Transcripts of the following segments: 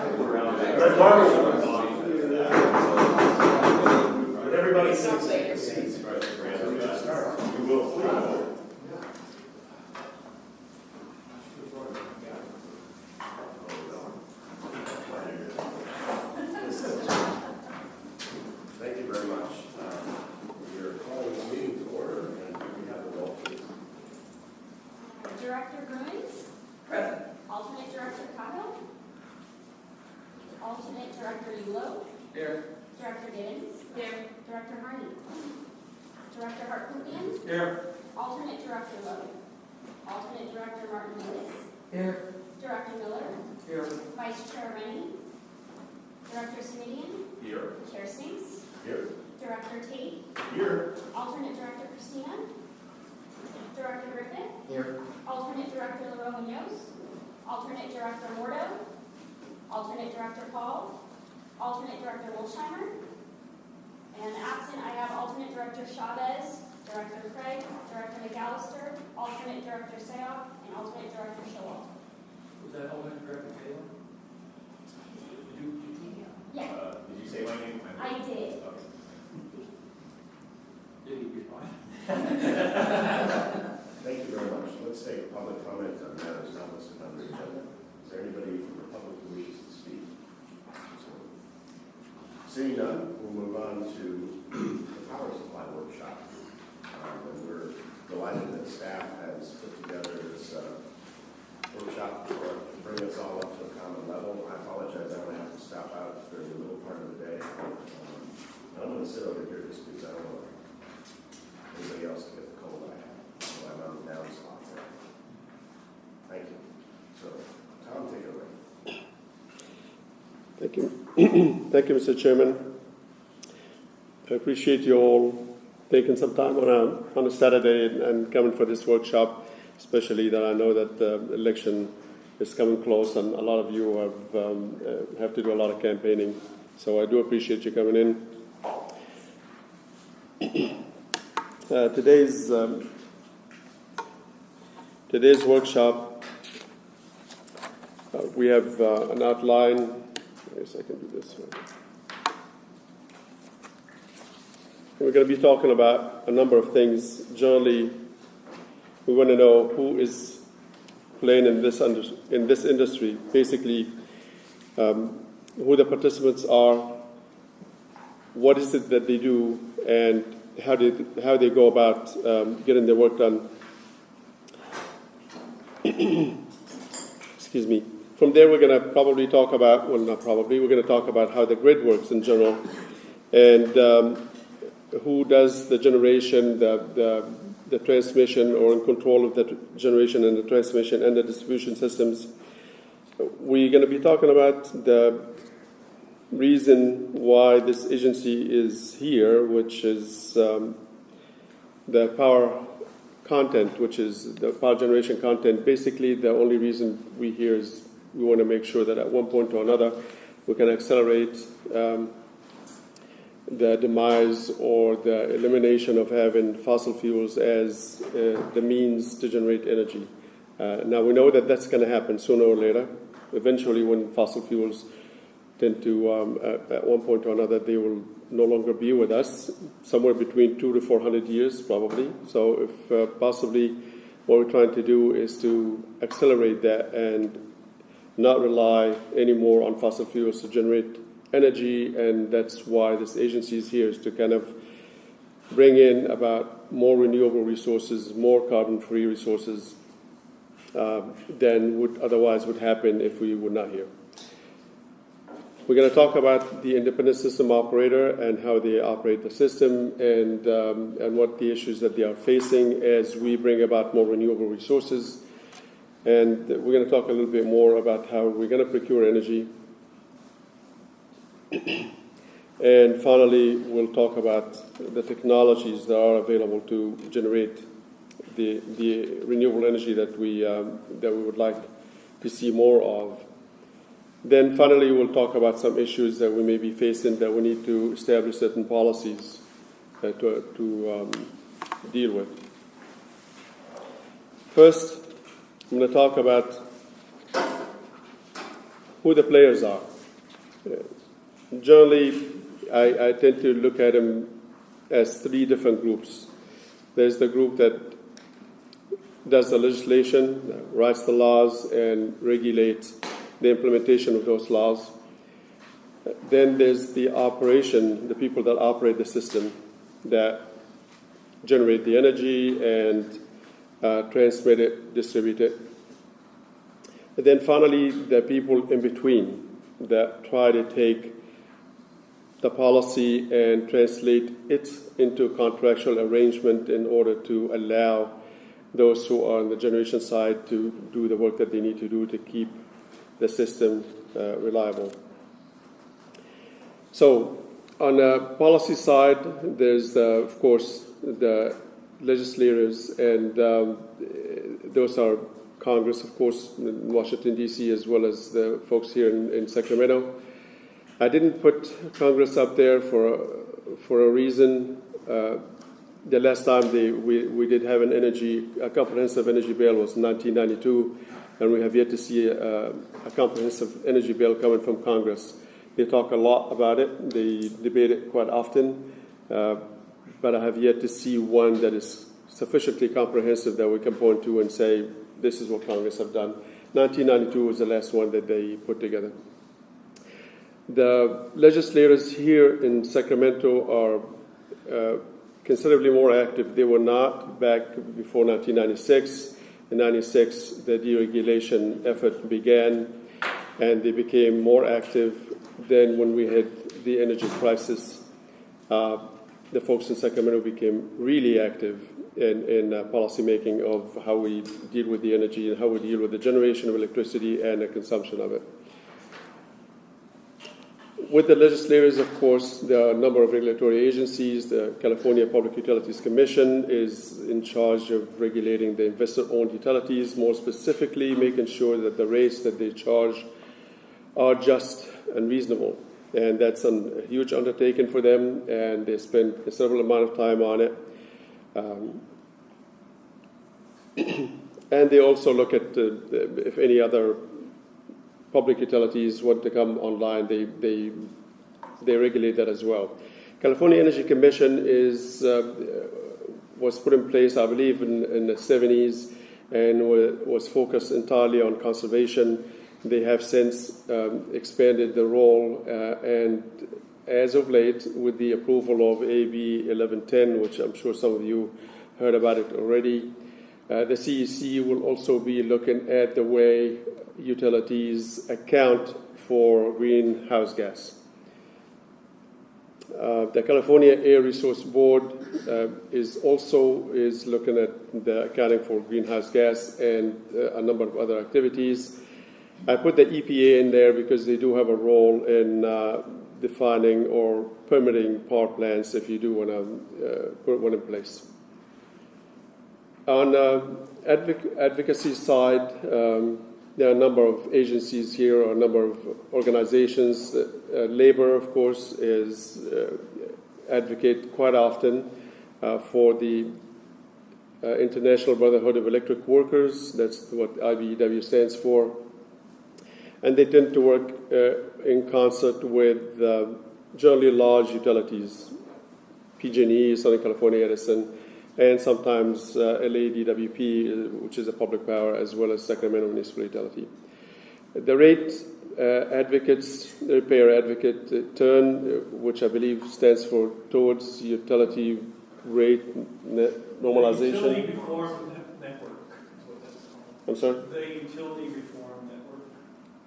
Red Marbles are fun. But everybody sits in their seats. So we should start. We will. Thank you very much. We are calling this meeting to order, and we have the roll, please. Director Bruins? Present. Alternate Director Cahill? Alternate Director Yulo? Here. Director Gibbons? Here. Director Harney? Director Hartpootlian? Here. Alternate Director Lowe? Alternate Director Martin Lewis? Here. Director Miller? Here. Vice Chair Rennie? Director Simidian? Here. Chair Sinks? Here. Director Tate? Here. Alternate Director Christina? Director Griffith? Here. Alternate Director LaRoe Munoz? Alternate Director Mordo? Alternate Director Paul? Alternate Director Wolsheimer? And absent, I have Alternate Director Chavez, Director Craig, Director McAllister, Alternate Director Sayok, and Alternate Director Showalter. Was that alternate director Taylor? Did you? Yeah, Did you say my name? I did. Did he respond? Thank you very much. Let's take public comment on matters not listed on the agenda. Is there anybody from the public who wishes to speak? Seeing none, we'll move on to the power supply workshop. And we're delighted that staff has put together this workshop to bring us all up to a common level. I apologize, I'm going to have to stop out during the middle part of the day. I'm going to sit over here just because I don't want anybody else to get the cold I have. So I'm on the down spot there. Thank you. So, Tom, take it away. Thank you. Thank you, Mr. Chairman. I appreciate you all taking some time on a Saturday and coming for this workshop, especially that I know that the election is coming close and a lot of you have to do a lot of campaigning. So I do appreciate you coming in. Today's workshop, we have an outline. I guess I can do this one. We're going to be talking about a number of things. Generally, we want to know who is playing in this industry. Basically, who the participants are, what is it that they do, and how they go about getting their work done. Excuse me. From there, we're going to probably talk about, well, not probably, we're going to talk about how the grid works in general, and who does the generation, the transmission, or in control of the generation and the transmission and the distribution systems. We're going to be talking about the reason why this agency is here, which is the power content, which is the power generation content. Basically, the only reason we're here is we want to make sure that at one point or another we can accelerate the demise or the elimination of having fossil fuels as the means to generate energy. Now we know that that's going to happen sooner or later. Eventually, when fossil fuels tend to, at one point or another, they will no longer be with us, somewhere between 200 to 400 years probably. So if possibly what we're trying to do is to accelerate that and not rely anymore on fossil fuels to generate energy, and that's why this agency is here, is to kind of bring in about more renewable resources, more carbon-free resources than would otherwise would happen if we were not here. We're going to talk about the independent system operator and how they operate the system and what the issues that they are facing as we bring about more renewable resources. And we're going to talk a little bit more about how we're going to procure energy. And finally, we'll talk about the technologies that are available to generate the renewable energy that we would like to see more of. Then finally, we'll talk about some issues that we may be facing that we need to establish certain policies to deal with. First, I'm going to talk about who the players are. Generally, I tend to look at them as three different groups. There's the group that does the legislation, writes the laws, and regulates the implementation of those laws. Then there's the operation, the people that operate the system, that generate the energy and transmit it, distribute it. And then finally, the people in between that try to take the policy and translate it into a contractual arrangement in order to allow those who are on the generation side to do the work that they need to do to keep the system reliable. So on the policy side, there's, of course, the legislators, and those are Congress, of course, in Washington, D.C., as well as the folks here in Sacramento. I didn't put Congress up there for a reason. The last time we did have a comprehensive energy bill was in 1992, and we have yet to see a comprehensive energy bill coming from Congress. They talk a lot about it. They debate it quite often, but I have yet to see one that is sufficiently comprehensive that we can point to and say, this is what Congress have done. 1992 was the last one that they put together. The legislators here in Sacramento are considerably more active. They were not back before 1996. In 96, the deregulation effort began, and they became more active than when we had the energy crisis. The folks in Sacramento became really active in policy making of how we deal with the energy and how we deal with the generation of electricity and the consumption of it. With the legislators, of course, there are a number of regulatory agencies. The California Public Utilities Commission is in charge of regulating the investor-owned utilities, more specifically making sure that the rates that they charge are just and reasonable. And that's a huge undertaking for them, and they spend a considerable amount of time on it. And they also look at if any other public utilities want to come online, they regulate that as well. California Energy Commission was put in place, I believe, in the 70s, and was focused entirely on conservation. They have since expanded the role, and as of late, with the approval of AB 1110, which I'm sure some of you heard about it already, the CEC will also be looking at the way utilities account for greenhouse gas. The California Air Resource Board is looking at the accounting for greenhouse gas and a number of other activities. I put the EPA in there because they do have a role in defining or permitting power plants if you do want to put one in place. On the advocacy side, there are a number of agencies here, a number of organizations. Labor, of course, is advocate quite often for the International Brotherhood of Electric Workers. That's what IBEW stands for. And they tend to work in concert with generally large utilities, PG&E, Southern California Edison, and sometimes LADWP, which is a public power, as well as Sacramento Municipal Utility. The rate advocates, the repair advocate TURN, which I believe stands for Towards Utility Rate Normalization. Utility Reform Network is what that's called. I'm sorry? The Utility Reform Network.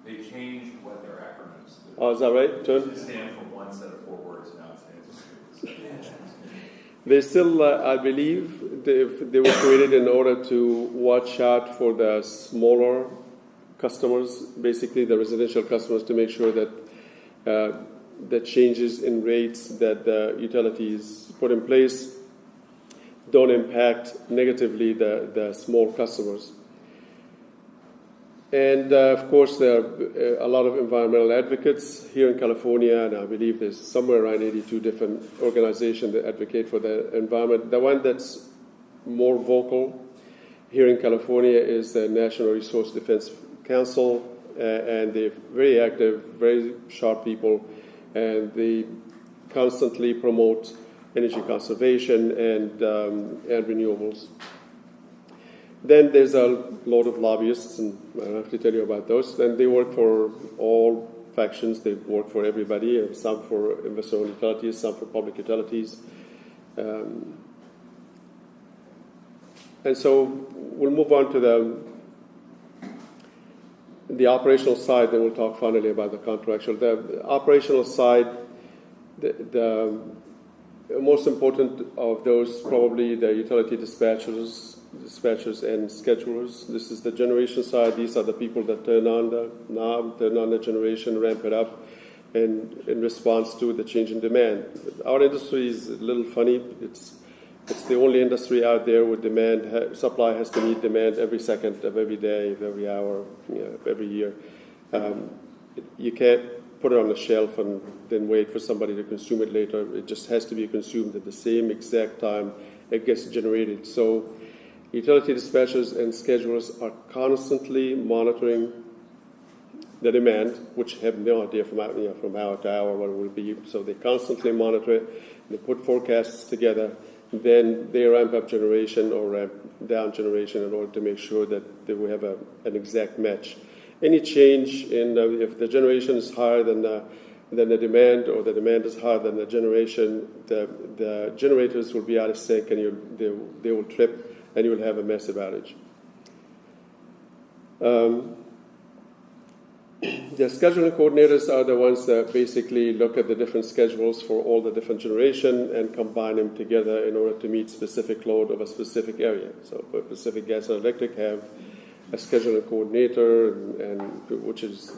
They changed what their acronyms. Oh, is that right? TURN? It stand for one set of 4 words, now it stands for 2. They still, I believe, they were created in order to watch out for the smaller customers, basically the residential customers, to make sure that the changes in rates that the utilities put in place don't impact negatively the small customers. And of course, there are a lot of environmental advocates here in California, and I believe there's somewhere around 82 different organizations that advocate for the environment. The one that's more vocal here in California is the National Resource Defense Council. and they're very active, very sharp people, and they constantly promote energy conservation and renewables. Then there's a lot of lobbyists, and I don't have to tell you about those. And they work for all factions. They work for everybody, some for investor-owned utilities, some for public utilities. And so we'll move on to the operational side, then we'll talk finally about the contractual. The operational side, the most important of those probably the utility dispatchers and schedulers. This is the generation side. These are the people that turn on the knob, turn on the generation, ramp it up, and in response to the change in demand. Our industry is a little funny. It's the only industry out there where demand, supply has to meet demand every second of every day, of every hour, of every year. You can't put it on the shelf and then wait for somebody to consume it later. It just has to be consumed at the same exact time it gets generated. So utility dispatchers and schedulers are constantly monitoring the demand, which have no idea from hour to hour what it will be. So they constantly monitor it. They put forecasts together. Then they ramp up generation or ramp down generation in order to make sure that we have an exact match. Any change in if the generation is higher than the demand, or the demand is higher than the generation, the generators will be out of sync, and they will trip, and you will have a massive outage. The scheduling coordinators are the ones that basically look at the different schedules for all the different generation and combine them together in order to meet specific load of a specific area. So Pacific Gas and Electric have a scheduling coordinator, and which is,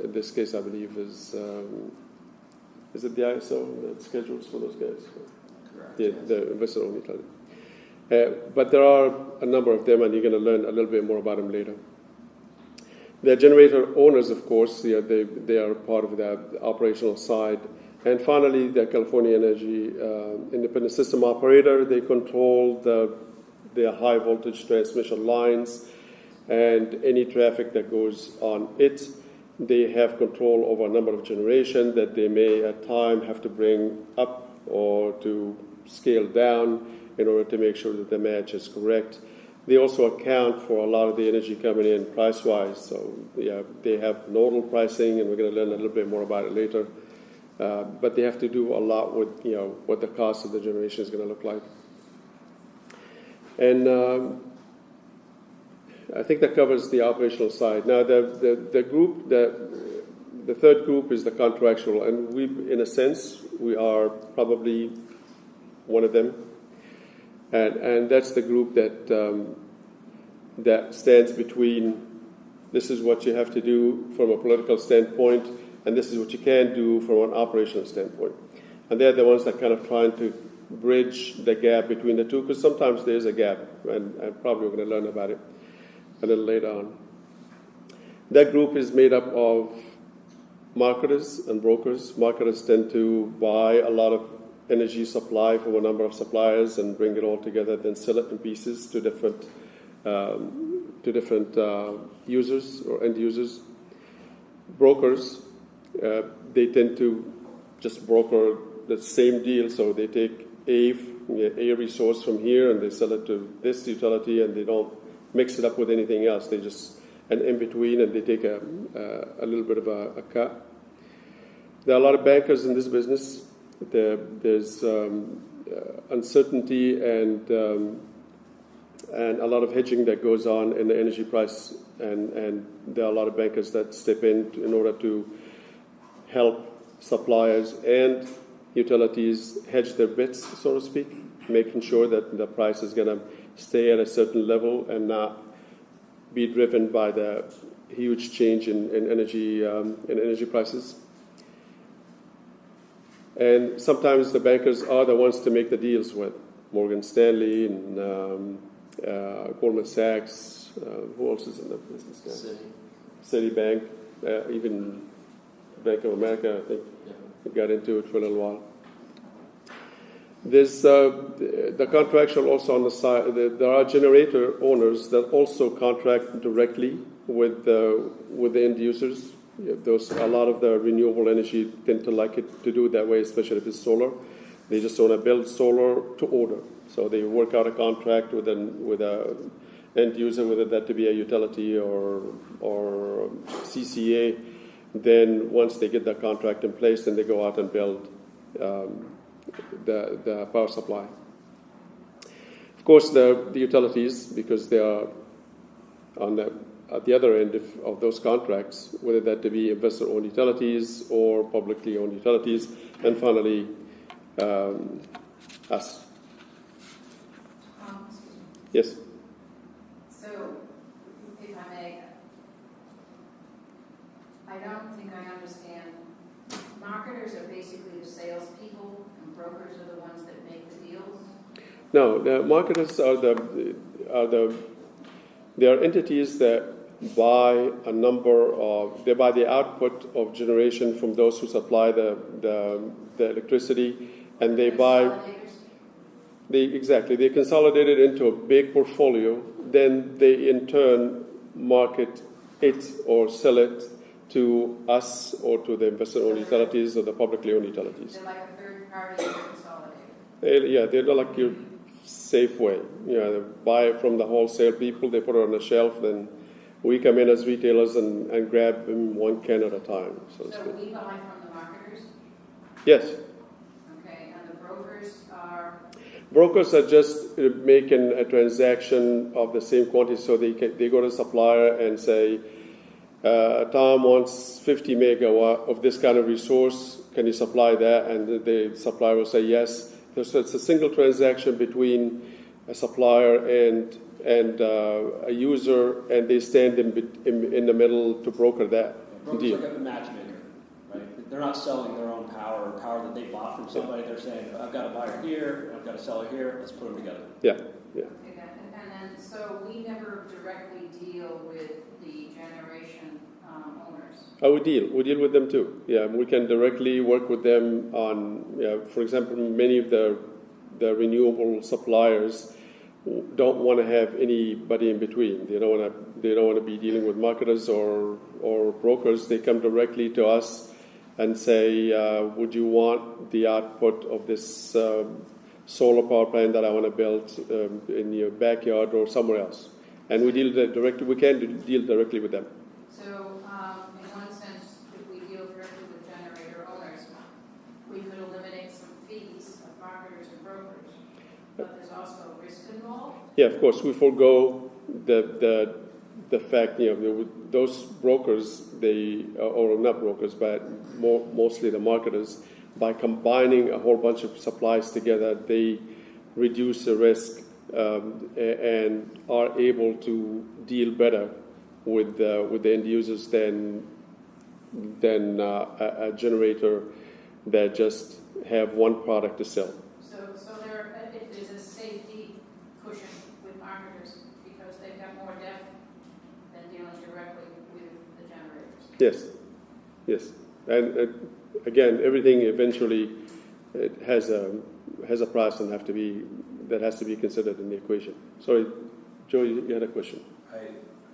in this case, I believe, is it the ISO that schedules for those guys? Correct. The investor-owned utility. But there are a number of them, and you're going to learn a little bit more about them later. The generator owners, of course, they are part of the operational side. And finally, the California Energy Independent System Operator, they control the high voltage transmission lines and any traffic that goes on it. They have control over a number of generation that they may at time have to bring up or to scale down in order to make sure that the match is correct. They also account for a lot of the energy coming in price-wise. So they have nodal pricing, and we're going to learn a little bit more about it later. But they have to do a lot with what the cost of the generation is going to look like. And I think that covers the operational side. Now the group the third group is the contractual, and in a sense we are probably one of them. And that's the group that stands between this is what you have to do from a political standpoint, and this is what you can do from an operational standpoint. And they're the ones that kind of trying to bridge the gap between the two, because sometimes there's a gap, and probably we're going to learn about it a little later on. That group is made up of marketers and brokers. Marketers tend to buy a lot of energy supply from a number of suppliers and bring it all together, then sell it in pieces to different users or end users. Brokers, they tend to just broker the same deal, so they take a resource from here and they sell it to this utility, and they don't mix it up with anything else. They just an in between, and they take a little bit of a cut. There are a lot of bankers in this business. There's uncertainty and a lot of hedging that goes on in the energy price, and there are a lot of bankers that step in order to help suppliers and utilities hedge their bets, so to speak, making sure that the price is going to stay at a certain level and not be driven by the huge change in energy prices. And sometimes the bankers are the ones to make the deals with Morgan Stanley and Goldman Sachs. Who else is in the business, guys? Citibank, even Bank of America, I think, got into it for a little while. There's the contractual also on the side. There are generator owners that also contract directly with the end users. Yeah, a lot of the renewable energy tend to like it to do it that way, especially if it's solar. They just want to build solar to order. So they work out a contract with a end user, whether that to be a utility or CCA. Then once they get that contract in place, then they go out and build the power supply. Of course, the utilities, because they are at the other end of those contracts, whether that to be investor-owned utilities or publicly owned utilities, and finally us. Excuse me. Yes. So, if I may, I don't think I understand. Marketers are basically the salespeople, and brokers are the ones that make the deals. No, the marketers they are entities that buy they buy the output of generation from those who supply the electricity, and they buy. Consolidators? They consolidate it into a big portfolio. Then they in turn market it or sell it to us or to the investor-owned utilities or the publicly owned utilities. They're like a third-party consolidator. They're like your Safeway. They buy it from the wholesale people. They put it on the shelf. Then we come in as retailers and grab them one can at a time. So So we buy from the marketers? yes. Okay, and the brokers are? Brokers are just making a transaction of the same quantity, so they go to the supplier and say, Tom wants 50 megawatt of this kind of resource. Can you supply that? And the supplier will say yes. So it's a single transaction between a supplier and a user, and they stand in the middle to broker that Brokers deal. are like a matchmaker, right? They're not selling their own power or power that they bought from somebody. They're saying, I've got a buyer here, I've got a seller here, let's put them together. Yeah. Okay, and then, so we never directly deal with the generation owners? We deal with them too. Yeah, we can directly work with them on, for example, many of the renewable suppliers don't want to have anybody in between. They don't want to be dealing with marketers or brokers. They come directly to us and say, would you want the output of this solar power plant that I want to build in your backyard or somewhere else? And we deal directly. We can deal directly with them. So, in one sense, if we deal directly with generator owners, we could eliminate some fees of marketers and brokers, but there's also risk involved. Yeah, of course, we forego the fact, those brokers, or not brokers, but mostly the marketers, by combining a whole bunch of supplies together, they reduce the risk and are able to deal better with the end users than a generator that just have one product to sell. So if there's a safety cushion with marketers because they've got more depth than dealing directly with the generators. Yes, and again, everything eventually it has a price and that has to be considered in the equation. Sorry, Joe, you had a question.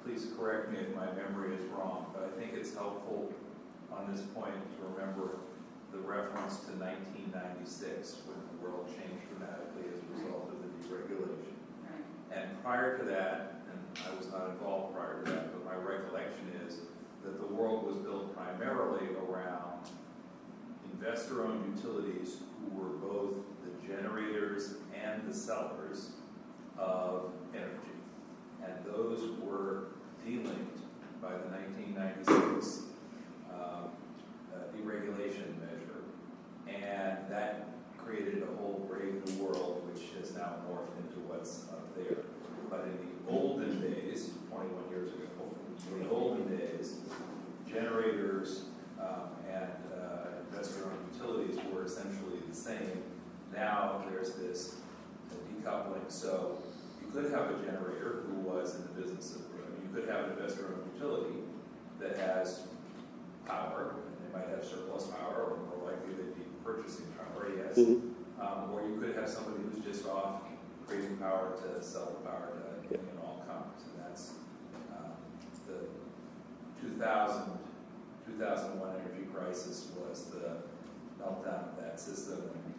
Please correct me if my memory is wrong, but I think it's helpful on this point to remember the reference to 1996 when the world changed dramatically as a result of the deregulation. Right. And prior to that, and I was not involved prior to that, but my recollection is that the world was built primarily around investor-owned utilities who were both the generators and the sellers of energy. And those were delinked by the 1996 deregulation measure. And that created a whole brave new world, which has now morphed into what's up there. But in the olden days, 21 years ago, in the olden days, generators and investor-owned utilities were essentially the same. Now there's this decoupling. So you could have a generator who was in the business of, you could have an investor-owned utility that has power, and they might have surplus power, or more likely they'd be purchasing power, yes. Mm-hmm. Or you could have somebody who's just off creating power to sell the power to all comers, and the 2001 energy crisis was the meltdown of that system, and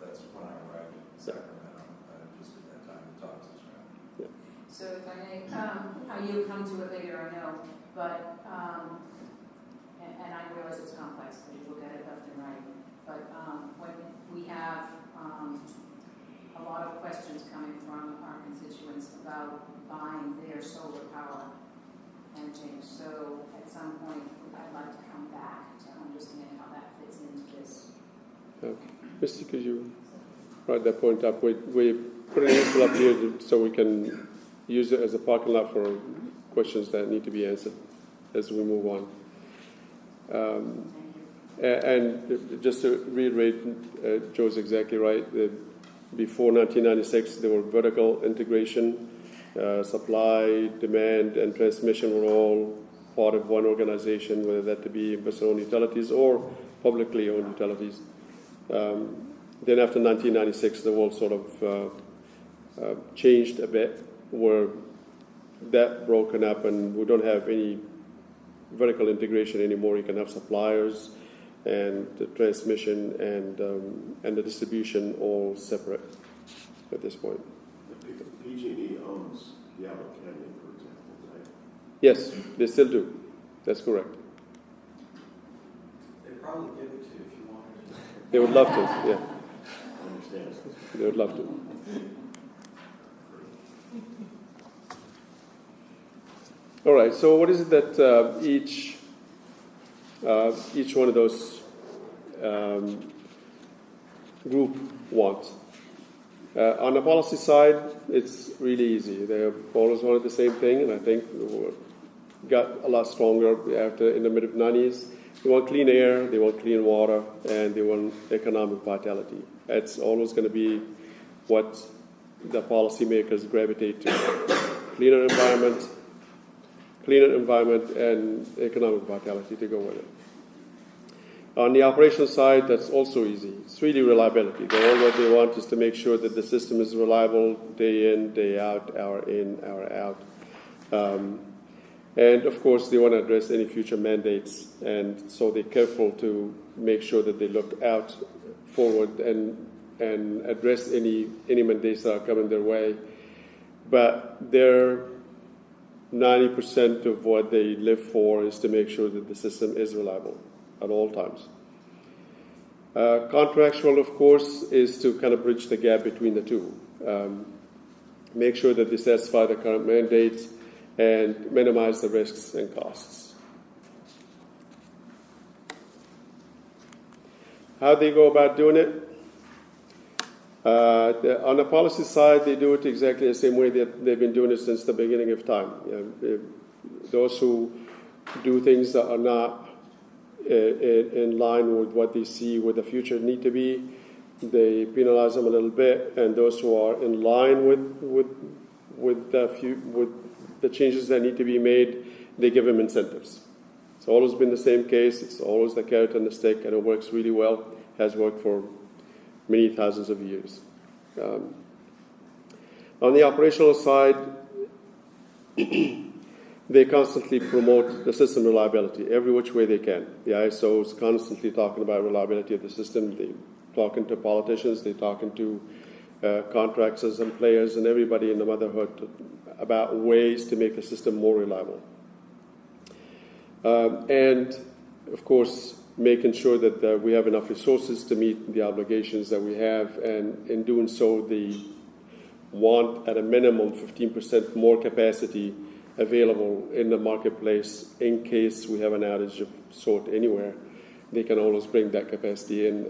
that's when I arrived in Sacramento, just at that time the talks was around. So if I may, how you come to it later, I know, but, and I realize it's complex, because you look at it left and right, but when we have a lot of questions coming from our constituents about buying their solar power and things, so at some point, I'd like to come back to understand how that fits into this. Misty, could you write that point up? We put an answer up here so we can use it as a parking lot for questions that need to be answered as we move on. And just to reiterate, Joe's exactly right. Before 1996, there were vertical integration, supply, demand, and transmission were all part of one organization, whether that to be investor-owned utilities or publicly owned utilities. Then after 1996, the world sort of changed a bit, where that broken up, and we don't have any vertical integration anymore. You can have suppliers and the transmission and the distribution all separate at this point. PG&E owns Diablo Canyon, for example, right? Yes, they still do. That's correct. They'd probably give it to you if you wanted to. They would love to, yeah. I understand. They would love to. All right, so what is it that each one of those group wants? On the policy side, it's really easy. They have always wanted the same thing, and I think got a lot stronger after in the mid-90s. They want clean air, they want clean water, and they want economic vitality. That's always going to be what the policymakers gravitate to. Cleaner environment, and economic vitality to go with it. On the operational side, that's also easy. It's really reliability. All what they want is to make sure that the system is reliable day in, day out, hour in, hour out. And of course, they want to address any future mandates, and so they're careful to make sure that they look out forward and address any mandates that are coming their way. But they're 90% of what they live for is to make sure that the system is reliable at all times. Contractual, of course, is to kind of bridge the gap between the two. Make sure that they satisfy the current mandates and minimize the risks and costs. How they go about doing it? On the policy side, they do it exactly the same way that they've been doing it since the beginning of time. Those who do things that are not in line with what they see what the future need to be, they penalize them a little bit, and those who are in line with the changes that need to be made, they give them incentives. It's always been the same case. It's always the carrot and the stick, and it works really well. Has worked for many thousands of years. On the operational side, they constantly promote the system reliability every which way they can. The ISO is constantly talking about reliability of the system. They're talking to politicians, they're talking to contractors and players and everybody in the motherhood about ways to make the system more reliable. And, of course, making sure that we have enough resources to meet the obligations that we have, and in doing so, they want at a minimum 15% more capacity available in the marketplace in case we have an outage of sort anywhere. They can always bring that capacity in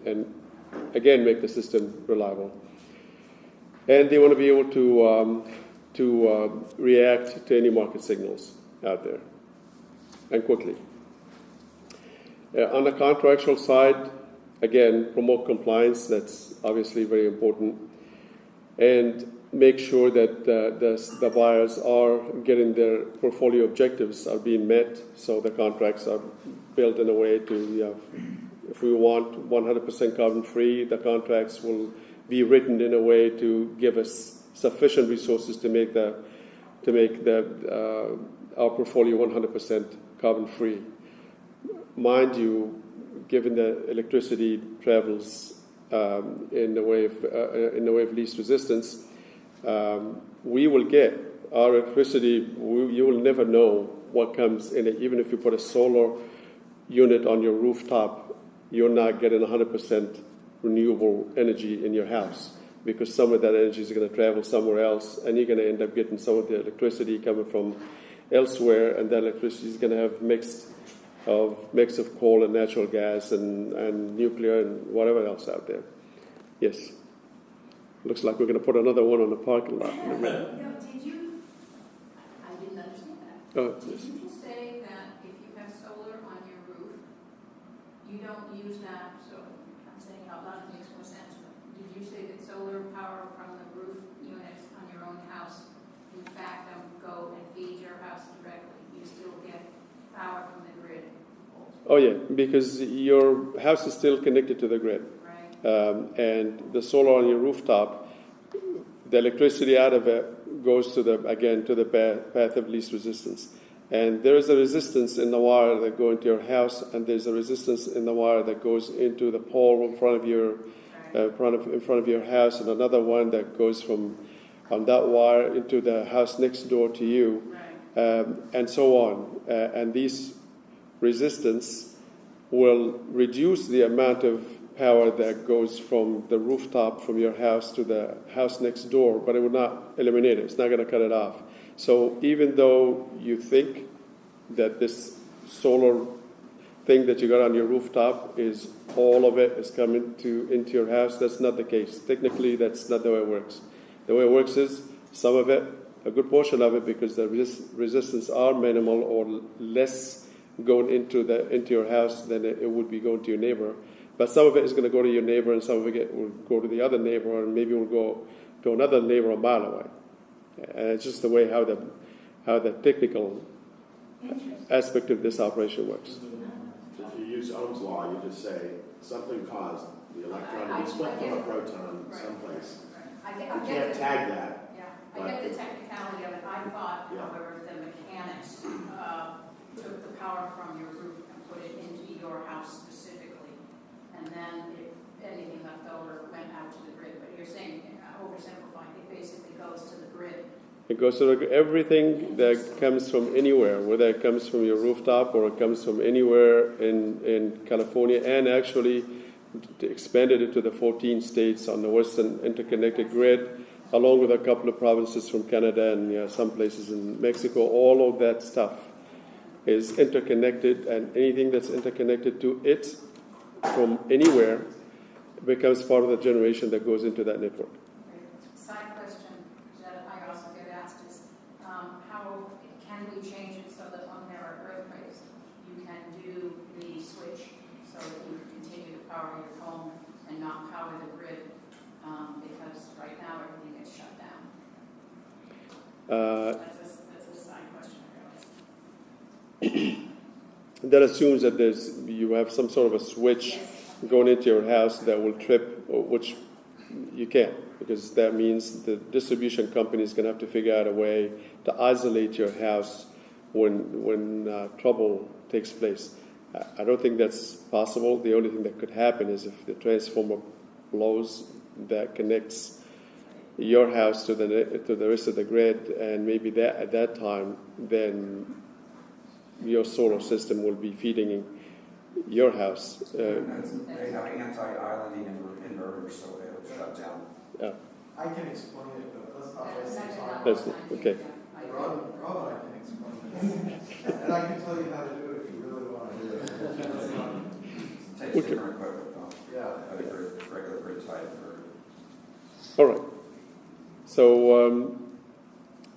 and again make the system reliable. And they want to be able to react to any market signals out there and quickly. On the contractual side, again, promote compliance. That's obviously very important. And make sure that the buyers are getting their portfolio objectives are being met, so the contracts are built in a way to, if we want 100% carbon-free, the contracts will be written in a way to give us sufficient resources to make the to make our portfolio 100% carbon-free. Mind you, given that electricity travels in the way of least resistance, we will get our electricity. You will never know what comes in it. Even if you put a solar unit on your rooftop, you're not getting 100% renewable energy in your house, because some of that energy is going to travel somewhere else, and you're going to end up getting some of the electricity coming from elsewhere, and that electricity is going to have mix of coal and natural gas and nuclear and whatever else out there. Yes. Looks like we're going to put another one on the parking lot. No, did you? I didn't understand that. Oh, Did yes. you just say that if you have solar on your roof, you don't use that? So I'm saying it out loud, it makes more sense. But did you say that solar power from the roof units on your own house, in fact, don't go and feed your house directly? You still get power from the grid? Oh, yeah, because your house is still connected to the grid. Right. And the solar on your rooftop, the electricity out of it goes to the path of least resistance. And there is a resistance in the wire that go into your house, and there's a resistance in the wire that goes into the pole in front of your in front of your house, and another one that goes from on that wire into the house next door to you, Right. and so on. And these resistance will reduce the amount of power that goes from the rooftop from your house to the house next door, but it will not eliminate it. It's not going to cut it off. So even though you think that this solar thing that you got on your rooftop is all of it is coming into your house, that's not the case. Technically, that's not the way it works. The way it works is some of it, a good portion of it, because the resistance are minimal or less going into your house than it would be going to your neighbor. But some of it is going to go to your neighbor, and some of it will go to the other neighbor, and maybe will go to another neighbor a mile away. And it's just the way how the technical aspect of this operation works. If you use Ohm's law, you just say something caused the electron to be split from a proton someplace. Right. You can't tag that. Yeah, I get the technicality of it. I thought, Yeah. however, the mechanics took the power from your roof and put it into your house specifically, and then if anything left over went out to the grid. But you're saying, oversimplifying, it basically goes to the grid. It goes to everything that comes from anywhere, whether it comes from your rooftop or it comes from anywhere in California, and actually expanded it to the 14 states on the Western Interconnected Grid, along with a couple of provinces from Canada and some places in Mexico. All of that stuff is interconnected, and anything that's interconnected to it from anywhere becomes part of the generation that goes into that network. Side question that I also get asked is, how can we change it so that when there are earthquakes, you can do the switch so that you continue to power your home and not power the grid, because right now everything gets shut down. That's a side question, I realize. That assumes that you have some sort of a switch going into your house that will trip, which you can't, because that means the distribution company is going to have to figure out a way to isolate your house when trouble takes place. I don't think that's possible. The only thing that could happen is if the transformer blows that connects your house to the rest of the grid, and maybe that at that time, then your solar system will be feeding your house. They have anti-islanding inverters, so it'll shut down. I can explain it, but let's not waste the time. That's okay. Rob and I can explain it. And I can tell you how to do it if you really want to do it. It takes Okay. different equipment though. Yeah. Regular grid type inverter. All right. So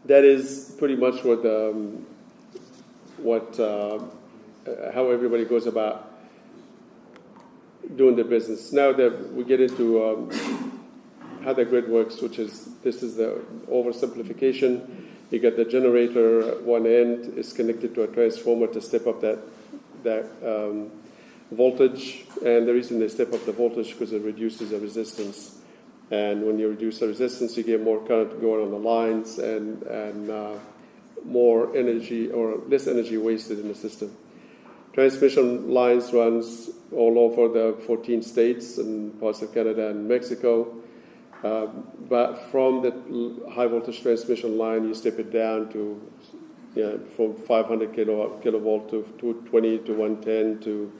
that is pretty much how everybody goes about doing their business. Now that we get into how the grid works, this is the oversimplification. You get the generator at one end is connected to a transformer to step up that voltage, and the reason they step up the voltage because it reduces the resistance. And when you reduce the resistance, you get more current going on the lines, and more energy or less energy wasted in the system. Transmission lines runs all over the 14 states and parts of Canada and Mexico. But from the high voltage transmission line, you step it down to from 500 kilovolt to 220 to 110 to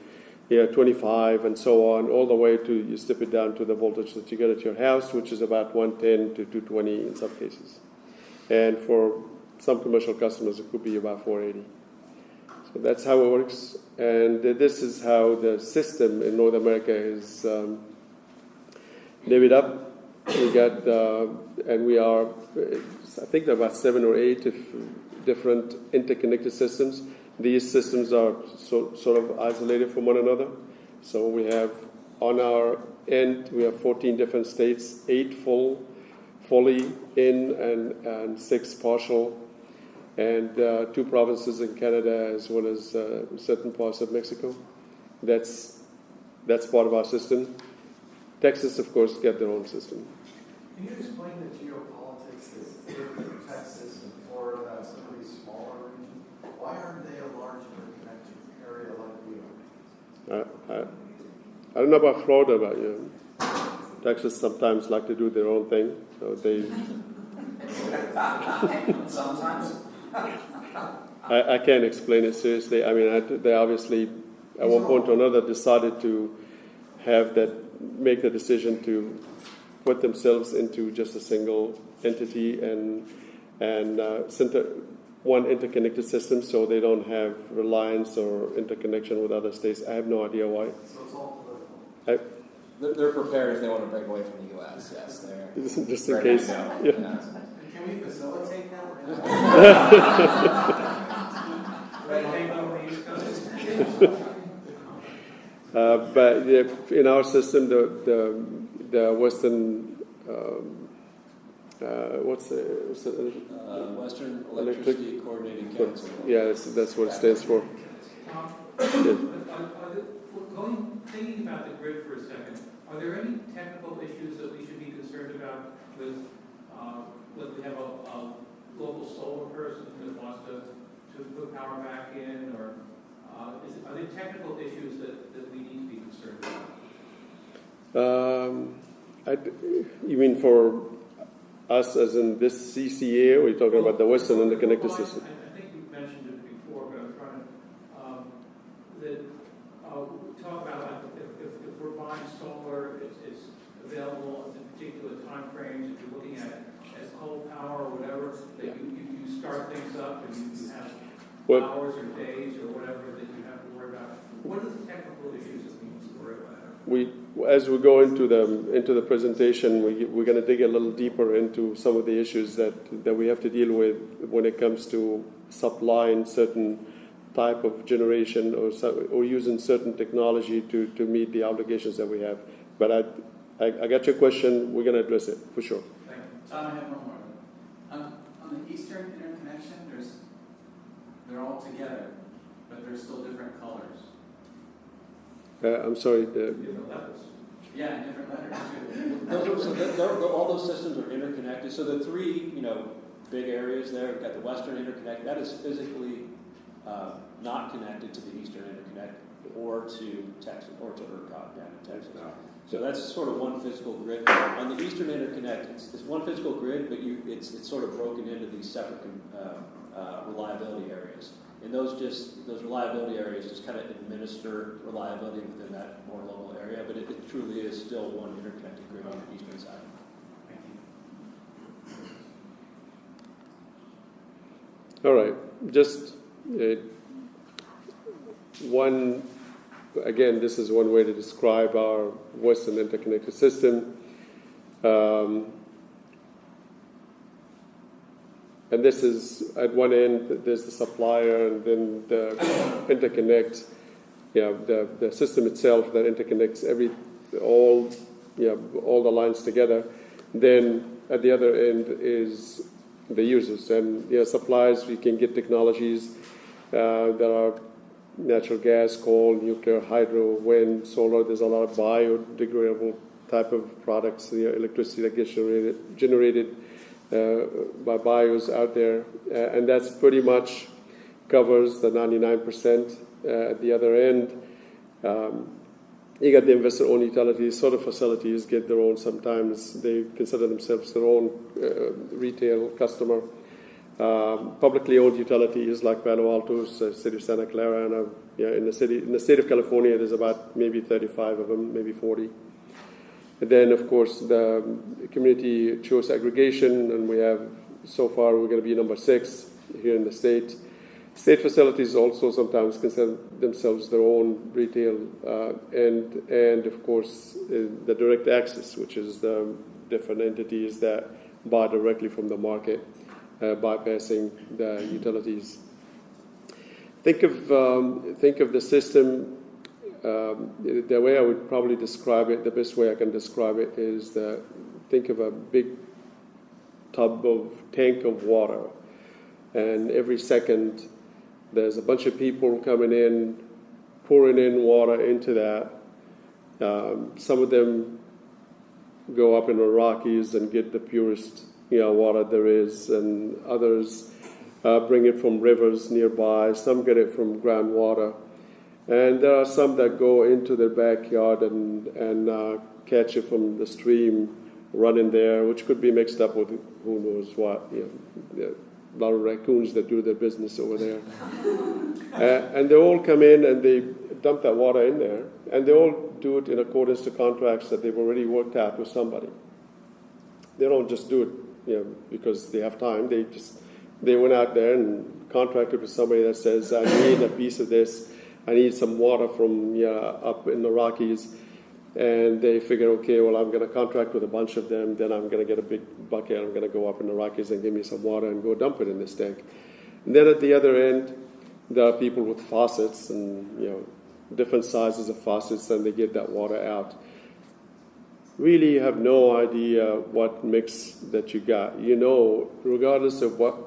25 and so on, all the way to you step it down to the voltage that you get at your house, which is about 110 to 220 in some cases. And for some commercial customers, it could be about 480. So that's how it works. And this is how the system in North America is divvied up. We got, and we are, I think there are about 7 or 8 different interconnected systems. These systems are sort of isolated from one another. So we have, on our end, we have 14 different states, 8 fully in and 6 partial, and 2 provinces in Canada as well as certain parts of Mexico. That's part of our system. Texas, of course, get their own system. Can you explain the geopolitics that's in Texas and Florida and some of these smaller regions? Why aren't they a large interconnected area like we are? I don't know about Florida, but Texas sometimes like to do their own thing. So they. Sometimes. I can't explain it seriously. I mean, they obviously at one point or another decided to make the decision to put themselves into just a single entity and one interconnected system, so they don't have reliance or interconnection with other states. I have no idea why. So it's all political. They're prepared if they want to break away from the U.S. Yes, they're Just in case. Yeah. Can we facilitate that? But in our system, the Western Western Electricity Coordinating Council. Yeah, that's what it stands for. Thinking about the grid for a second, are there any technical issues that we should be concerned about with whether we have a local solar person that wants to put power back in, or are there technical issues that we need to be concerned about? You mean for us as in this CCA, or are you talking about the Western interconnected system? I think you mentioned it before, but I'm trying to talk about if we're buying solar, it's available in particular time frames. If you're looking at it as coal power or whatever, that you start things up and you have hours or days or whatever that you have to worry about. What are the technical issues that we need to worry about? As we go into the presentation, we're going to dig a little deeper into some of the issues that we have to deal with when it comes to supplying certain type of generation or using certain technology to meet the obligations that we have. But I got your question. We're going to address it for sure. Thank you. Tom, I have one more. On the Eastern interconnection, they're all together, but they're still different colors. I'm sorry. Different levels. Yeah, and different letters too. All those systems are interconnected. So the 3, big areas there. We've got the Western interconnect. That is physically not connected to the Eastern interconnect or to Texas or to ERCOT down in Texas. So that's sort of one physical grid. On the Eastern interconnect, it's one physical grid, but it's sort of broken into these separate reliability areas. And those reliability areas just kind of administer reliability within that more local area, but it truly is still one interconnected grid on the eastern side. Thank you. All right. Just one. Again, this is one way to describe our Western interconnected system. And this is, at one end, there's the supplier, and then the interconnect, the system itself that interconnects all the lines together. Then at the other end is the users. And suppliers, we can get technologies that are natural gas, coal, nuclear, hydro, wind, solar. There's a lot of biodegradable type of products, electricity that gets generated by buyers out there, and that's pretty much covers the 99%. At the other end, you got the investor-owned utilities. Solar facilities get their own. Sometimes they consider themselves their own retail customer. Publicly owned utilities like Palo Alto, city of Santa Clara, and in the state of California, there's about maybe 35 of them, maybe 40. And then, of course, the community choice aggregation, and we have so far we're going to be number 6 here in the state. State facilities also sometimes consider themselves their own retail, and of course the direct access, which is the different entities that buy directly from the market, bypassing the utilities. Think of the system. The way I would probably describe it, the best way I can describe it is that think of a big tank of water, and every second there's a bunch of people coming in, pouring in water into that. Some of them go up in the Rockies and get the purest water there is, and others bring it from rivers nearby. Some get it from groundwater. And there are some that go into their backyard and catch it from the stream running there, which could be mixed up with who knows what. A lot of raccoons that do their business over there. And they all come in and they dump that water in there, and they all do it in accordance to contracts that they've already worked out with somebody. They don't just do it because they have time. They went out there and contracted with somebody that says, I need a piece of this. I need some water from up in the Rockies. And they figure, okay, well, I'm going to contract with a bunch of them. Then I'm going to get a big bucket. I'm going to go up in the Rockies and give me some water and go dump it in this tank. And then at the other end, there are people with faucets and different sizes of faucets, and they get that water out. Really, you have no idea what mix that you got. Regardless of what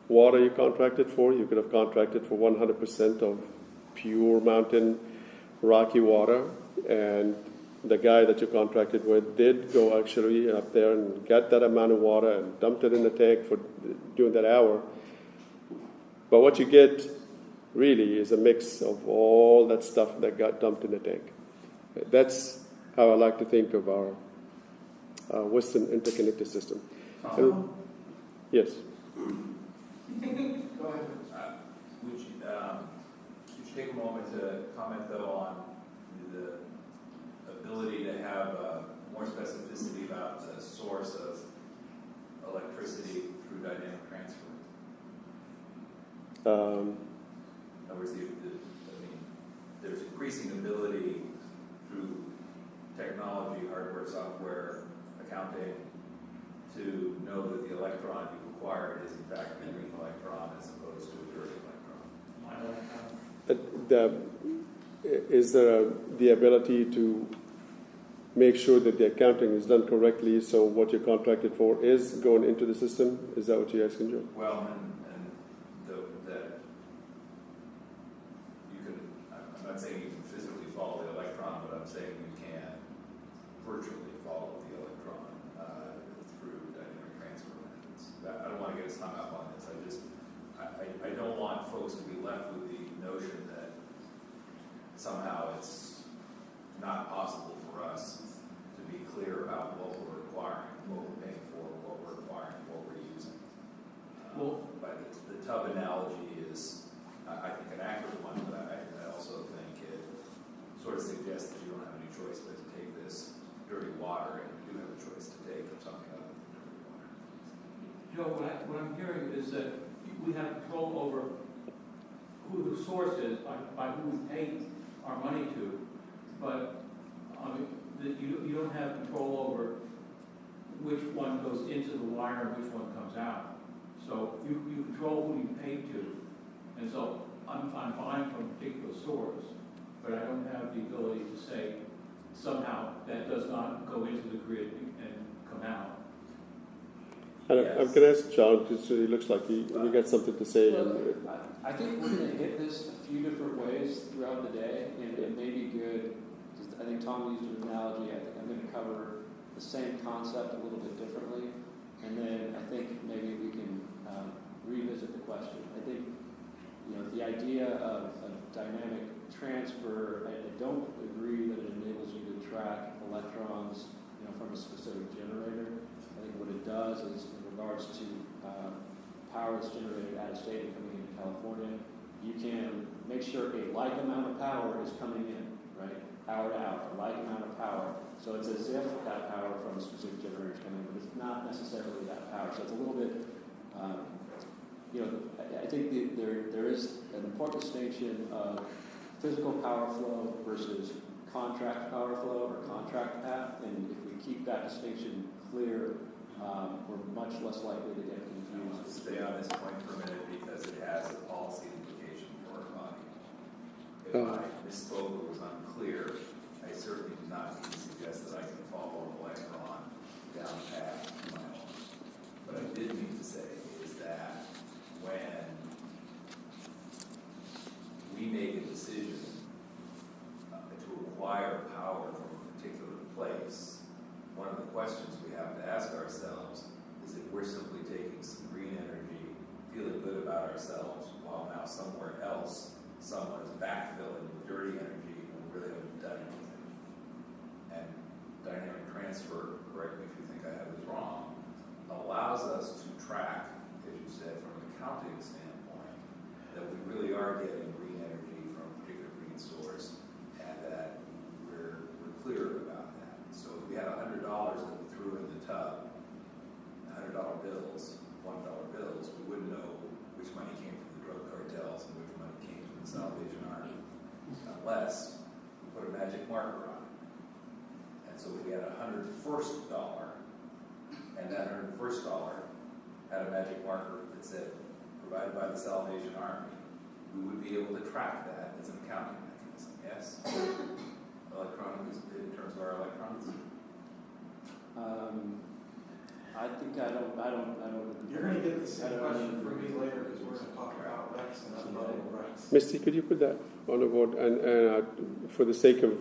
water you contracted for, you could have contracted for 100% of pure mountain Rocky water, and the guy that you contracted with did go actually up there and got that amount of water and dumped it in the tank during that hour. But what you get really is a mix of all that stuff that got dumped in the tank. That's how I like to think of our Western interconnected system. Yes. Go ahead. Would you take a moment to comment, though, on the ability to have more specificity about the source of electricity through dynamic transfer? In other words, there's increasing ability through technology, hardware, software, accounting, to know that the electron you acquired is in fact a green electron as opposed to a dirty electron. Is there the ability to make sure that the accounting is done correctly, so what you're contracted for is going into the system? Is that what you're asking, Joe? Well, that you can, I'm not saying you can physically follow the electron, but I'm saying you can virtually follow the electron through dynamic transfer methods. I don't want to get us hung up on this. I don't want folks to be left with the notion that somehow it's not possible for us to be clear about what we're acquiring, what we're paying for, what we're acquiring, what we're using. But the tub analogy is, I think, an accurate one, but I also think it sort of suggests that you don't have any choice but to take this dirty water, and you do have a choice to take something other than dirty water. Joe, what I'm hearing is that we have control over who the source is by who we pay our money to, but you don't have control over which one goes into the wire and which one comes out. So you control who you pay to, and so I'm buying from a particular source, but I don't have the ability to say somehow that does not go into the grid and come out. And Yes. I'm going to ask John, because he looks like he got something to say. Well, I think we're going to hit this a few different ways throughout the day, and it may be good. I think Tom used an analogy. I think I'm going to cover the same concept a little bit differently. And then I think maybe we can revisit the question. I think, the idea of dynamic transfer, I don't agree that it enables you to track electrons, from a specific generator. I think what it does is, in regards to power that's generated out of state and coming into California, you can make sure a like amount of power is coming in, right? Hour to hour, a like amount of power. So it's as if that power from a specific generator is coming in, but it's not necessarily that power. So it's a little bit, I think there is an important distinction of physical power flow versus contract power flow or contract path, and if we keep that distinction clear, we're much less likely to get I want to confused. stay on this point for a minute because it has a policy implication for our body. If I misspoke or was unclear, I certainly do not mean to suggest that I can follow an electron down the path to my own. What I did mean to say is that when we make a decision to acquire power from a particular place, one of the questions we have to ask ourselves is if we're simply taking some green energy, feeling good about ourselves, while now somewhere else someone is backfilling with dirty energy and we really haven't done anything. And dynamic transfer, correct me if you think I have this wrong, allows us to track, as you said, from an accounting standpoint, that we really are getting green energy from a particular green source and that we're clear about that. So if we had $100 that we threw in the tub, $100 bills, $1 bills, we wouldn't know which money came from the drug cartels and which money came from the Salvation Army unless we put a magic marker on it. And so if we had $101 and that $101 had a magic marker that said provided by the Salvation Army, we would be able to track that as an accounting mechanism. Yes? Electronic, in terms of our electrons? I think I don't. You're going to get the same question from me later because we're going to talk about Rex and unlevel Rex. Misty, could you put that on the board? And for the sake of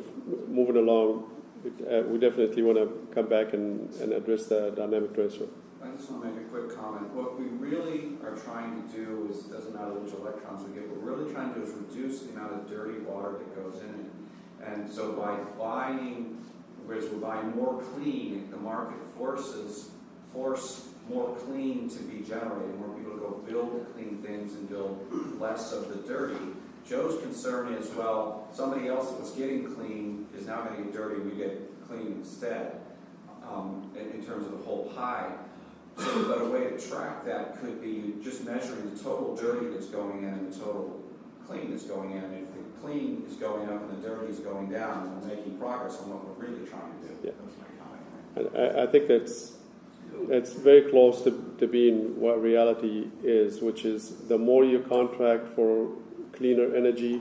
moving along, we definitely want to come back and address the dynamic transfer. I just want to make a quick comment. What we really are trying to do is, it doesn't matter which electrons we get, what we're really trying to do is reduce the amount of dirty water that goes in it. And so by buying, whereas we're buying more clean, the market force more clean to be generated, more people to go build clean things and build less of the dirty. Joe's concern is, well, somebody else that was getting clean is now going to get dirty, we get clean instead, in terms of the whole pie. So, but a way to track that could be just measuring the total dirty that's going in and the total clean that's going in. And if the clean is going up and the dirty is going down, then we're making progress on what we're really trying to do. Yeah. That's my comment. And I think that's very close to being what reality is, which is the more you contract for cleaner energy,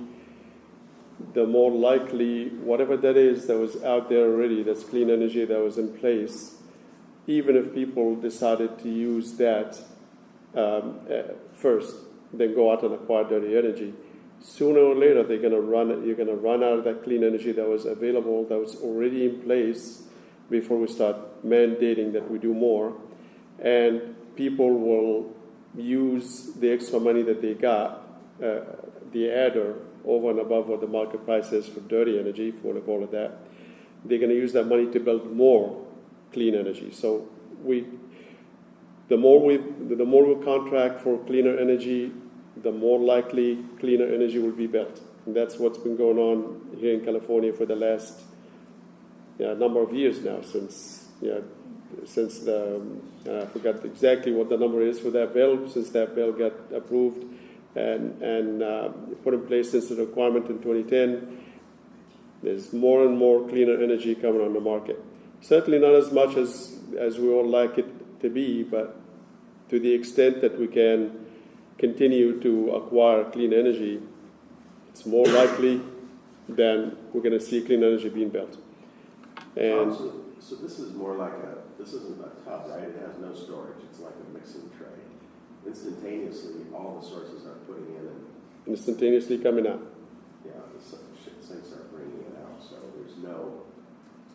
the more likely whatever that is that was out there already, that's clean energy that was in place, even if people decided to use that first, then go out and acquire dirty energy, sooner or later you're going to run out of that clean energy that was available, that was already in place before we start mandating that we do more. And people will use the extra money that they got, the adder, over and above what the market price is for dirty energy, if you want to call it that. They're going to use that money to build more clean energy. So the more we contract for cleaner energy, the more likely cleaner energy will be built. And that's what's been going on here in California for the last number of years now, since the I forgot exactly what the number is for that bill, since that bill got approved and put in place since the requirement in 2010. There's more and more cleaner energy coming on the market. Certainly not as much as we all like it to be, but to the extent that we can continue to acquire clean energy, it's more likely than we're going to see clean energy being built. And so this is more like this isn't a tub, right? It has no storage. It's like a mixing tray. Instantaneously, all the sources are putting in and instantaneously coming out. yeah, the sinks are bringing it out. So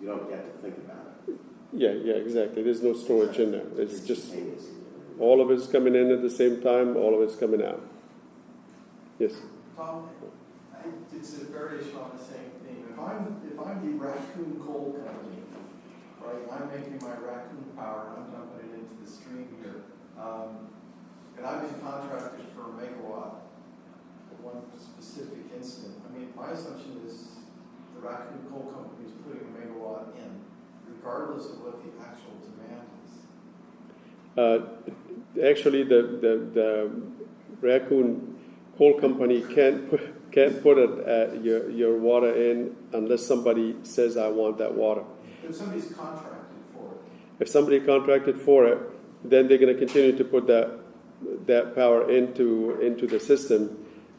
you don't get to think about it. Yeah, exactly. There's no storage in there. It's just all of it's coming in at the same time, all of it's coming out. Yes. Tom, it's a variation on the same theme. If I'm the Raccoon Coal Company, right, I'm making my Raccoon power, and I'm dumping it into the stream here, and I've been contracted for a megawatt for one specific instant. I mean, my assumption is the Raccoon Coal Company is putting a megawatt in, regardless of what the actual demand is. Actually, the Raccoon Coal Company can't put your water in unless somebody says, I want that water. If somebody's contracted for it. If somebody contracted for it, then they're going to continue to put that power into the system,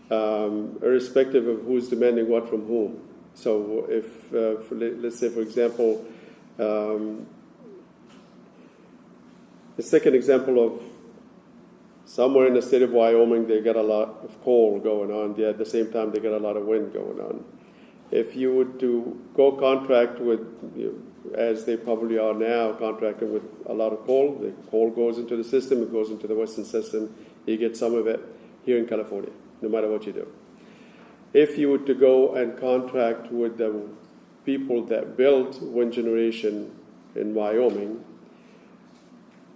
irrespective of who's demanding what from whom. So if, let's say, for example, let's take an example of somewhere in the state of Wyoming, they got a lot of coal going on. At the same time, they got a lot of wind going on. If you were to go contract with, as they probably are now, contracting with a lot of coal, the coal goes into the system, it goes into the western system, you get some of it here in California, no matter what you do. If you were to go and contract with the people that built wind generation in Wyoming,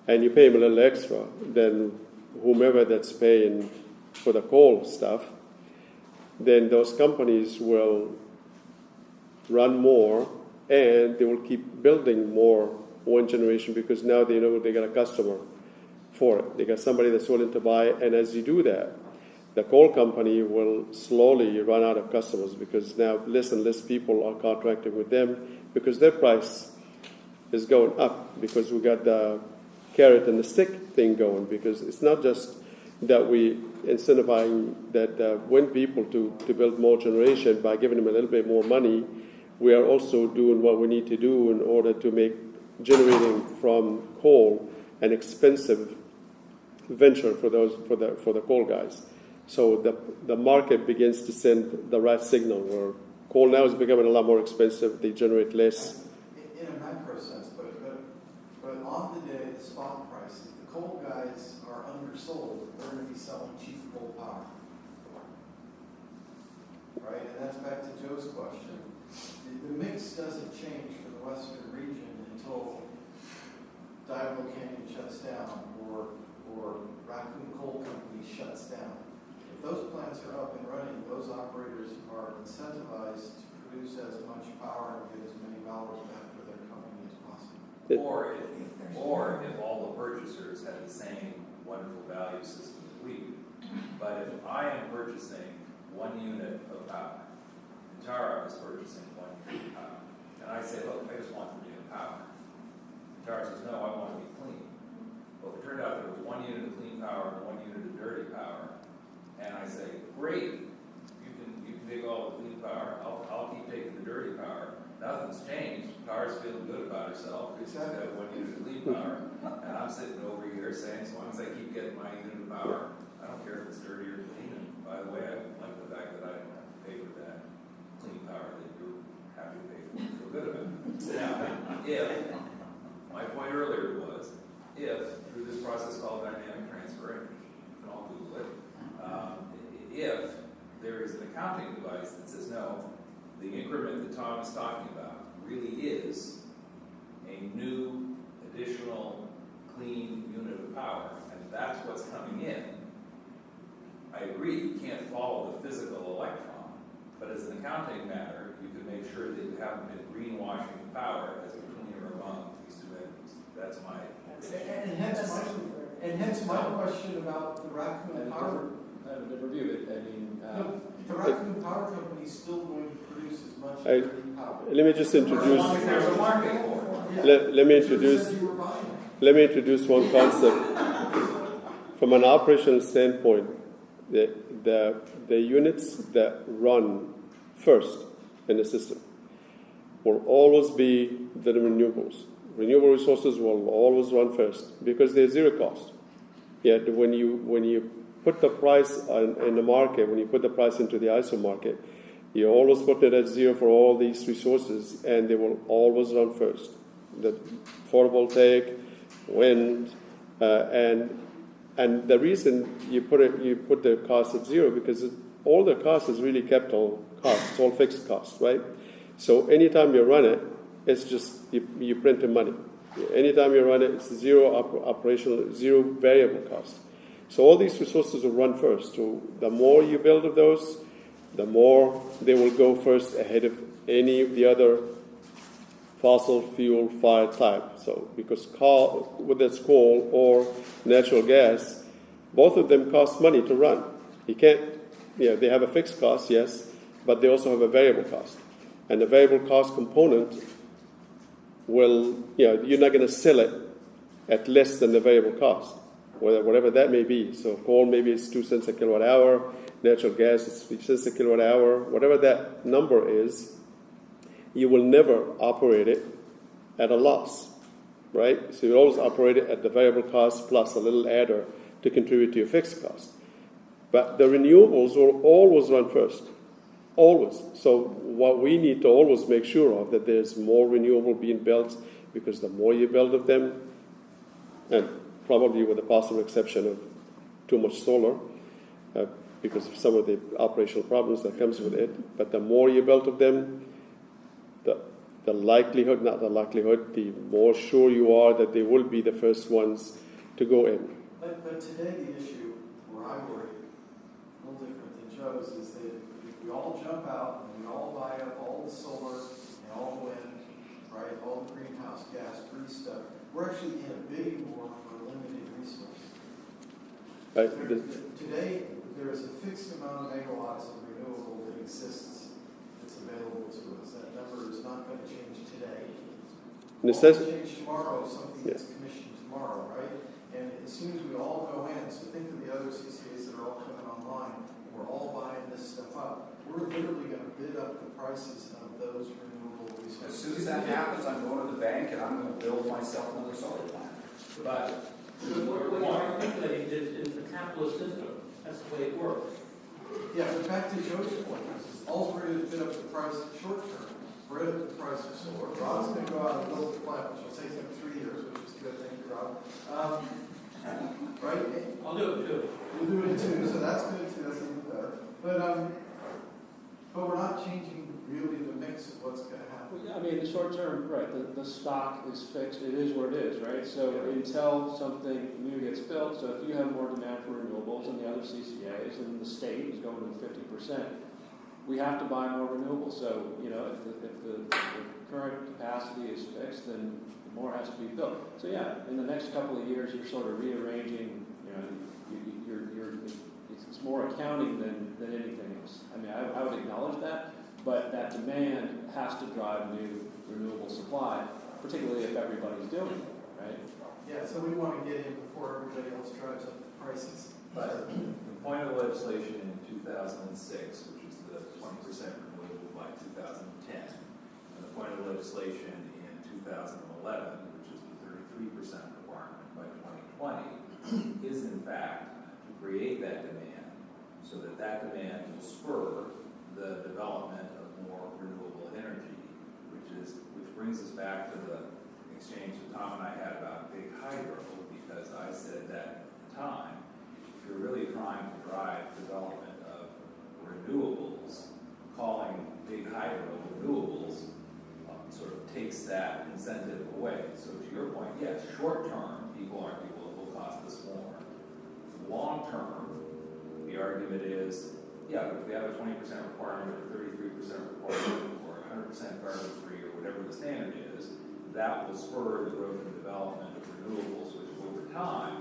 and you pay them a little extra, then whomever that's paying for the coal stuff, then those companies will run more and they will keep building more wind generation because now they know they got a customer for it. They got somebody that's willing to buy it, and as you do that, the coal company will slowly run out of customers because now less and less people are contracting with them because their price is going up because we got the carrot and the stick thing going, because it's not just that we incentivizing that wind people to build more generation by giving them a little bit more money. We are also doing what we need to do in order to make generating from coal an expensive venture for the coal guys. So the market begins to send the right signal where coal now is becoming a lot more expensive. They generate less. In a macro sense, but on the day, the spot price, if the coal guys are undersold, they're going to be selling cheap coal power. Right? And that's back to Joe's question. The mix doesn't change for the western region until Diablo Canyon shuts down or Raccoon Coal Company shuts down. If those plants are up and running, those operators are incentivized to produce as much power and get as many dollars back for their company as possible. Or if all the purchasers had the same wonderful value system that we do. But if I am purchasing 1 unit of power, and Tara is purchasing 1 unit of power, and I say, look, I just want the unit of power. Tara says, no, I want to be clean. Well, if it turned out there was 1 unit of clean power and 1 unit of dirty power, and I say, great, you can take all the clean power, I'll keep taking the dirty power. Nothing's changed. Tara's feeling good about herself because she's got 1 unit of clean power. And I'm sitting over here saying, as long as I keep getting my unit of power, I don't care if it's dirty or clean. And by the way, I like the fact that I don't have to pay for that clean power that you're happy to pay for and feel good about. Now, if, my point earlier was, if, through this process called dynamic transfer, and you can all Google it, if there is an accounting device that says, no, the increment that Tom is talking about really is a new, additional, clean unit of power, and that's what's coming in. I agree, you can't follow the physical electron, but as an accounting matter, you can make sure that you haven't been greenwashing the power as between or among these two entities. That's my And hence my question about the Raccoon Power. I have a different view. The Raccoon Power Company is still going to produce as much I- dirty power. Let me just introduce. There's a market for it. Yeah. Let me You introduce. said you were buying it. Let me introduce one concept. From an operational standpoint, the units that run first in the system will always be the renewables. Renewable resources will always run first because they're zero cost. Yet when you put the price in the market, when you put the price into the ISO market, you always put it at zero for all these resources, and they will always run first. the photovoltaic, wind, and the reason you put the cost at zero because all the cost is really capital cost. It's all fixed cost, right? So anytime you run it, it's just you print the money. Anytime you run it, it's zero operational, zero variable cost. So all these resources will run first. So the more you build of those, the more they will go first ahead of any of the other fossil fuel fired type. So because whether it's coal or natural gas, both of them cost money to run. You can't, they have a fixed cost, yes, but they also have a variable cost. And the variable cost component will, you're not going to sell it at less than the variable cost, whatever that may be. So coal maybe it's 2 cents a kilowatt hour, natural gas is 3 cents a kilowatt hour, whatever that number is, you will never operate it at a loss, right? So you always operate it at the variable cost plus a little adder to contribute to your fixed cost. But the renewables will always run first, always. So what we need to always make sure of that there's more renewable being built because the more you build of them, and probably with the possible exception of too much solar, because of some of the operational problems that comes with it, but the more you build of them, the likelihood, not the likelihood, the more sure you are that they will be the first ones to go in. But today the issue where I worry, a little different than Joe's, is that if we all jump out and we all buy up all the solar and all the wind, right, all the greenhouse gas free stuff, we're actually in a bidding war for a limited resource. Today there is a fixed amount of megawatts of renewable that exists that's available to us. That number is not going to change today. It will change tomorrow, something that's commissioned tomorrow, right? And as soon as we all go in, so think of the other CCAs that are all coming online, and we're all buying this stuff up, we're literally going to bid up the prices of those renewable resources. As soon as that happens, I'm going to the bank and I'm going to build myself another solar plant. But what you're articulating is the capitalist system. That's the way it works. Yeah, but back to Joe's point, all we're going to bid up the price short term, bid up the price of solar. Rob's going to go out and build the plant, which will take him 3 years, which is good. Thank you, Rob. Right? I'll do it too. We'll do it too, so that's good too. That's even better. But we're not changing really the mix of what's going to happen. I mean, the short term, right, the stock is fixed, it is what it is, right? So until something new gets built, so if you have more demand for renewables than the other CCAs, and the state is going to 50%, we have to buy more renewables. So, if the current capacity is fixed, then more has to be built. So yeah, in the next couple of years, you're sort of rearranging, it's more accounting than anything else. I mean, I would acknowledge that, but that demand has to drive new renewable supply, particularly if everybody's doing it, right? Yeah, so we want to get in before everybody else drives up the prices. But the point of the legislation in 2006, which is the 20% renewable by 2010, and the point of the legislation in 2011, which is the 33% requirement by 2020, is in fact to create that demand so that demand will spur the development of more renewable energy, which brings us back to the exchange that Tom and I had about big hydro, because I said that at the time, if you're really trying to drive development of renewables, calling big hydro renewables sort of takes that incentive away. So to your point, yes, short term, people it will cost us more. Long term, the argument is, yeah, but if we have a 20% requirement or 33% requirement or 100% carbon free or whatever the standard is, that will spur the growth and development of renewables, which over time,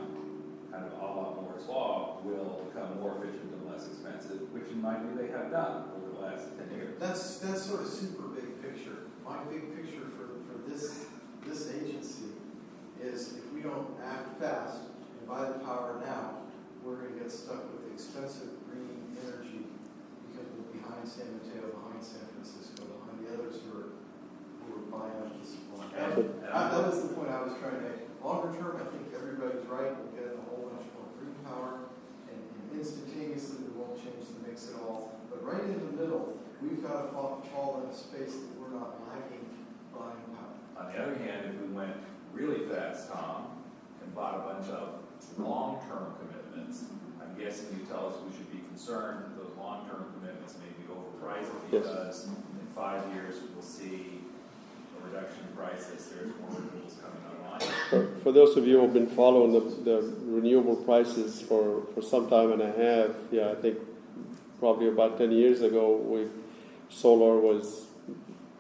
kind of a la Moore's Law, will become more efficient and less expensive, which in my view they have done over the last 10 years. That's sort of super big picture. My big picture for this agency is if we don't act fast and buy the power now, we're going to get stuck with expensive green energy because we're behind San Mateo, behind San Francisco, behind the others who are buying up the supply. That was the point I was trying to make. Longer term, I think everybody's right. We'll get a whole bunch more green power, and instantaneously we won't change the mix at all. But right in the middle, we've got to fall in a space that we're not lagging buying power. On the other hand, if we really fast, Tom, and bought a bunch of long-term commitments, I'm guessing you tell us we should be concerned that those long-term commitments may be overpriced Yes. because in 5 years we'll see a reduction in prices, there's more renewables coming online. For those of you who have been following the renewable prices for some time and a half, yeah, I think probably about 10 years ago, solar was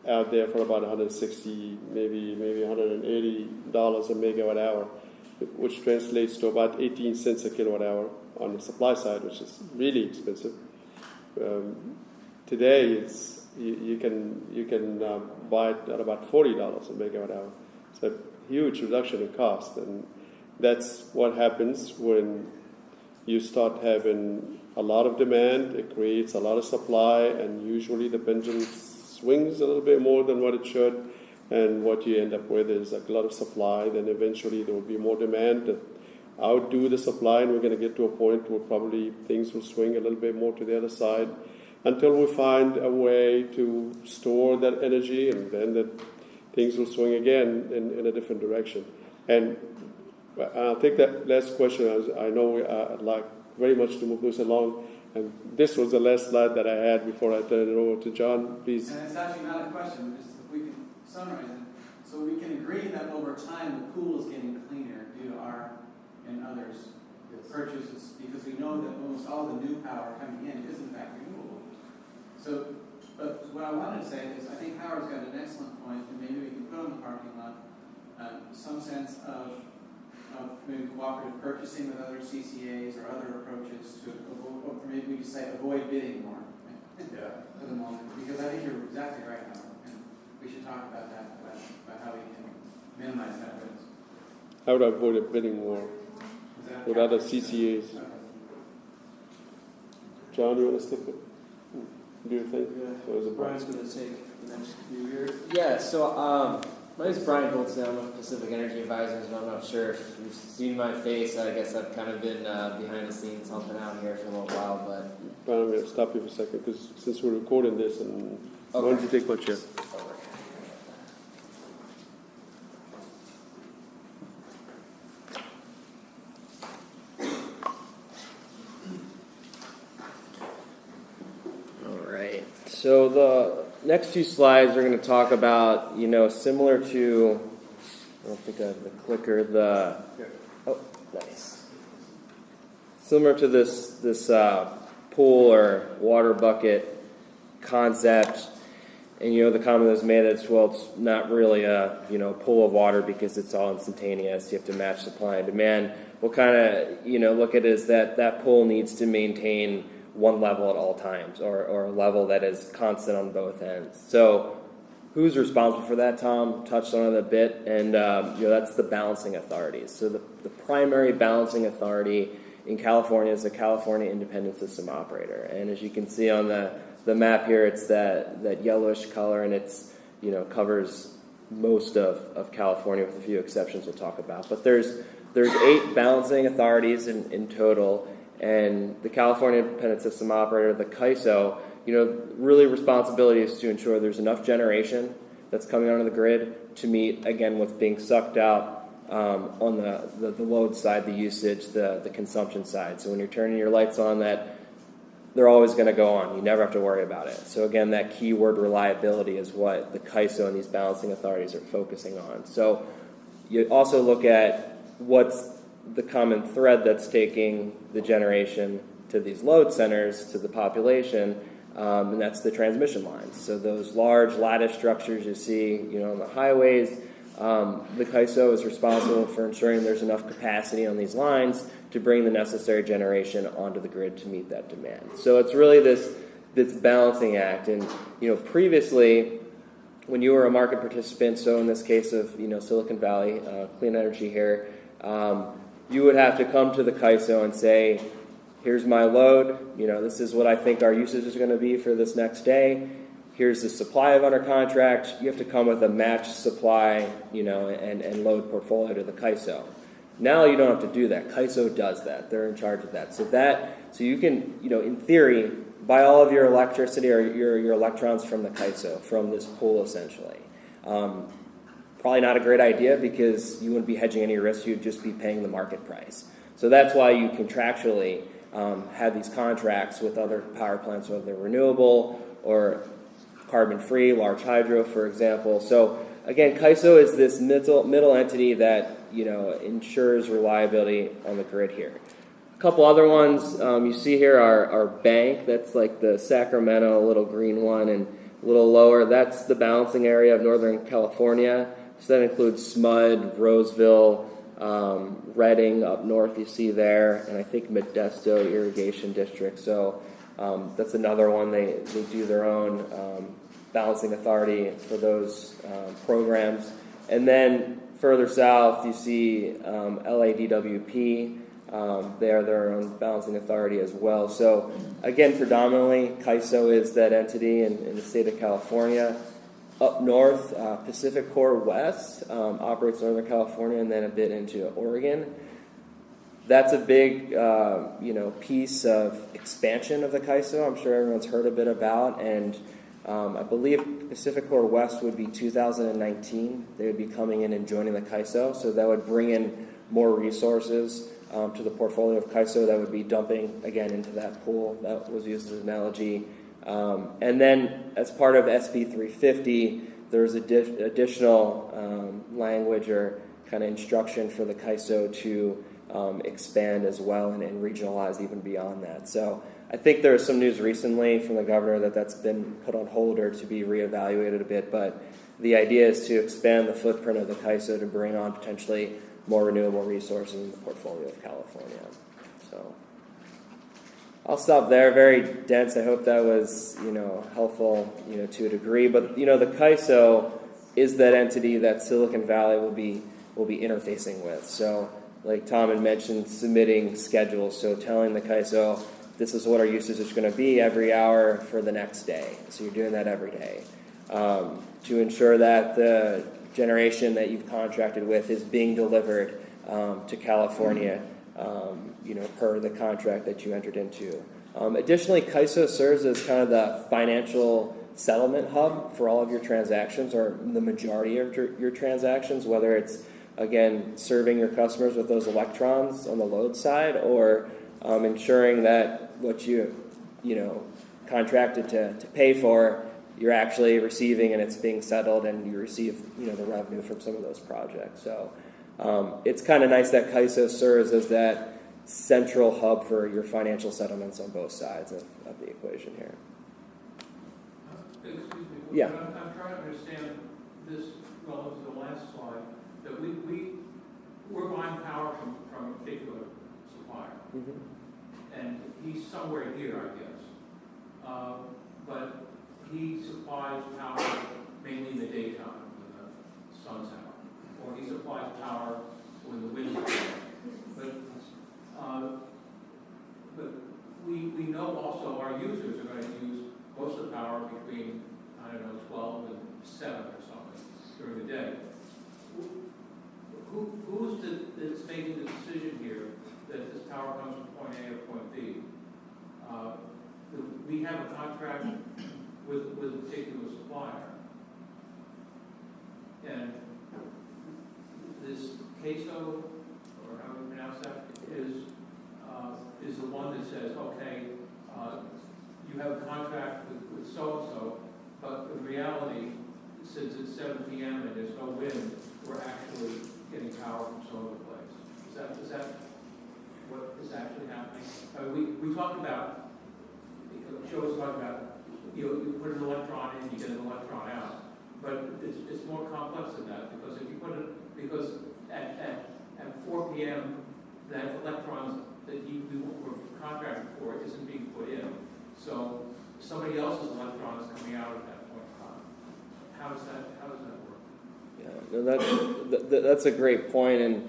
out there for about $160, maybe $180 a megawatt hour, which translates to about 18 cents a kilowatt hour on the supply side, which is really expensive. Today, it's you can buy it at about $40 a megawatt hour. It's a huge reduction in cost, and that's what happens when you start having a lot of demand. It creates a lot of supply, and usually the pendulum swings a little bit more than what it should. And what you end up with is a lot of supply. Then eventually there will be more demand that outdo the supply, and we're going to get to a point where probably things will swing a little bit more to the other side until we find a way to store that energy, and then that things will swing again in a different direction. And I'll take that last question. I know I'd like very much to move this along, and this was the last slide that I had before I turn it over to John. Please. And it's actually not a question, just if we can summarize it. So we can agree that over time the pool is getting cleaner due to our and others' purchases, because we know that almost all the new power coming in is in fact renewable. So, but what I wanted to say is I think Howard's got an excellent point, and maybe we can put on the parking lot some sense of maybe cooperative purchasing with other CCAs or other approaches to avoid, or maybe we just say avoid bidding more for the moment, because I think you're exactly right, Howard, and we should talk about that, about how we can minimize that risk. How would I avoid a bidding war with other CCAs? John, you want to stick it? Do you think? Yeah. Or is it Brian's going to take the next few years. Yeah, so my name is Brian Goldstein. I'm with Pacific Energy Advisors, and I'm not sure if you've seen my face. I guess I've kind of been behind the scenes helping out here for a little while, but... Brian, I'm going to stop you for a second, because since we're recording this, and why don't you take my chair? So the next few slides are going to talk about, similar to, I don't think I have the clicker, nice. Similar to this pool or water bucket concept, and the comment that was made is, well, it's not really a, pool of water because it's all instantaneous. You have to match supply and demand. We'll kind of, look at it as that pool needs to maintain one level at all times, or a level that is constant on both ends. So who's responsible for that? Tom touched on it a bit, and that's the balancing authorities. So the primary balancing authority in California is the California Independent System Operator. And as you can see on the map here, it's that yellowish color, and it's covers most of California with a few exceptions we'll talk about. But there's 8 balancing authorities in total. And the California Independent System Operator, the CAISO, really responsibility is to ensure there's enough generation that's coming onto the grid to meet, again, what's being sucked out on the load side, the usage, the consumption side. So when you're turning your lights on, that they're always going to go on. You never have to worry about it. So again, that keyword reliability is what the CAISO and these balancing authorities are focusing on. So you also look at what's the common thread that's taking the generation to these load centers, to the population, and that's the transmission lines. So those large lattice structures you see, on the highways, the CAISO is responsible for ensuring there's enough capacity on these lines to bring the necessary generation onto the grid to meet that demand. So it's really this balancing act. And previously, when you were a market participant, so in this case of Silicon Valley, clean energy here, you would have to come to the CAISO and say, here's my load, this is what I think our usage is going to be for this next day. Here's the supply of under contract. You have to come with a matched supply, and load portfolio to the CAISO. Now you don't have to do that. CAISO does that. They're in charge of that. So you can, in theory, buy all of your electricity or your electrons from the CAISO, from this pool essentially. probably not a great idea because you wouldn't be hedging any risk, you'd just be paying the market price. So that's why you contractually have these contracts with other power plants, whether they're renewable or carbon-free, large hydro, for example. So again, CAISO is this middle entity that ensures reliability on the grid here. A couple other ones you see here are bank. That's like the Sacramento little green one, and a little lower, that's the balancing area of Northern California. So that includes SMUD, Roseville, Redding up north you see there, and I think Modesto Irrigation District. So that's another one. They do their own balancing authority for those programs. And then further south you see LADWP. They are their own balancing authority as well. So again, predominantly CAISO is that entity in the state of California. Up north, Pacific Core West operates Northern California and then a bit into Oregon. That's a big piece of expansion of the CAISO. I'm sure everyone's heard a bit about, and I believe Pacific Core West would be 2019. They would be coming in and joining the CAISO, so that would bring in more resources to the portfolio of CAISO that would be dumping again into that pool. That was used as an analogy. And then as part of SB 350, there's additional language or kind of instruction for the CAISO to expand as well and regionalize even beyond that. So I think there was some news recently from the governor that's been put on hold or to be reevaluated a bit, but the idea is to expand the footprint of the CAISO to bring on potentially more renewable resources in the portfolio of California. So I'll stop there. Very dense. I hope that was, helpful, to a degree. But the CAISO is that entity that Silicon Valley will be interfacing with. So, like Tom had mentioned, submitting schedules. So telling the CAISO, this is what our usage is going to be every hour for the next day. So you're doing that every day to ensure that the generation that you've contracted with is being delivered to California. Per the contract that you entered into. Additionally, CAISO serves as kind of the financial settlement hub for all of your transactions, or the majority of your transactions, whether it's, again, serving your customers with those electrons on the load side, or ensuring that what you contracted to pay for, you're actually receiving and it's being settled, and you receive the revenue from some of those projects. So it's kind of nice that CAISO serves as that central hub for your financial settlements on both sides of the equation here. Excuse me. Yeah. I'm trying to understand this relative to the last slide, that we're buying power from a particular supplier. Mm-hmm. And he's somewhere here, I guess. But he supplies power mainly in the daytime when the sun's out. Or he supplies power when the wind's blowing. But we know also our users are going to use most of the power between, 12 and 7 or something during the day. Who's that's making the decision here that this power comes from point A or point B? We have a contract with a particular supplier. And this CAISO, or how we pronounce that, is the one that says, okay, you have a contract with so-and-so, but in reality, since it's 7 p.m. and there's no wind, we're actually getting power from some other place. Is that what is actually happening? We talked about, Joe was talking about, you put an electron in, you get an electron out. But it's more complex than that, because at 4 p.m., that electrons that we were contracted for isn't being put in. So somebody else's electron is coming out at that point in time. How does that work? Yeah, no, that's a great point, and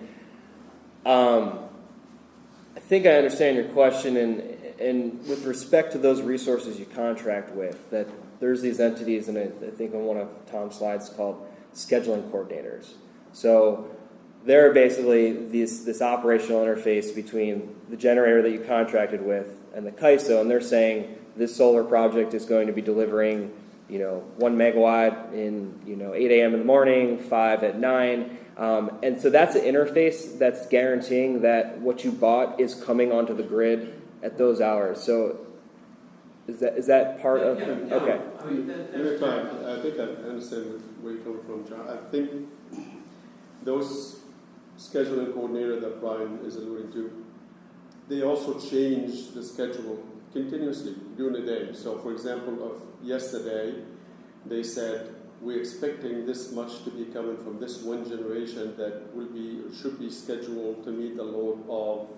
I think I understand your question. And with respect to those resources you contract with, that there's these entities, and I think on one of Tom's slides called scheduling coordinators. So they're basically this operational interface between the generator that you contracted with and the CAISO, and they're saying this solar project is going to be delivering, 1 megawatt in 8 a.m. in the morning, 5 at 9. And so that's an interface that's guaranteeing that what you bought is coming onto the grid at those hours. So is that part of? Yeah. Okay. I mean, that's I think I understand where you're coming from, John. I think those scheduling coordinator that Brian is alluding to, they also change the schedule continuously during the day. So, for example, of yesterday, they said we're expecting this much to be coming from this one generation that should be scheduled to meet the load of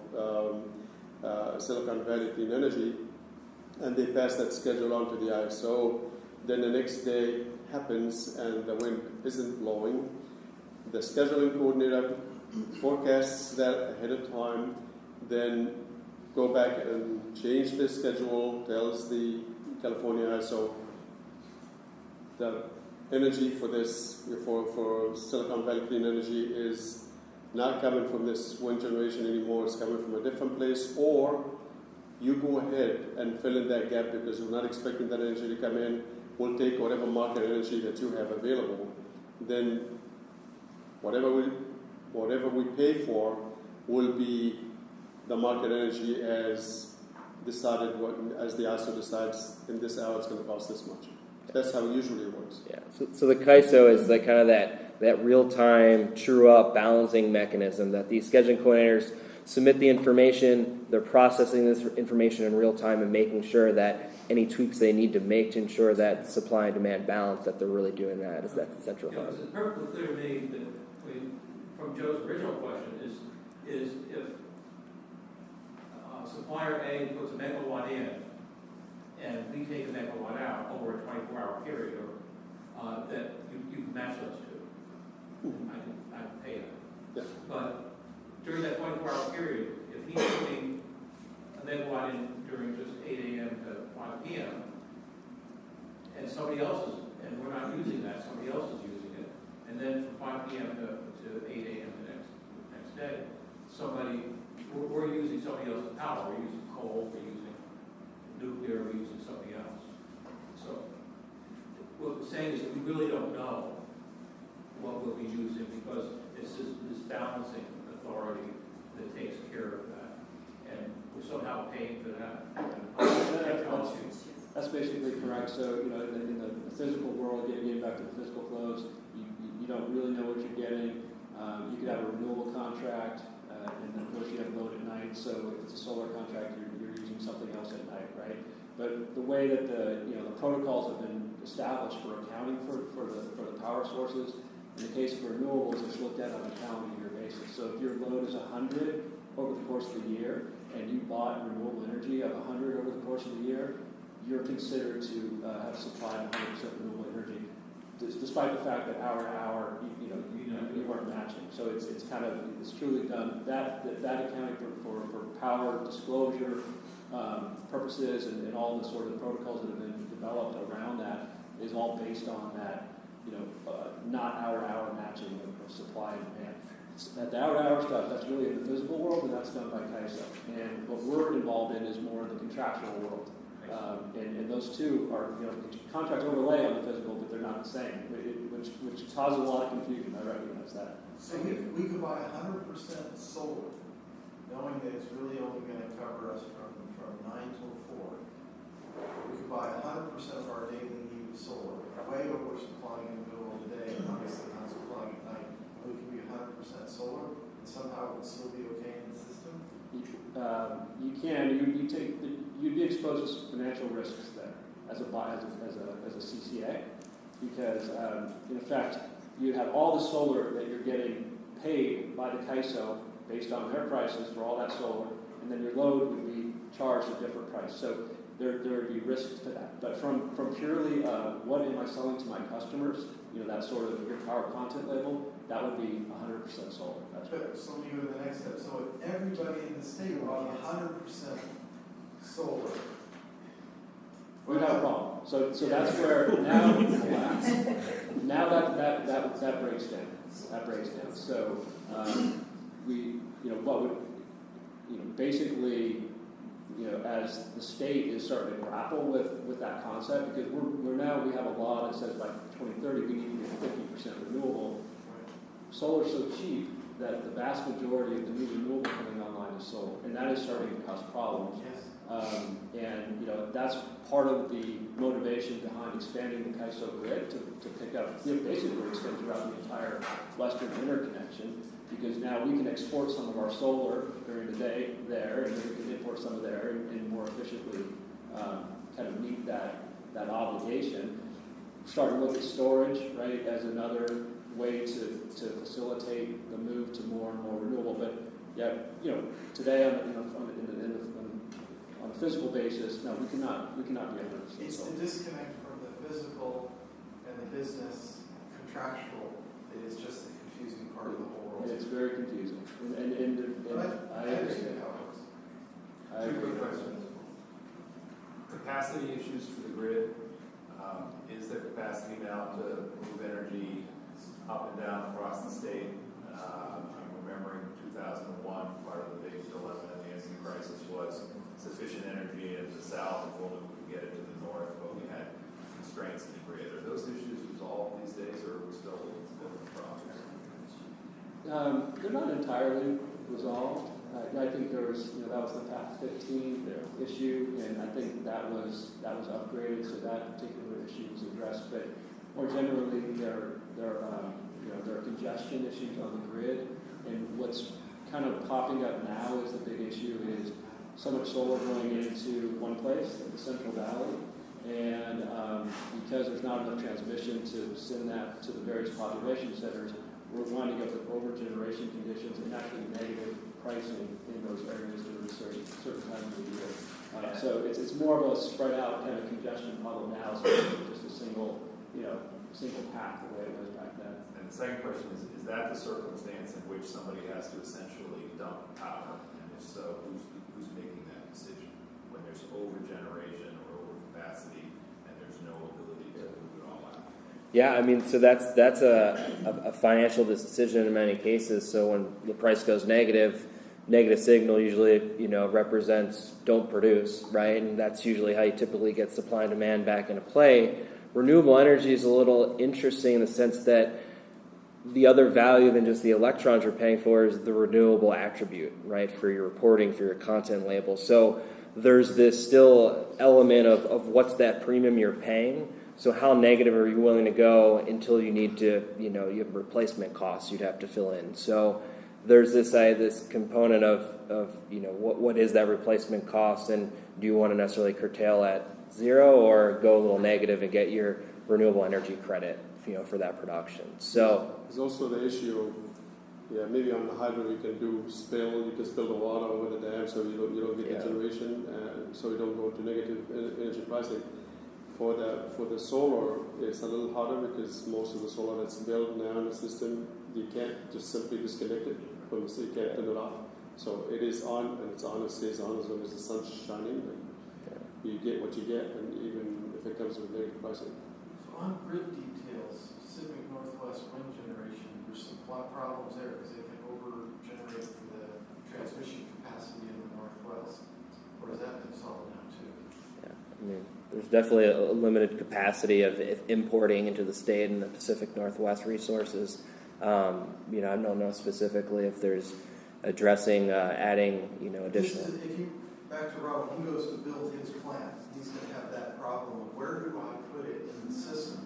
Silicon Valley Clean Energy, and they pass that schedule on to the ISO. Then the next day happens and the wind isn't blowing. The scheduling coordinator forecasts that ahead of time, then go back and change the schedule, tells the California ISO the energy for this, for Silicon Valley Clean Energy is not coming from this one generation anymore, it's coming from a different place, or you go ahead and fill in that gap because we're not expecting that energy to come in. We'll take whatever market energy that you have available. Then whatever we pay for will be the market energy as decided, as the ISO decides in this hour it's going to cost this much. That's how it usually works. Yeah. So the CAISO is like kind of that real-time, true-up balancing mechanism that these scheduling coordinators submit the information, they're processing this information in real time and making sure that any tweaks they need to make to ensure that supply and demand balance, that they're really doing that. Is that the central hub? It's perfectly clear to me that, from Joe's original question, is if supplier A puts a megawatt in, and we take a megawatt out over a 24-hour period, or that you can match those two. I can pay them. Yeah. But during that 24-hour period, if he's putting a megawatt in during just 8 a.m. to 5 p.m., and somebody else is, and we're not using that, somebody else is using it, and then from 5 p.m. to 8 a.m. the next day, we're using somebody else's power. We're using coal, we're using nuclear, we're using somebody else. So what we're saying is that we really don't know what we'll be using because it's just this balancing authority that takes care of that. And we're somehow paying for that. That's basically correct. So, in the physical world, getting back to the physical flows, you don't really know what you're getting. You could have a renewable contract, and of course you have load at night. So if it's a solar contract, you're using something else at night, right? But the way that the protocols have been established for accounting for the power sources, in the case of renewables, it's looked at on a calendar year basis. So if your load is 100 over the course of the year, and you bought renewable energy of 100 over the course of the year, you're considered to have supplied 100% renewable energy, despite the fact that hour to hour, you weren't matching. So it's truly done. That accounting for power disclosure purposes and all the sort of protocols that have been developed around that is all based on that, not hour to hour matching of supply and demand. The hour-to-hour stuff, that's really in the physical world, and that's done by CAISO. And what we're involved in is more the contractual world. And those two are, contracts overlay on the physical, but they're not the same, which causes a lot of confusion. I recognize that. So if we could buy 100% solar, knowing that it's really only going to cover us from 9 till 4, we could buy 100% of our daily need of solar, way over supplying in the middle of the day, and obviously not supplying at night. We can be 100% solar, and somehow it would still be okay in the system? You can. You'd be exposed to some financial risks there as a CCA, because in effect you have all the solar that you're getting paid by the CAISO based on their prices for all that solar, and then your load would be charged a different price. So there would be risks to that. But from purely what am I selling to my customers, that sort of your power content label, that would be 100% solar. That's right. So let me go to the next step. So if everybody in the state bought 100% solar, We'd have a problem. So that's where now that breaks down. That breaks down. So what would basically as the state is starting to grapple with that concept, because we have a law that says by 2030 we need to get 50% renewable. Solar's so cheap that the vast majority of the new renewable coming online is solar, and that is starting to cause problems. And that's part of the motivation behind expanding the CAISO grid to pick up, basically extend throughout the entire western interconnection, because now we can export some of our solar during the day there, and then we can import some of there and more efficiently kind of meet that obligation. Starting to look at storage, right, as another way to facilitate the move to more and more renewable. But today on a physical basis, no, we cannot be 100%. It's the disconnect from the physical and the business contractual that is just the confusing part of the whole world. It's very confusing. I understand how it works. I Two agree. quick questions. Capacity issues for the grid. Is there capacity now to move energy up and down across the state? I'm remembering 2001, part of the big dilemma in the energy crisis was sufficient energy in the south, if only we could get it to the north, but we had constraints in the grid. Are those issues resolved these days, or are we still in problems? They're not entirely resolved. I think there was, that was the Path 15 issue, and I think that was upgraded, so that particular issue was addressed. But more generally, there are congestion issues on the grid, and what's kind of popping up now is the big issue is so much solar going into one place, like the Central Valley, and because there's not enough transmission to send that to the various population centers, we're winding up with overgeneration conditions and actually negative pricing in those areas during certain times of the year. So it's more of a spread out kind of congestion problem now, so it's just a single path the way it was back then. And the second question is that the circumstance in which somebody has to essentially dump power? And if so, who's making that decision when there's overgeneration or overcapacity and there's no ability to move it all out? Yeah, I mean, so that's a financial decision in many cases. So when the price goes negative signal usually represents don't produce, right? And that's usually how you typically get supply and demand back into play. Renewable energy is a little interesting in the sense that the other value than just the electrons you're paying for is the renewable attribute, right, for your reporting, for your content label. So there's this still element of what's that premium you're paying. So how negative are you willing to go until you need to, you have replacement costs you'd have to fill in. So there's this component of what is that replacement cost, and do you want to necessarily curtail at zero or go a little negative and get your renewable energy credit, for that production. So there's also the issue of, maybe on the hydro you can you can spill the water over the dam, so you don't get the generation, so you don't go to negative energy pricing. For the solar, it's a little harder because most of the solar that's built now in the system, you can't just simply disconnect it from the city, you can't turn it off. So it is on, and it's on, it stays on as long as the sun's shining, and you get what you get, and even if it comes with negative pricing. So on grid details, Pacific Northwest wind generation, there's some problems there because they can over-generate for the transmission capacity in the Northwest. Or has that been solved now too? yeah, I mean, there's definitely a limited capacity of importing into the state and the Pacific Northwest resources. I don't know specifically if there's addressing, adding, additional. Back to Rob, when he goes to build his plant, he's going to have that problem of where do I put it in the system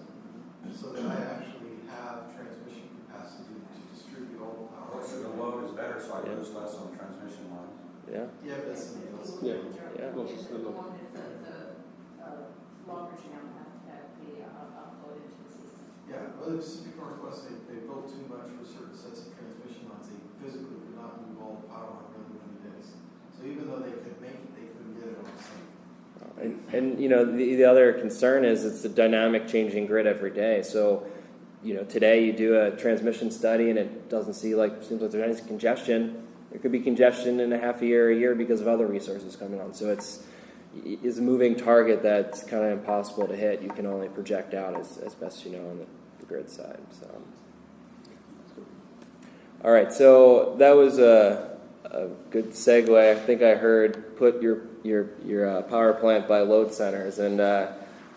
so that I actually have transmission capacity to distribute all the power. So the load is better, so I lose less on the transmission lines. Yeah. Yeah, but that's something else. Yeah. Well, the longer jam that we upload into the system. Yeah, well, the Pacific Northwest, they built too much for certain sets of transmission lines. They physically could not move all the power on really many days. So even though they could make it, they couldn't get it on the same. And the other concern is it's a dynamic changing grid every day. So, today you do a transmission study and it seems like there's any congestion. There could be congestion in a year because of other resources coming on. So it's a moving target that's kind of impossible to hit. You can only project out as best you know on the grid side. So, all right. So that was a a good segue. I think I heard put your power plant by load centers, and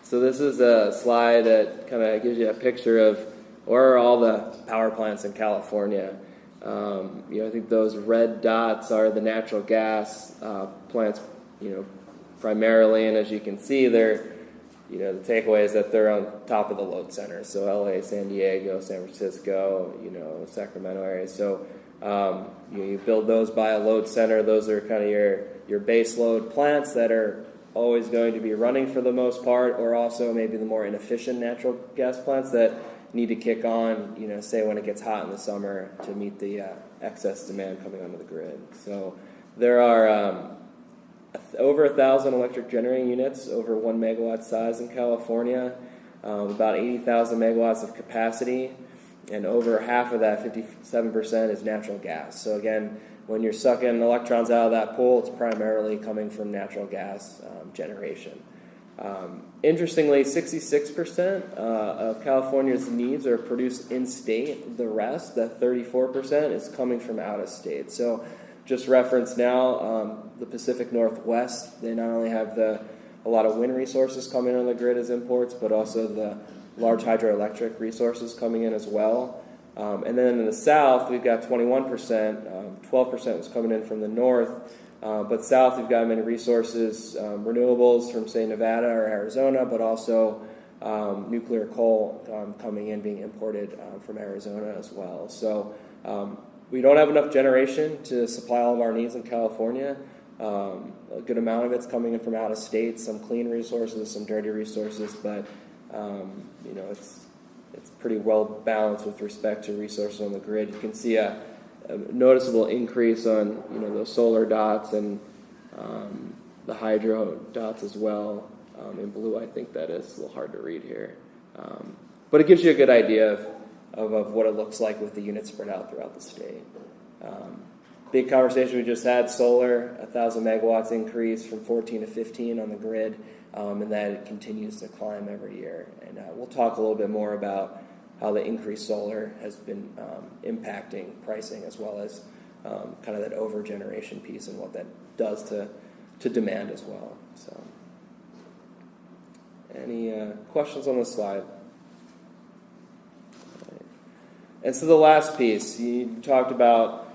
so this is a slide that kind of gives you a picture of where are all the power plants in California. I think those red dots are the natural gas plants, primarily, and as you can see, they're, the takeaway is that they're on top of the load center. So LA, San Diego, San Francisco, Sacramento area. So you build those by a load center. Those are kind of your base load plants that are always going to be running for the most part, or also maybe the more inefficient natural gas plants that need to kick on, say when it gets hot in the summer to meet the excess demand coming onto the grid. So there are over 1,000 electric generating units over 1 megawatt size in California, about 80,000 megawatts of capacity, and over half of that, 57%, is natural gas. So again, when you're sucking electrons out of that pool, it's primarily coming from natural gas generation. Interestingly, 66% of California's needs are produced in-state. The rest, that 34%, is coming from out of state. So just reference now, the Pacific Northwest, they not only have a lot of wind resources coming on the grid as imports, but also the large hydroelectric resources coming in as well. And then in the south, we've got 21%, 12% was coming in from the north. But south, we've got many resources, renewables from, say, Nevada or Arizona, but also nuclear coal coming in, being imported from Arizona as well. So we don't have enough generation to supply all of our needs in California. A good amount of it's coming in from out of state, some clean resources, some dirty resources, but it's pretty well balanced with respect to resources on the grid. You can see a noticeable increase on those solar dots and the hydro dots as well. In blue, I think that is a little hard to read here, but it gives you a good idea of what it looks like with the units spread out throughout the state. Big conversation we just had: solar, 1,000 megawatts increase from 14 to 15 on the grid, and that it continues to climb every year. And we'll talk a little bit more about how the increased solar has been impacting pricing, as well as kind of that over-generation piece and what that does to demand as well. So, any questions on this slide? Right. And so the last piece, you talked about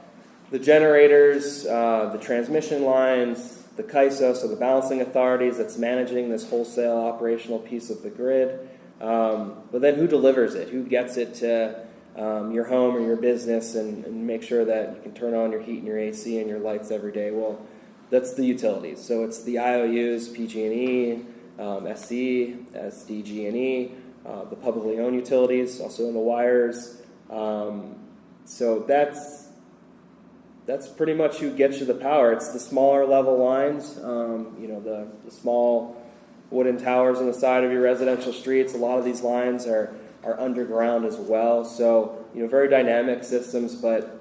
the generators, the transmission lines, the CAISO, so the balancing authorities that's managing this wholesale operational piece of the grid. But then who delivers it? Who gets it to your home or your business and make sure that you can turn on your heat and your AC and your lights every day? Well, that's the utilities. So it's the IOUs, PG&E, SCE, SDG&E, the publicly owned utilities, also in the wires. So that's pretty much who gets you the power. It's the smaller level lines, the small wooden towers on the side of your residential streets. A lot of these lines are underground as well. So, very dynamic systems, but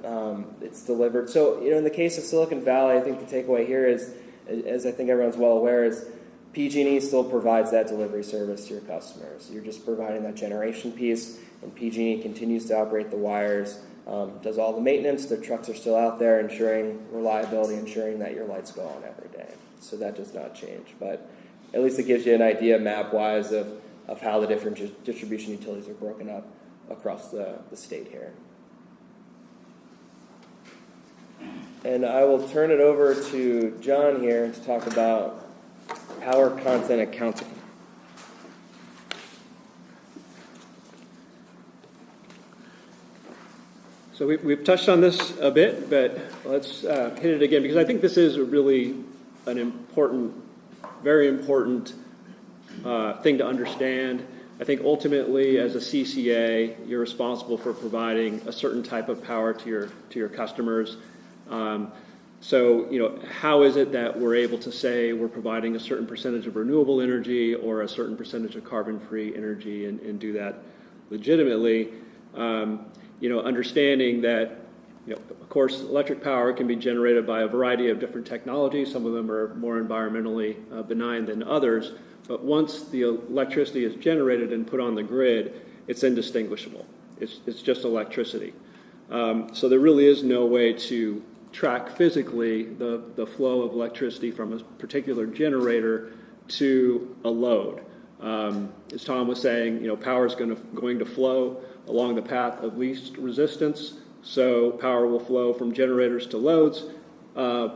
it's delivered. So, in the case of Silicon Valley, I think the takeaway here is, as I think everyone's well aware, is PG&E still provides that delivery service to your customers. You're just providing that generation piece, and PG&E continues to operate the wires, does all the maintenance. Their trucks are still out there, ensuring reliability, ensuring that your lights go on every day. So that does not change. But at least it gives you an idea map-wise of how the different distribution utilities are broken up across the state here. And I will turn it over to John here to talk about power content accounting. So we've touched on this a bit, but let's hit it again, because I think this is really an important, very important thing to understand. I think ultimately, as a CCA, you're responsible for providing a certain type of power to your customers. So, how is it that we're able to say we're providing a certain percentage of renewable energy or a certain percentage of carbon-free energy and do that legitimately? Understanding that, of course, electric power can be generated by a variety of different technologies. Some of them are more environmentally benign than others. But once the electricity is generated and put on the grid, it's indistinguishable. It's just electricity. So there really is no way to track physically the flow of electricity from a particular generator to a load. As Tom was saying, power is going to flow along the path of least resistance, so power will flow from generators to loads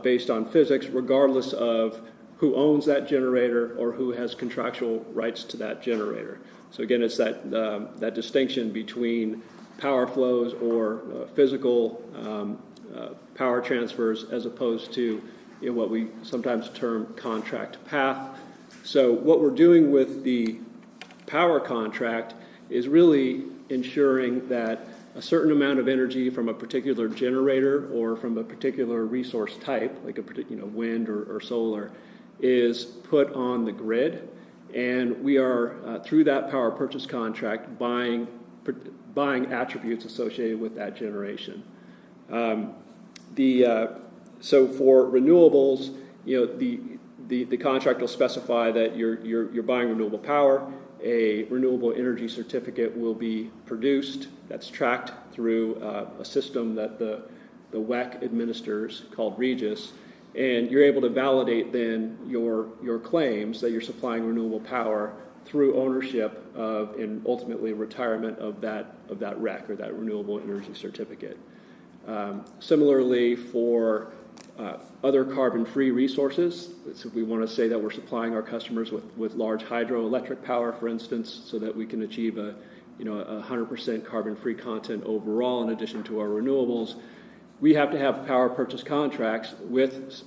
based on physics, regardless of who owns that generator or who has contractual rights to that generator. So again, it's that distinction between power flows or physical power transfers as opposed to what we sometimes term contract path. So what we're doing with the power contract is really ensuring that a certain amount of energy from a particular generator or from a particular resource type, like wind or solar, is put on the grid, and we are through that power purchase contract buying attributes associated with that generation. So for renewables, the contract will specify that you're buying renewable power. A renewable energy certificate will be produced that's tracked through a system that the WEC administers called Regis, and you're able to validate then your claims that you're supplying renewable power through ownership of and ultimately retirement of that REC or that renewable energy certificate. Similarly, for other carbon-free resources, so we want to say that we're supplying our customers with large hydroelectric power, for instance, so that we can achieve a 100% carbon-free content overall in addition to our renewables. We have to have power purchase contracts with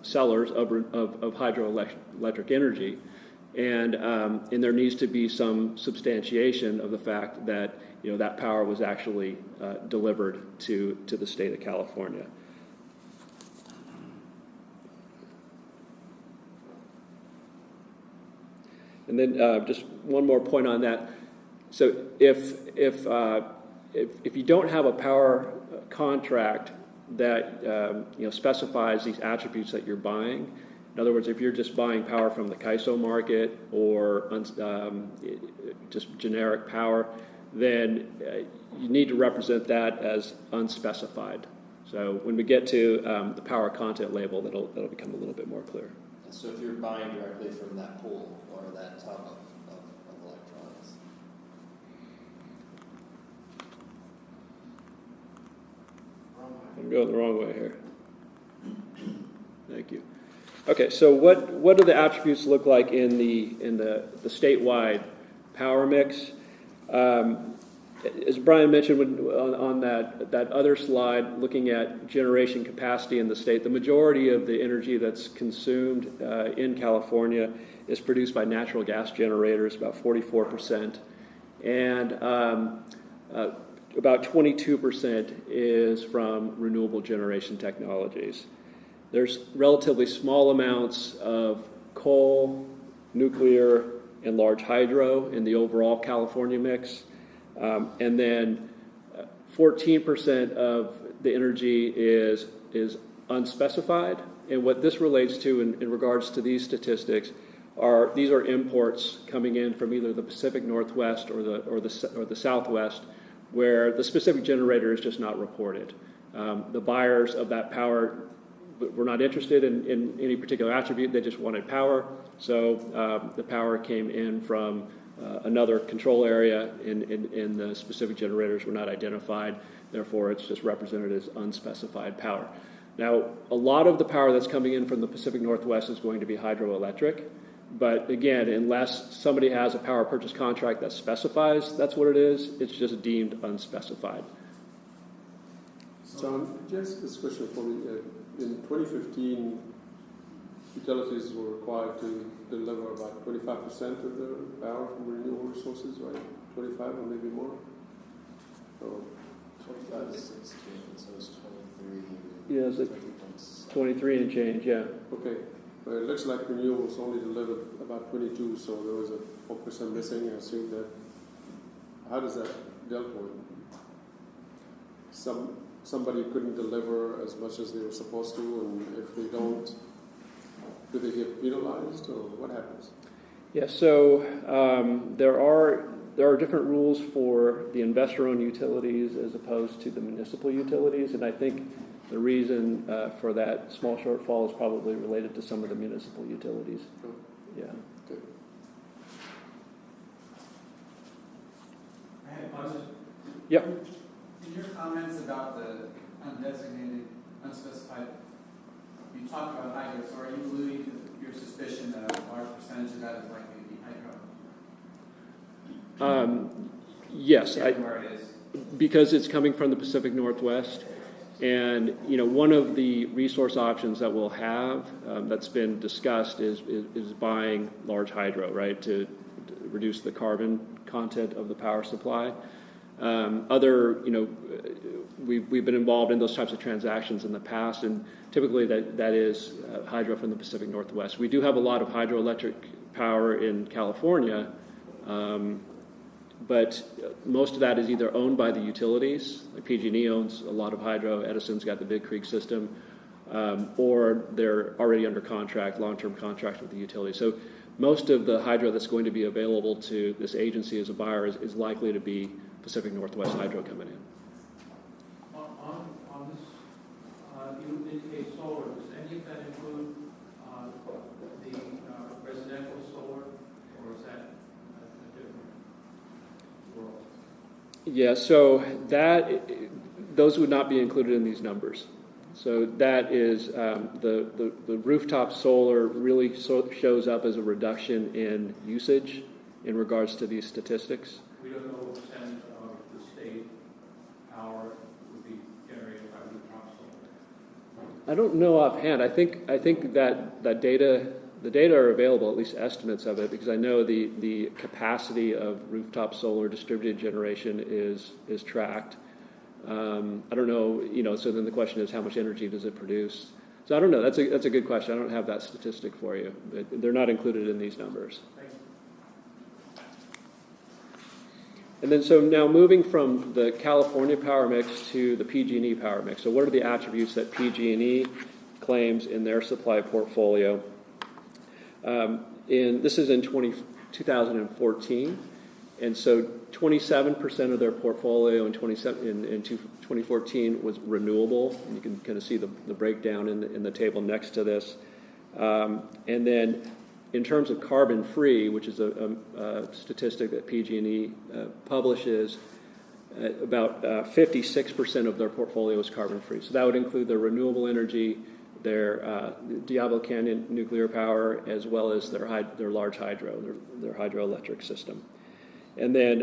sellers of hydroelectric energy, and there needs to be some substantiation of the fact that that power was actually delivered to the state of California. And then just one more point on that. So if you don't have a power contract that specifies these attributes that you're buying, in other words, if you're just buying power from the CAISO market or just generic power, then you need to represent that as unspecified. So when we get to the power content label, that'll become a little bit more clear. So if you're buying directly from that pool or that tub of electrons. I'm going the wrong way here. Thank you. Okay, so what do the attributes look like in the statewide power mix? As Brian mentioned on that other slide, looking at generation capacity in the state, the majority of the energy that's consumed in California is produced by natural gas generators, about 44%, and about 22% is from renewable generation technologies. There's relatively small amounts of coal, nuclear, and large hydro in the overall California mix. And then 14% of the energy is unspecified. And what this relates to in regards to these statistics these are imports coming in from either the Pacific Northwest or the Southwest, where the specific generator is just not reported. The buyers of that power were not interested in any particular attribute; they just wanted power. So the power came in from another control area, and the specific generators were not identified. Therefore, it's just represented as unspecified power. Now, a lot of the power that's coming in from the Pacific Northwest is going to be hydroelectric. But again, unless somebody has a power purchase contract that specifies that's what it is, it's just deemed unspecified. John, could you ask this question for me? In 2015, utilities were required to deliver about 25% of their power from renewable resources, right? 25 or maybe more? So 25 is 16, so it's 23. Yeah, it's like 23 and change, yeah. Okay. But it looks like renewables only delivered about 22, so there was a 4% missing. I assume that. How does that dealt with? Somebody couldn't deliver as much as they were supposed to, and if they don't, do they get penalized, or what happens? Yeah, so there are there are different rules for the investor-owned utilities as opposed to the municipal utilities, and I think the reason for that small shortfall is probably related to some of the municipal utilities. Yeah. I had a question. Yep. In your comments about the undesignated, unspecified, you talked about hydro, so are you alluding to your suspicion that a large percentage of that is likely to be hydro? Yes, Where it is. because it's coming from the Pacific Northwest. And, one of the resource options that we'll have that's been discussed is buying large hydro, right, to reduce the carbon content of the power supply. We've been involved in those types of transactions in the past, and typically that is hydro from the Pacific Northwest. We do have a lot of hydroelectric power in California, but most of that is either owned by the utilities, like PG&E owns a lot of hydro, Edison's got the Big Creek system, or they're already under contract, long-term contract with the utility. So most of the hydro that's going to be available to this agency as a buyer is likely to be Pacific Northwest hydro coming in. On this, you indicate solar. Does any of that include the residential solar, or is that a different world? Yeah, so those would not be included in these numbers. So that is the rooftop solar really shows up as a reduction in usage in regards to these statistics. We don't know what percentage of the state power would be generated by rooftop solar. I don't know offhand. I think that the data are available, at least estimates of it, because I know the capacity of rooftop solar distributed generation is tracked. I don't know, so then the question is how much energy does it produce? So I don't know. That's a good question. I don't have that statistic for you. They're not included in these numbers. And then so now moving from the California power mix to the PG&E power mix. So what are the attributes that PG&E claims in their supply portfolio? This is in 2014, and so 27% of their portfolio in 2014 was renewable, and you can kind of see the breakdown in the table next to this. And then in terms of carbon-free, which is a statistic that PG&E publishes, about 56% of their portfolio is carbon-free. So that would include their renewable energy, their Diablo Canyon nuclear power, as well as their large hydro, their hydroelectric system. And then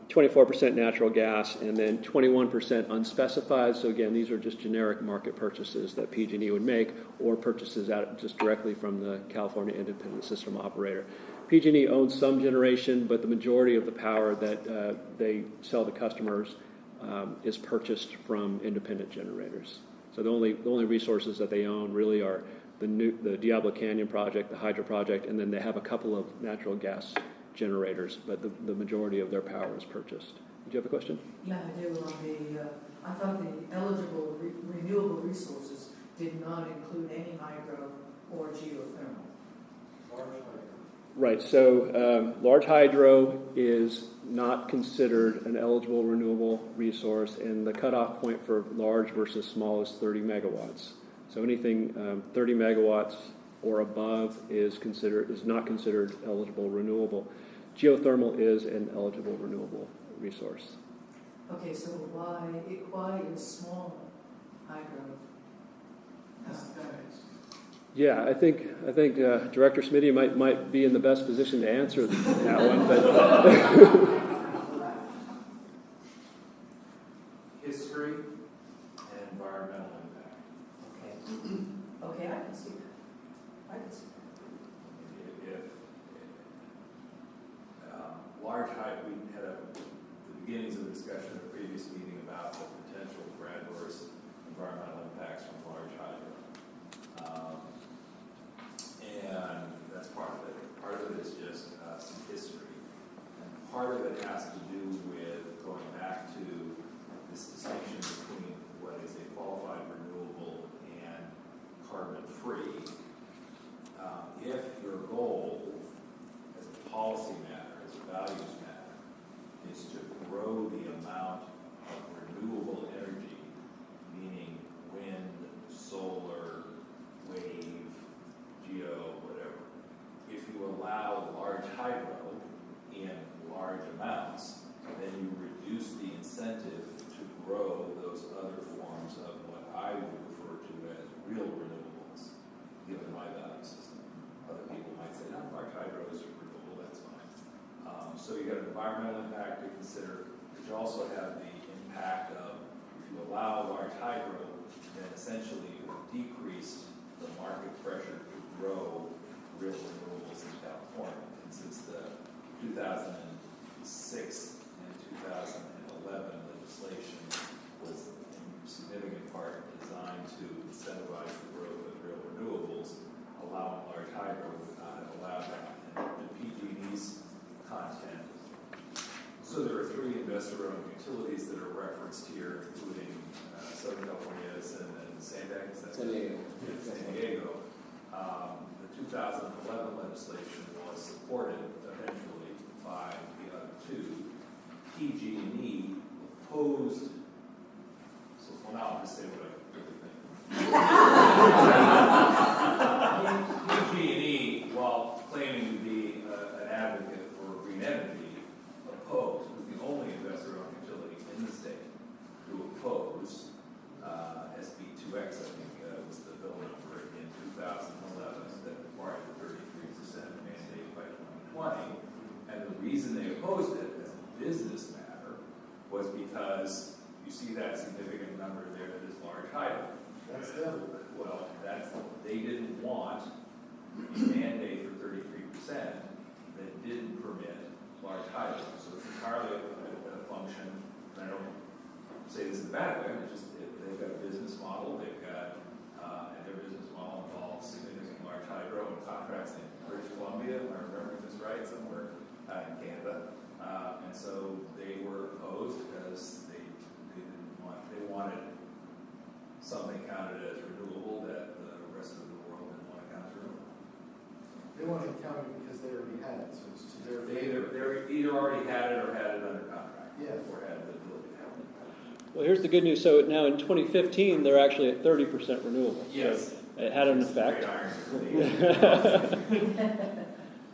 24% natural gas, and then 21% unspecified. So again, these are just generic market purchases that PG&E would make, or purchases out just directly from the California Independent System Operator. PG&E owns some generation, but the majority of the power that they sell to customers is purchased from independent generators. So the only resources that they own really are the Diablo Canyon project, the hydro project, and then they have a couple of natural gas generators, but the majority of their power is purchased. Did you have a question? Yeah, I do. I thought the eligible renewable resources did not include any hydro or geothermal. Right, so large hydro is not considered an eligible renewable resource, and the cutoff point for large versus small is 30 megawatts. So anything 30 megawatts or above is not considered eligible renewable. Geothermal is an eligible renewable resource. Okay, so why is small hydro? Yeah, I think Director Smitty might be in the best position to answer that one, but History and environmental impact. Okay, I can see that. If large height, we had the beginnings of the discussion in a previous meeting about the potential for adverse environmental impacts from large hydro. And that's part of it. Part of it is just some history. And part of it has to do with going back to this distinction between what is a qualified renewable and carbon-free. If your goal as a policy matter, as a values matter, real renewables, given my value system. Other people might say, no, large hydro is renewable, that's fine. So you got an environmental impact to consider, but you also have the impact of, if you allow large hydro, then essentially you have decreased the market pressure to grow real renewables in California. And since the 2006 and 2011 legislation was in significant part designed to incentivize the growth of real renewables, allowing large hydro would not have allowed that. And PG&E's content. So there are 3 investor-owned utilities that are referenced here, including Southern California Edison and San Diego. San Diego. The 2011 legislation was supported eventually by the other 2. PG&E opposed. So well, now I'll just say what I really think. PG&E, while claiming to be an advocate for green energy, opposed, was the only investor-owned utility in the state to oppose SB2X, I think was the bill number in 2011 that required the 33% mandate by 2020. And the reason they opposed it as a business matter was because you see that significant number there that is large hydro. That's them. Well, they didn't want a mandate for 33% that didn't permit large hydro. So it's entirely a function, and I don't say this in a bad way, it's just they've got a business model, they've got, and their business model involves significant large hydro and contracts in British Columbia, if I'm remembering this right, somewhere in Canada. And so they were opposed because they wanted something counted as renewable that the rest of the world didn't want to count as renewable. They want to count it because they already had it, so it's to their They favor. either already had it or had it under contract. Yeah. Or had the ability to have it. Well, here's the good news. So now in 2015, they're actually at 30% renewable. Yes. So it had an effect.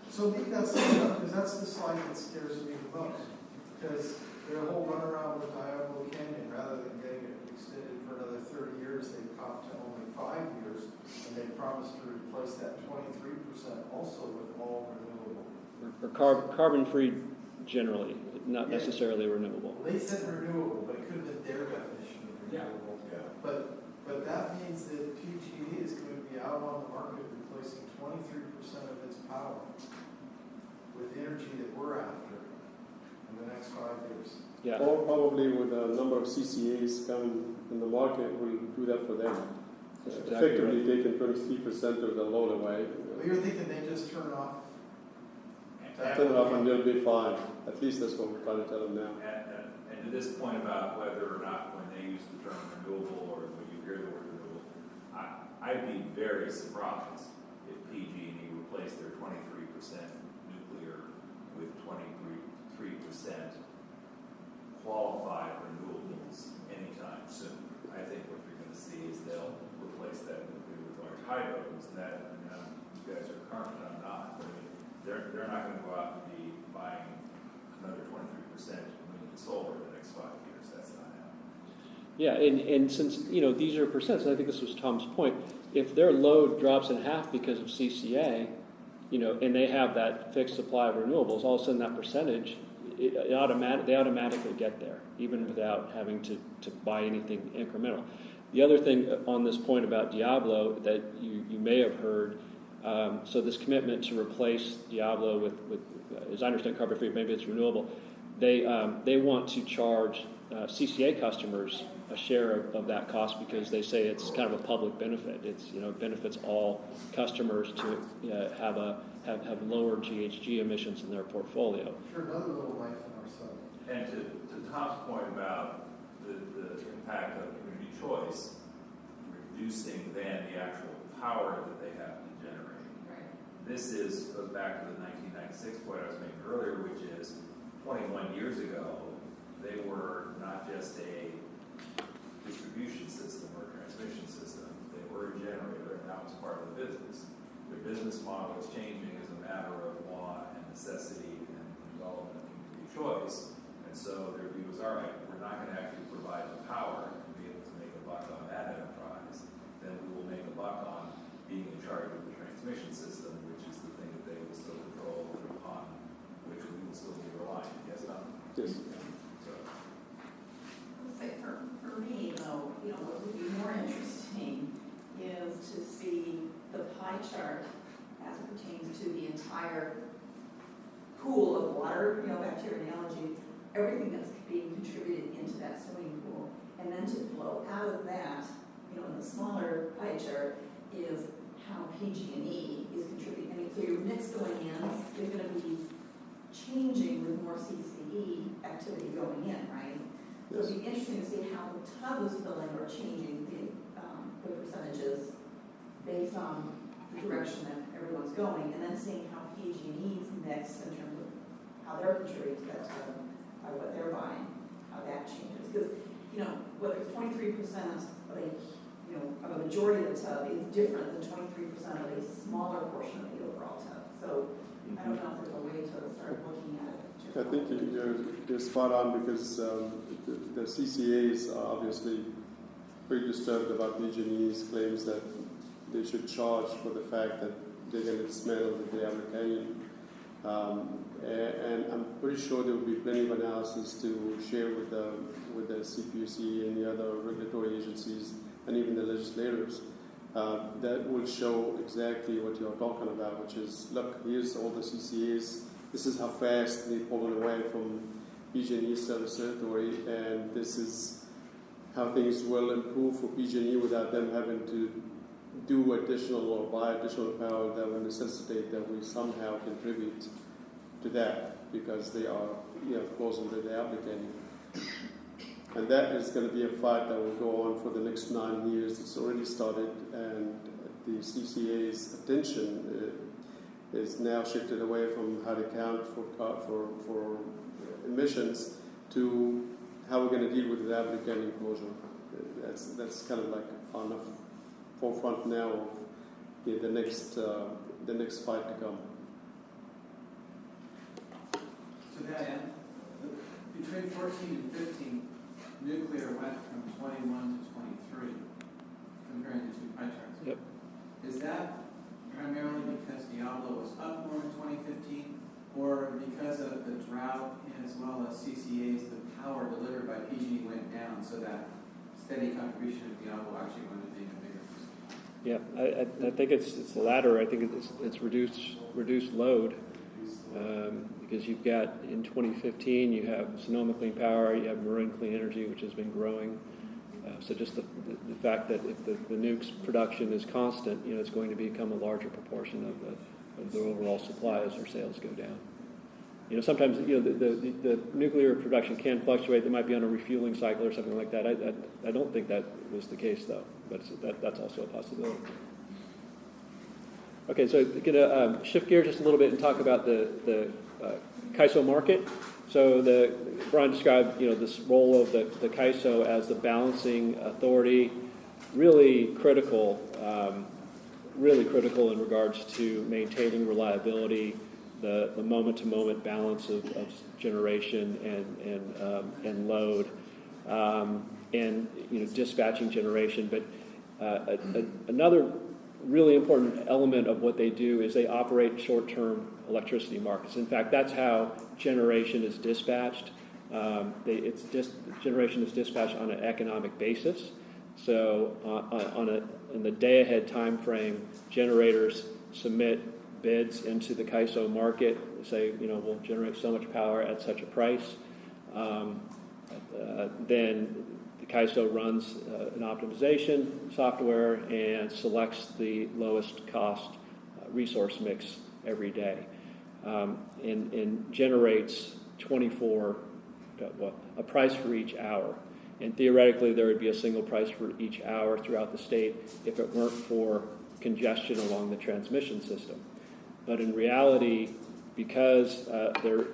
So leave that slide up, because that's the slide that scares me the most. Because their whole runaround with Diablo Canyon, rather than getting it extended for another 30 years, they popped to only 5 years, and they promised to replace that 23% also with all renewable. Or carbon-free generally, not necessarily renewable. Well, they said renewable, but it could have been their definition of renewable. Yeah. But that means that PG&E is going to be out on the market replacing 23% of its power with energy that we're after in the next 5 years. Yeah. Or probably with a number of CCAs coming in the market, will do that for them. That's exactly Effectively taking 23% of the load away. But you're thinking they just turn off? Turn it off and they'll be fine. At least that's what we're trying to tell them now. And to this point about whether or not when they use the term renewable or when you hear the word renewable, I'd be very surprised if PG&E replaced their 23% nuclear with 23% qualified renewables anytime soon. I think what you're going to see is they'll replace that nuclear with large hydro. That, you guys are current, I'm not. But I mean, they're not going to go out and be buying another 23% wind and solar in the next 5 years. That's not happening. Yeah, and since, these are percents, and I think this was Tom's point, if their load drops in half because of CCA, and they have that fixed supply of renewables, all of a sudden that percentage, they automatically get there, even without having to buy anything incremental. The other thing on this point about Diablo that you may have heard, so this commitment to replace Diablo with as I understand, carbon-free, maybe it's renewable, they want to charge CCA customers a share of that cost because they say it's kind of a public benefit. It's it benefits all customers to have lower GHG emissions in their portfolio. Sure, another little life in our sun. And to Tom's point about the impact of community choice, reducing then the actual power that they have to generate. Right. This goes back to the 1996 point I was making earlier, which is 21 years ago, they were not just a distribution system or transmission system, they were a generator, and that was part of the business. Their business model is changing as a matter of law and necessity and development of community choice. And so their view is, all right, we're not going to actually provide the power to be able to make a buck on that enterprise, then we will make a chart as it pertains to the entire pool of water, back to your analogy, everything that's being contributed into that swimming pool. And then to flow out of that, in the smaller pie chart, is how PG&E is contributing. I mean, so your mix going in is going to be changing with more CCE activity going in, right? So it'll be interesting to see how the tub is filling or changing the percentages based on the direction that everyone's going, and then seeing how PG&E's mix in terms of how they're contributing to that tub by what they're buying, how that changes. Because, whether it's 23% of a majority of the tub is different than 23% of a smaller portion of the overall tub. So I don't know if there's a way to start looking at it. I think you're spot on, because the CCAs are obviously pretty disturbed about PG&E's claims that they should charge for the fact that they're going to dismantle the Diablo Canyon. And I'm pretty sure there will be plenty of analysis to share with the CPUC and the other regulatory agencies and even the legislators that will show exactly what you're talking about, which is, look, here's all the CCAs. This is how fast they're pulling away from PG&E service territory, and this is how things will improve for PG&E without them having to do additional or buy additional power that will necessitate that we somehow contribute to that, because they are closing the applicant. And that is going to be a fight that will go on for the next 9 years. It's already started, and the CCA's attention is now shifted away from how to count for emissions to how we're going to deal with the applicant enclosure. That's kind of like on the forefront now of the next fight to come. So that between 14 and 15, nuclear went from 21 to 23, comparing the two pie charts. Yep. Is that primarily because Diablo was up more in 2015, or because of the drought as well as CCAs, the power delivered by PG&E went down, so that steady contribution of Diablo actually went to being a bigger percentage? Yeah, I think it's the latter. I think it's reduced load, because you've got, in 2015, you have Sonoma Clean Power, you have Marin Clean Energy, which has been growing. So just the fact that if the nuke's production is constant, it's going to become a larger proportion of the overall supply as our sales go down. Sometimes the nuclear production can fluctuate. They might be on a refueling cycle or something like that. I don't think that was the case, though, but that's also a possibility. Okay, so I'm going to shift gears just a little bit and talk about the CAISO market. So Brian described this role of the CAISO as the balancing authority, really critical in regards to maintaining reliability, the moment-to-moment balance of generation and load, and dispatching generation. But another really important element of what they do is they operate short-term electricity markets. In fact, that's how generation is dispatched. Generation is dispatched on an economic basis. So in the day-ahead time frame, generators submit bids into the CAISO market, say, we'll generate so much power at such a price. Then the CAISO runs an optimization software and selects the lowest cost resource mix every day, and generates a price for each hour. And theoretically, there would be a single price for each hour throughout the state if it weren't for congestion along the transmission system. But in reality, because there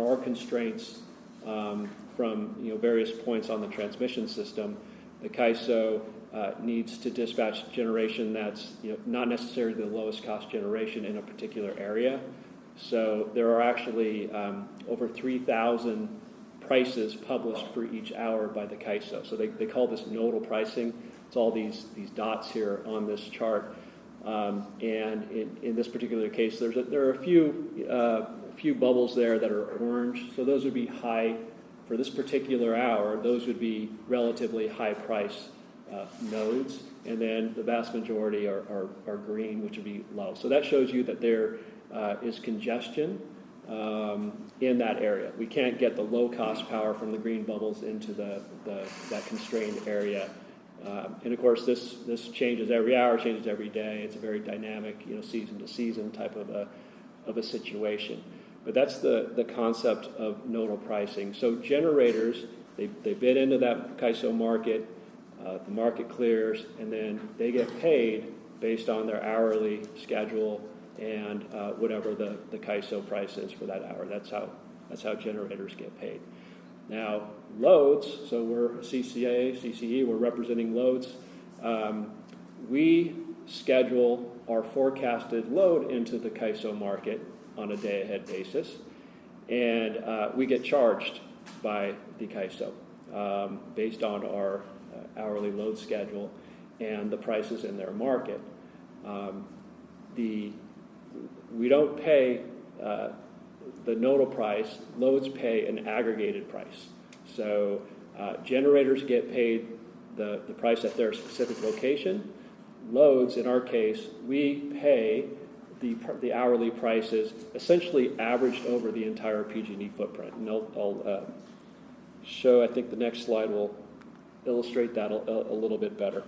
are constraints from various points on the transmission system, the CAISO needs to dispatch generation that's not necessarily the lowest cost generation in a particular area. So there are actually over 3,000 prices published for each hour by the CAISO. So they call this nodal pricing. It's all these dots here on this chart. And in this particular case, there are a few bubbles there that are orange. So those would be high for this particular hour. Those would be relatively high price nodes, and then the vast majority are green, which would be low. So that shows you that there is congestion in that area. We can't get the low-cost power from the green bubbles into that constrained area. And of course, this changes every hour, changes every day. It's a very dynamic, season-to-season type of a situation. But that's the concept of nodal pricing. So generators, they bid into that CAISO market, the market clears, and then they get paid based on their hourly schedule and whatever the CAISO price is for that hour. That's how generators get paid. Now, loads, so we're CCE, we're representing loads. We schedule our forecasted load into the CAISO market on a day-ahead basis, and we get charged by the CAISO based on our hourly load schedule and the prices in their market. We don't pay the nodal price, loads pay an aggregated price. So generators get paid the price at their specific location. Loads, in our case, we pay the hourly prices essentially averaged over the entire PG&E footprint. And I'll show, I think the next slide will illustrate that a little bit better.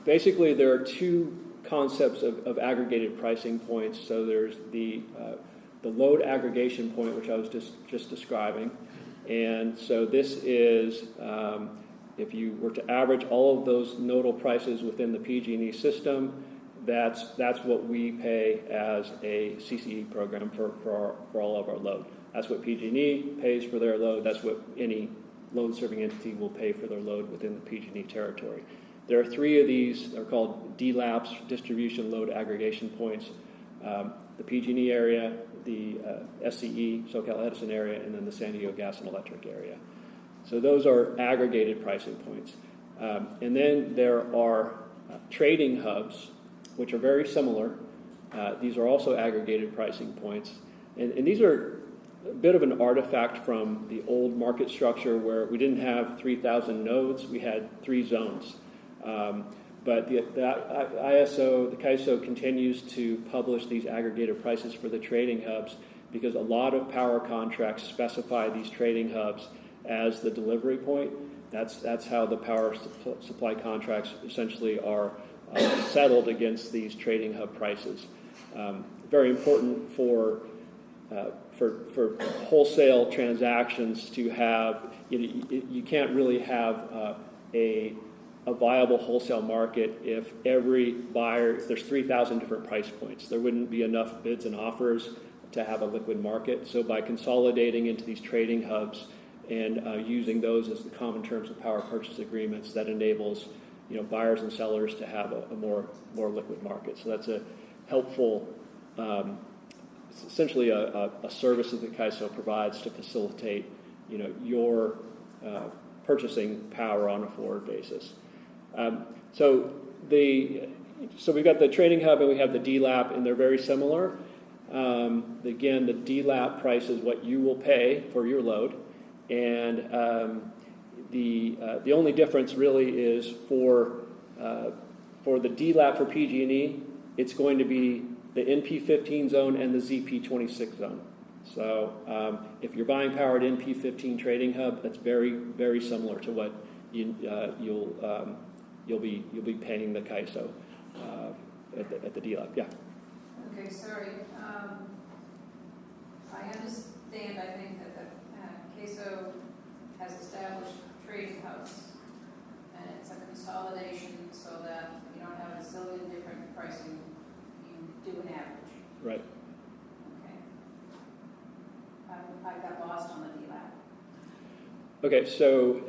Basically, there are two concepts of aggregated pricing points. So there's the load aggregation point, which I was just describing, and so this is if you were to average all of those nodal prices within the PG&E system, that's what we pay as a CCE program for all of our load. That's what PG&E pays for their load. That's what any load-serving entity will pay for their load within the PG&E territory. There are three of these. They're called DLAPs, distribution load aggregation points. The PG&E area, the SCE, SoCal Edison area, and then the San Diego Gas and Electric area. So those are aggregated pricing points. And then there are trading hubs, which are very similar. These are also aggregated pricing points. And these are a bit of an artifact from the old market structure where we didn't have 3,000 nodes, we had 3 zones. But the ISO, the CAISO continues to publish these aggregated prices for the trading hubs because a lot of power contracts specify these trading hubs as the delivery point. That's how the power supply contracts essentially are settled against these trading hub prices. Very important for wholesale transactions to have, you can't really have a viable wholesale market if every buyer, if there's 3,000 different price points. There wouldn't be enough bids and offers to have a liquid market. So by consolidating into these trading hubs and using those as the common terms of power purchase agreements, that enables buyers and sellers to have a more liquid market. So that's a helpful, essentially a service that the CAISO provides to facilitate your purchasing power on a forward basis. So we've got the trading hub and we have the DLAP, and they're very similar. Again, the DLAP price is what you will pay for your load, and the only difference really is for the DLAP for PG&E, it's going to be the NP15 zone and the ZP26 zone. So if you're buying power at NP15 trading hub, that's very, very similar to what you'll be paying the CAISO at the DLAP. Yeah. Okay, sorry. I understand, I think that the CAISO has established trading hubs, and it's a consolidation so that you don't have a zillion different pricing. You do an average. Right. Okay. I got lost on the DLAP. Okay, so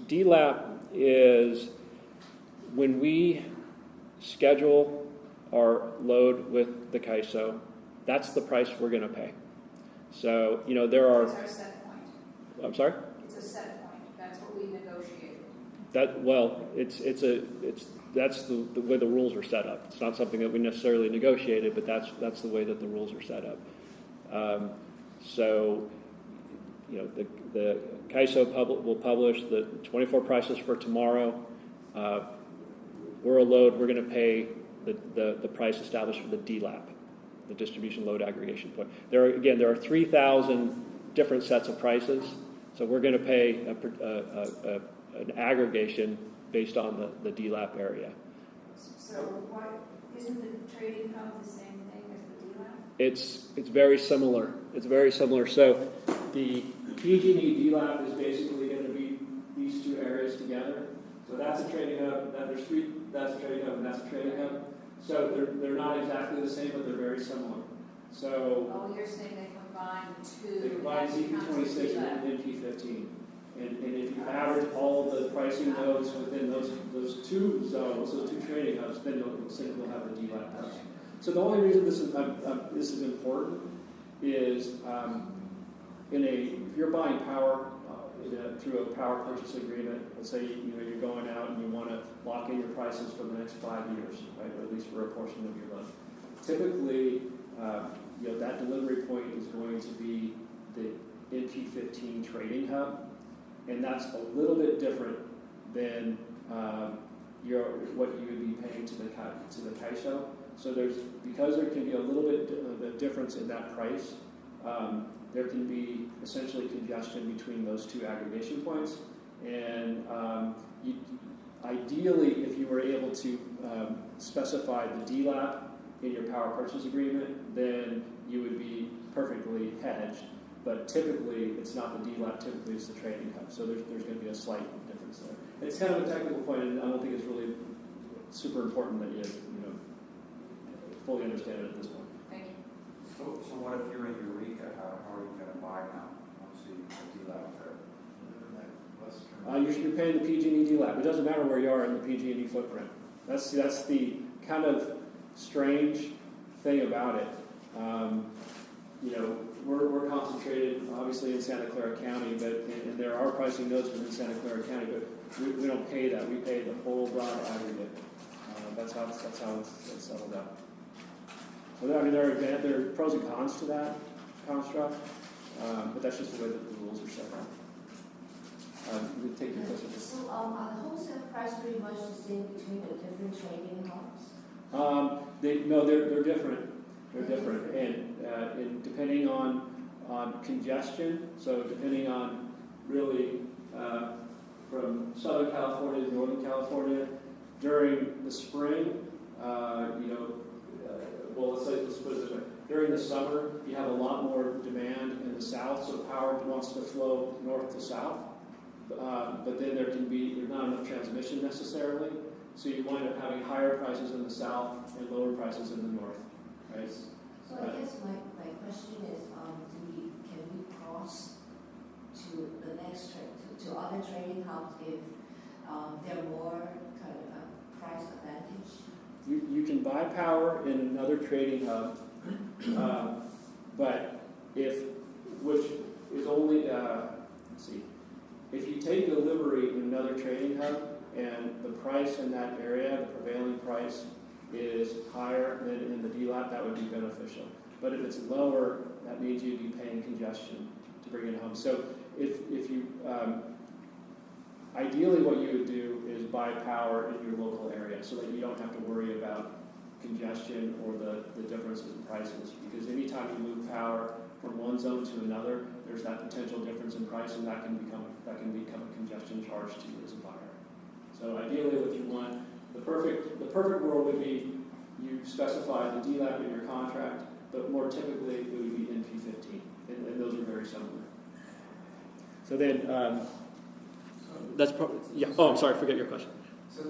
DLAP is when we schedule our load with the CAISO, that's the price we're going to pay. So, there are... It's our set point. I'm sorry? It's a set point. That's what we negotiated. That's the way the rules are set up. It's not something that we necessarily negotiated, but that's the way that the rules are set up. So, the CAISO will publish the 24 prices for tomorrow. We're a load, we're going to pay the price established for the DLAP, the distribution load aggregation point. There are 3,000 different sets of prices, so we're going to pay an aggregation based on the DLAP area. So why, isn't the trading hub the same thing as the DLAP? It's very similar. It's very similar. So the PG&E DLAP is basically going to be these two areas together. So that's a trading hub. That's a trading hub, and that's a trading hub. So they're not exactly the same, but they're very similar. So Oh, you're saying they combine the two. they combine CP26 and NP15. And if you average all of the pricing nodes within those two zones, those two trading hubs, then you'll have the DLAP price. So the only reason this is important is if you're buying power through a power purchase agreement, let's say you're going out and you want to lock in your prices for the next 5 years, right, or at least for a portion of your load. Typically, that delivery point is going to be the NP15 trading hub, and that's a little bit different than what you would be paying to the CAISO. So because there can be a little bit of a difference in that price, there can be essentially congestion between those two aggregation points. And ideally, if you were able to specify the DLAP in your power purchase agreement, then you would be perfectly hedged. But typically, it's not the DLAP, typically it's the trading hub. So there's going to be a slight difference there. It's kind of a technical point, and I don't think it's really super important that you fully understand it at this point. Thank you. So what if you're in Eureka? How are you going to buy now? Once you DLAP there? You're paying the PG&E DLAP. It doesn't matter where you are in the PG&E footprint. That's the kind of strange thing about it. We're concentrated obviously in Santa Clara County, and there are pricing nodes within Santa Clara County, but we don't pay that. We pay the whole broad aggregate. That's how it's settled out. So there are pros and cons to that construct, but that's just the way that the rules are set up. We take your question. So are the wholesale price pretty much the same between the different trading hubs? They're different. They're different, and depending on congestion, so depending on really from Southern California to Northern California, during the spring, let's put it this way. During the summer, you have a lot more demand in the south, so power wants to flow north to south. But then there's not enough transmission necessarily, so you wind up having higher prices in the south and lower prices in the north, right? So I guess my question is, can we cross to the next to other trading hubs if they're more kind of a price advantage? You can buy power in another trading hub, but which is only if you take delivery in another trading hub and the price in that area, the prevailing price, is higher than in the DLAP, that would be beneficial. But if it's lower, that means you'd be paying congestion to bring it home. So if you ideally what you would do is buy power in your local area so that you don't have to worry about congestion or the differences in prices. Because anytime you move power from one zone to another, there's that potential difference in price, and that can become a congestion charge to you as a buyer. So ideally what you want, the perfect world would be you specify the DLAP in your contract, but more typically it would be NP15, and those are very similar. So then, that's probably, yeah, oh, I'm sorry, forget your question. So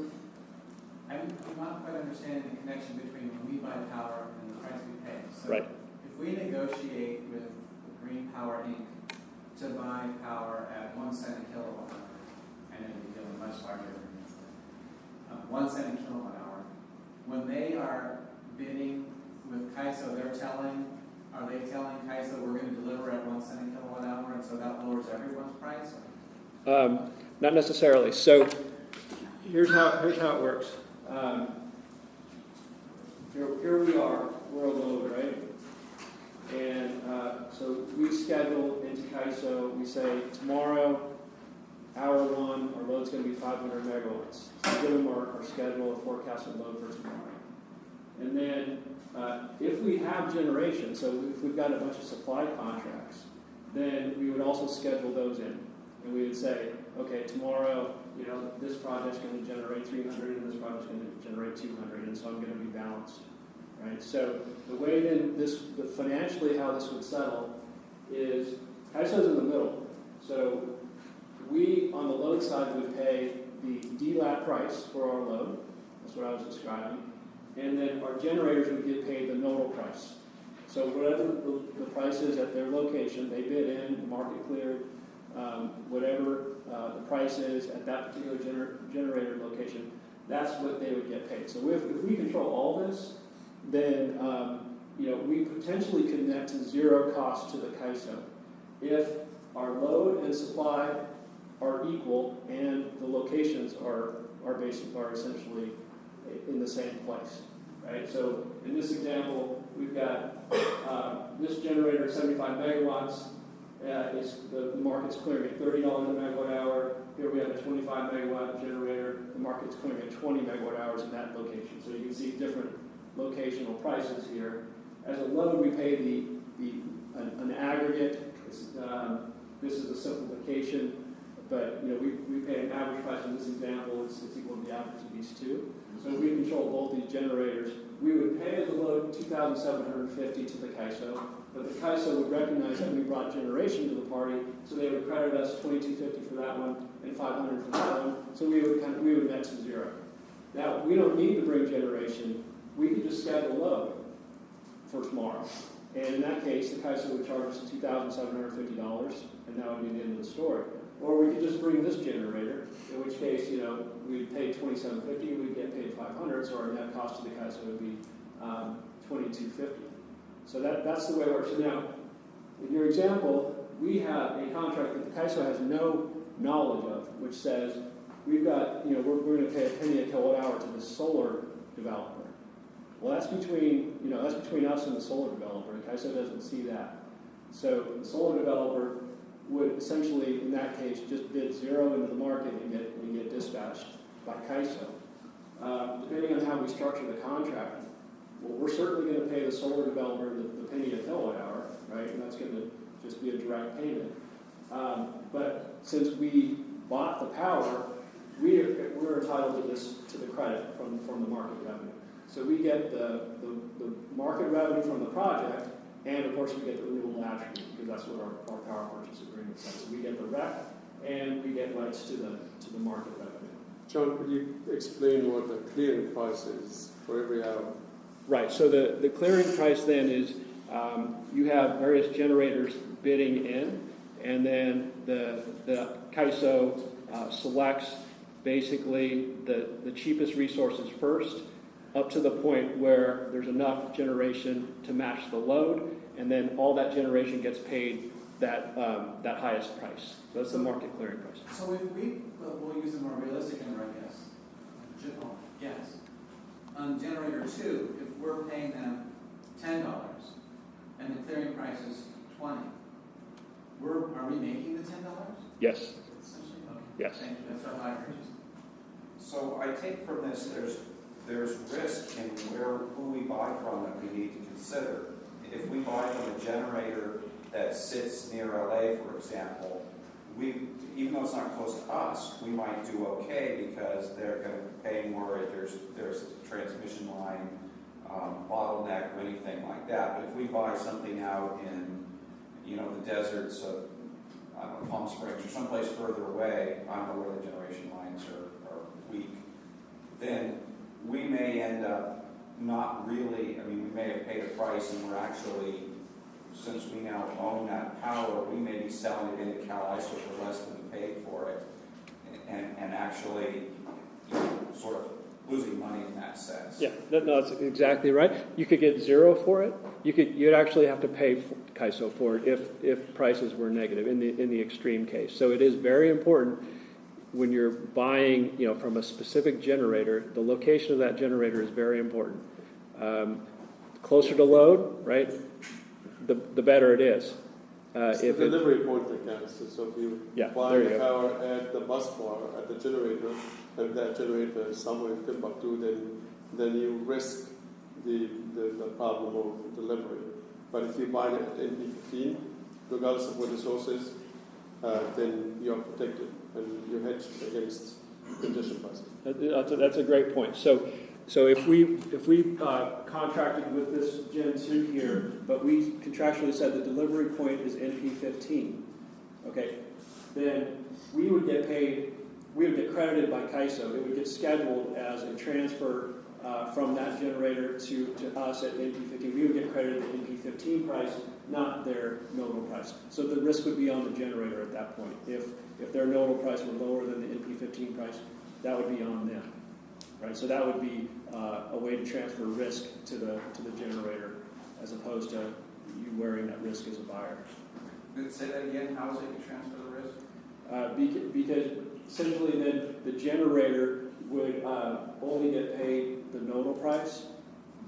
I'm not quite understanding the connection between when we buy power and the price we pay. So Right. if we negotiate with Green Power Inc. to buy power at 1 cent a kilowatt hour, I know you're dealing much larger agreements, 1 cent a kilowatt hour, when they are bidding with CAISO, are they telling CAISO we're going to deliver at 1 cent a kilowatt hour, and so that lowers everyone's price? Not necessarily. So here's how it works. Here we are. We're a load, right? And so we schedule into KISO, we say tomorrow, hour 1, our load's going to be 500 megawatts. So we give them our schedule, a forecasted load for tomorrow. And then if we have generation, so if we've got a bunch of supply contracts, then we would also schedule those in. And we would say, okay, tomorrow, this project's going to generate 300 and this project's going to generate 200, and so I'm going to be balanced, right? So the way then financially how this would settle is KISO's in the middle. So we, on the load side, would pay the DLAT price for our load. That's what I was describing. And then our generators would get paid the nodal price. So whatever the price is at their location, they bid in, the market cleared, whatever the price is at that particular generator location, that's what they would get paid. So if we control all this, then we potentially could net to zero cost to the KISO if our load and supply are equal and the locations are essentially in the same place, right? So in this example, we've got this generator, 75 megawatts. The market's clearing at $30 a megawatt hour. Here we have a 25 megawatt generator. The market's clearing at 20 megawatt hours in that location. So you can see different locational prices here. As a load, we pay an aggregate. This is a simplification, but we pay an average price in this example. It's equal to the average of these two. So if we control both these generators, we would pay as a load $2,750 to the KISO, but the KISO would recognize that we brought generation to the party, so they would credit us $2,250 for that one and $500 for that one. So we would net to zero. Now we don't need to bring generation. We could just schedule load for tomorrow, and in that case, the KISO would charge us $2,750, and that would be the end of the story. Or we could just bring this generator, in which case, we'd pay $2,750, we'd get paid $500, so our net cost to the KISO would be $2,250. So that's the way it works. So now, in your example, we have a contract that the KISO has no knowledge of, which says we've got, we're going to pay a penny a kilowatt hour to the solar developer. Well, that's between us and the solar developer, and KISO doesn't see that. So the solar developer would essentially, in that case, just bid zero into the market and get dispatched by KISO. Depending on how we structure the contract, well, we're certainly going to pay the solar developer the penny a kilowatt hour, right? And that's going to just be a direct payment. But since we bought the power, we're entitled to the credit from the market revenue. So we get the market revenue from the project, and of course we get the renewable attribute, because that's what our power purchase agreement says. So we get the REC, and we get rights to the market revenue. John, could you explain what the clearing price is for every hour? Right, so the clearing price then is you have various generators bidding in, and then the KISO selects basically the cheapest resources first, up to the point where there's enough generation to match the load, and then all that generation gets paid that highest price. So that's the market clearing price. So if we'll use a more realistic number, I guess. Yes. On generator 2, if we're paying them $10 and the clearing price is $20, are we making the $10? Yes. Essentially? Okay. Yes. Thank you. That's our high purchase. So I take from this, there's risk in who we buy from that we need to consider. If we buy from a generator that sits near LA, for example, even though it's not close to us, we might do okay because they're going to pay more. There's a transmission line bottleneck or anything like that. But if we buy something out in the deserts of Palm Springs or someplace further away, I don't know where the generation lines are weak, then we may end up not really, we may have paid a price and we're actually, since we now own that power, we may be selling it into CalISO for less than we paid for it, and actually sort of losing money in that sense. Yeah, no, that's exactly right. You could get zero for it. You'd actually have to pay KISO for it if prices were negative in the extreme case. So it is very important when you're buying, from a specific generator. The location of that generator is very important. Closer to load, right? The better it is. It's if the it, delivery point that counts. So if you Yeah, buy there you the go. power at the bus bar, at the generator, and that generator is somewhere in Timbuktu, then you risk the problem of delivery. But if you buy it at NP15, regardless of what the source is, then you're protected and you're hedged against condition prices. That's a great point. So if we contracted with this Gen 2 here, but we contractually said the delivery point is NP15, okay, then we would get paid, we would get credited by CAISO. It would get scheduled as a transfer from that generator to us at NP15. We would get credited the NP15 price, not their nodal price. So the risk would be on the generator at that point. If their nodal price were lower than the NP15 price, that would be on them. Right, so that would be a way to transfer risk to the generator, as opposed to you wearing that risk as a buyer. Say that again. How is it you transfer the risk? Because essentially, then the generator would only get paid the nodal price,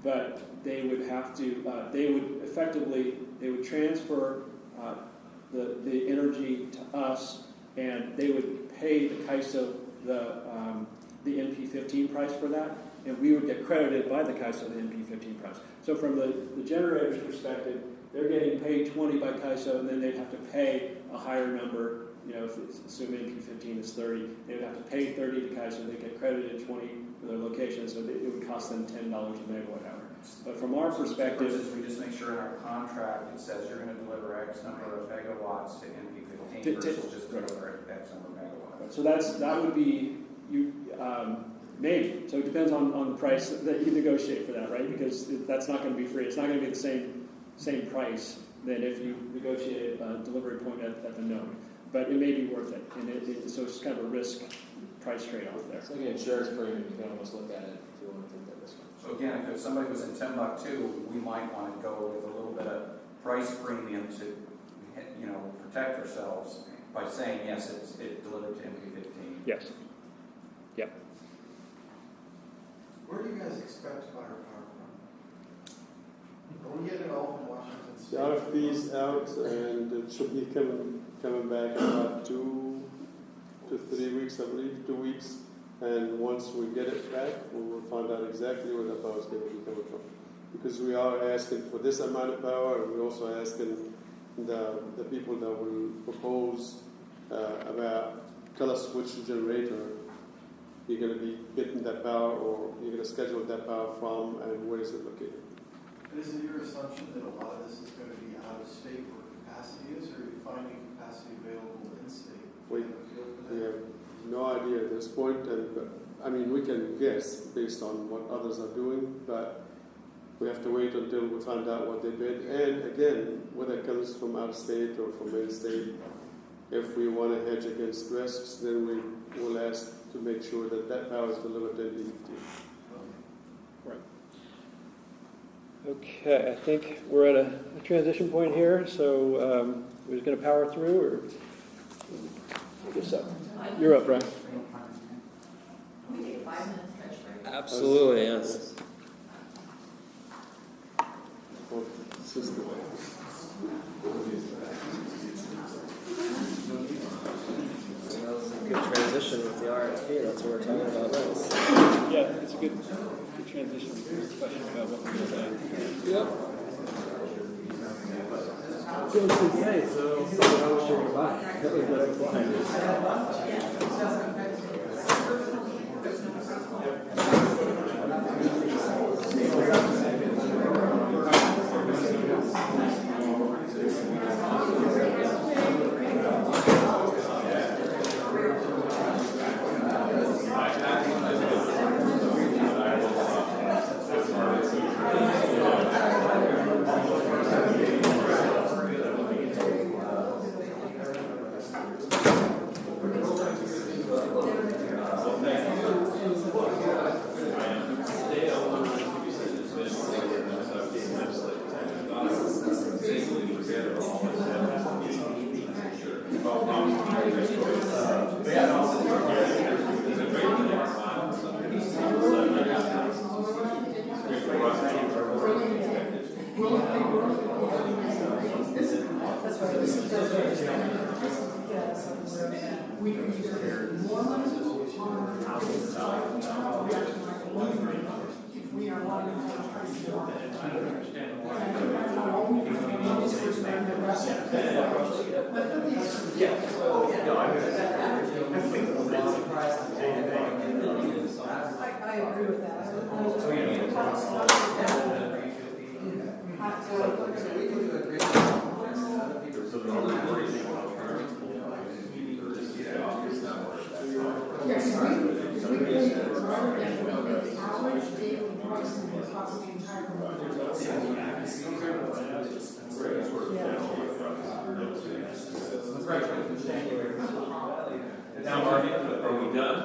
but they would have to. They would transfer the energy to us, and they would pay the CAISO the NP15 price for that, and we would get credited by the CAISO the NP15 price. So from the generator's perspective, they're getting paid 20 by CAISO, and then they'd have to pay a higher number. You know, if assume NP15 is 30, they would have to pay 30 to CAISO. They get credited 20 for their location, so it would cost them $10 a megawatt hour. But from our perspective, we just make sure in our contract it says you're going to deliver X number of megawatts to NP15 versus just deliver X number of megawatts. So that would be you. Maybe. So it depends on the price that you negotiate for that, right? Because that's not going to be free. It's not going to be the same price than if you negotiate a delivery point at the node. But it may be worth it. And so it's kind of a risk price trade-off there. it's like an insurance premium. You can almost look at it if you want to take that risk. So again, if somebody was in Timbuktu, we might want to go with a little bit of price premium to, protect ourselves by saying yes, it's delivered to NP15. Yes. Yep. Where do you guys expect to buy our power from? Are we getting it all from Washington State? The RFP is out, and it should be coming back in about 2 to 3 weeks, I believe, 2 weeks. And once we get it back, we will find out exactly where the power is going to be coming from. Because we are asking for this amount of power, and we're also asking the people that will propose tell us which generator you're going to be getting that power, or you're going to schedule that power from, and where is it located. And is it your assumption that a lot of this is going to be out of state where capacity is, or are you finding capacity available in state? We have no idea at this point, and we can guess based on what others are doing, but we have to wait until we find out what they bid. And again, whether it comes from out of state or from in-state, if we want to hedge against risks, then we will ask to make sure that power is delivered to NP15. Right. Okay, I think we're at a transition point here, so we're just going to power through, or I guess so. You're up, Brian. Can we take a 5-minute stretch break? Absolutely, yes. That was a good transition with the RFP. That's what we're talking about next. Yeah, it's a good transition. Question about what we're going to do. Yep. So I was sure goodbye. That was what if we are wanting to I don't understand why. I agree with that. So we can do a great job. Other people. Yes, we can, rather than the average daily pricing across the entire Now, are we done?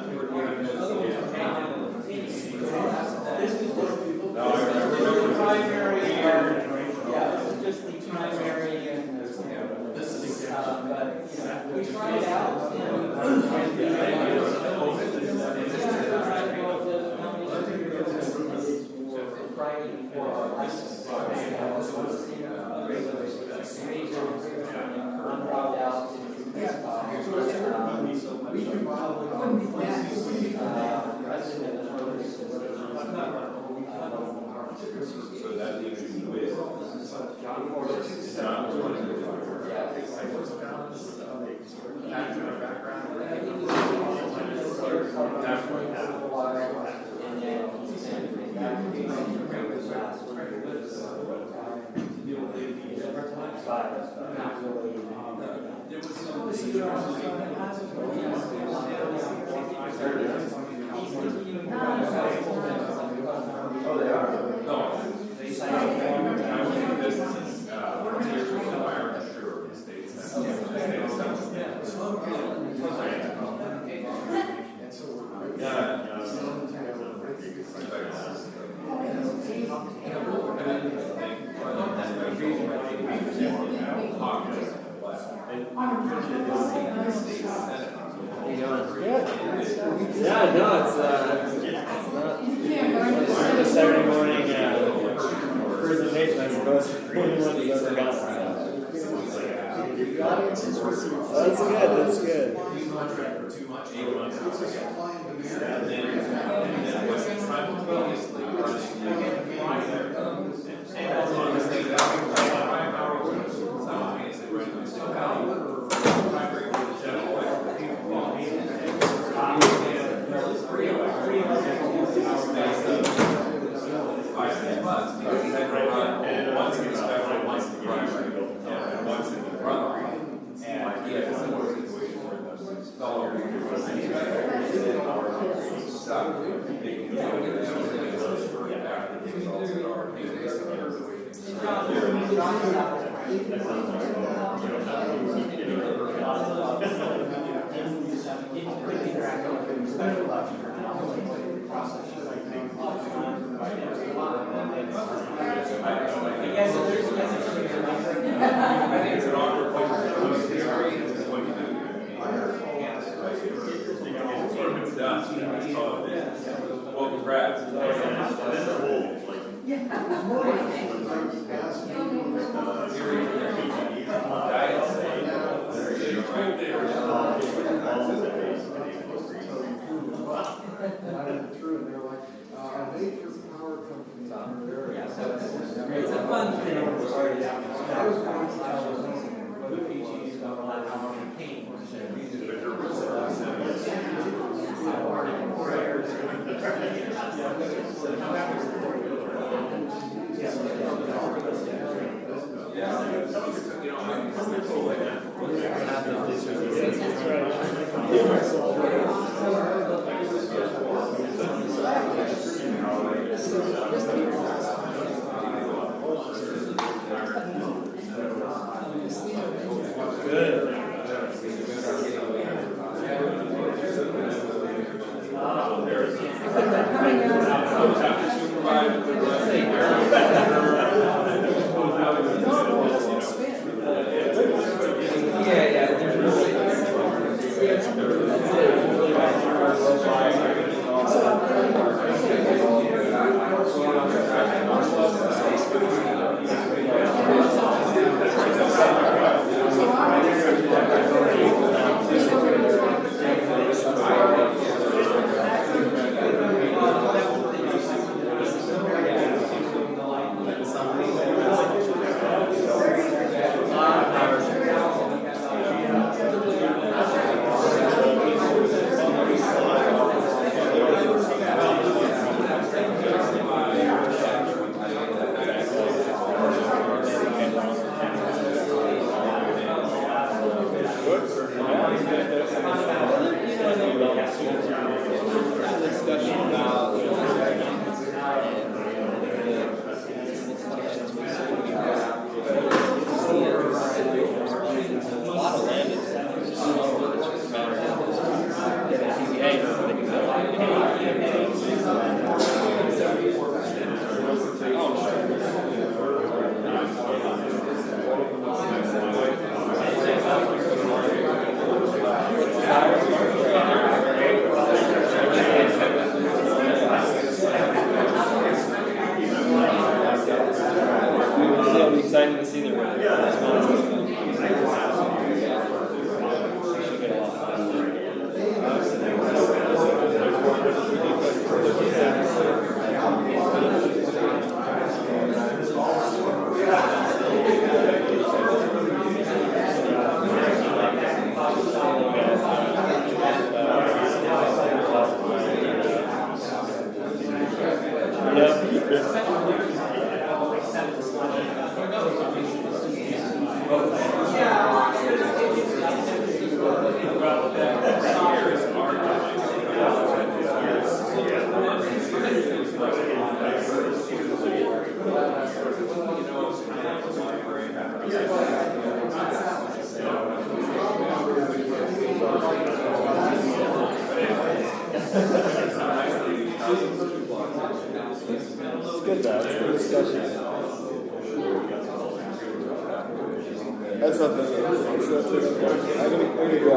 Just the primary and but we tried it out Friday before our license. Unrolled out. We can probably So that leaves you with John Porter's. Oh, they are? No. They say, this is, sure, states. Yeah, no, it's not a Saturday morning presentation, I suppose. That's good, that's good. Contract for 2 months, 8 months. And then what's simultaneously as long as they have 5 hours simultaneously running the same value. Primary general months, because then run once in the special, once in the primary, and once in the run. And yeah, it's a more situation where those fellow stuff, they can go after the results that I think it's an awkward place to theory, this is what you do. Sort of it's done, that's all it is. Well, congrats. It's a fun thing. I was going to tell whether PGs don't allow how much paint. Good. good though. It's a good discussion. That's not the I'm gonna go.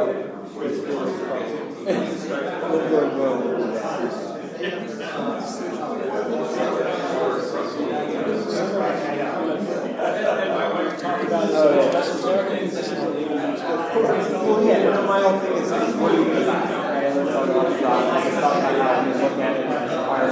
Well, yeah, my whole thing is what do you design, right? Let's talk about design. Let's talk about how you look at it and require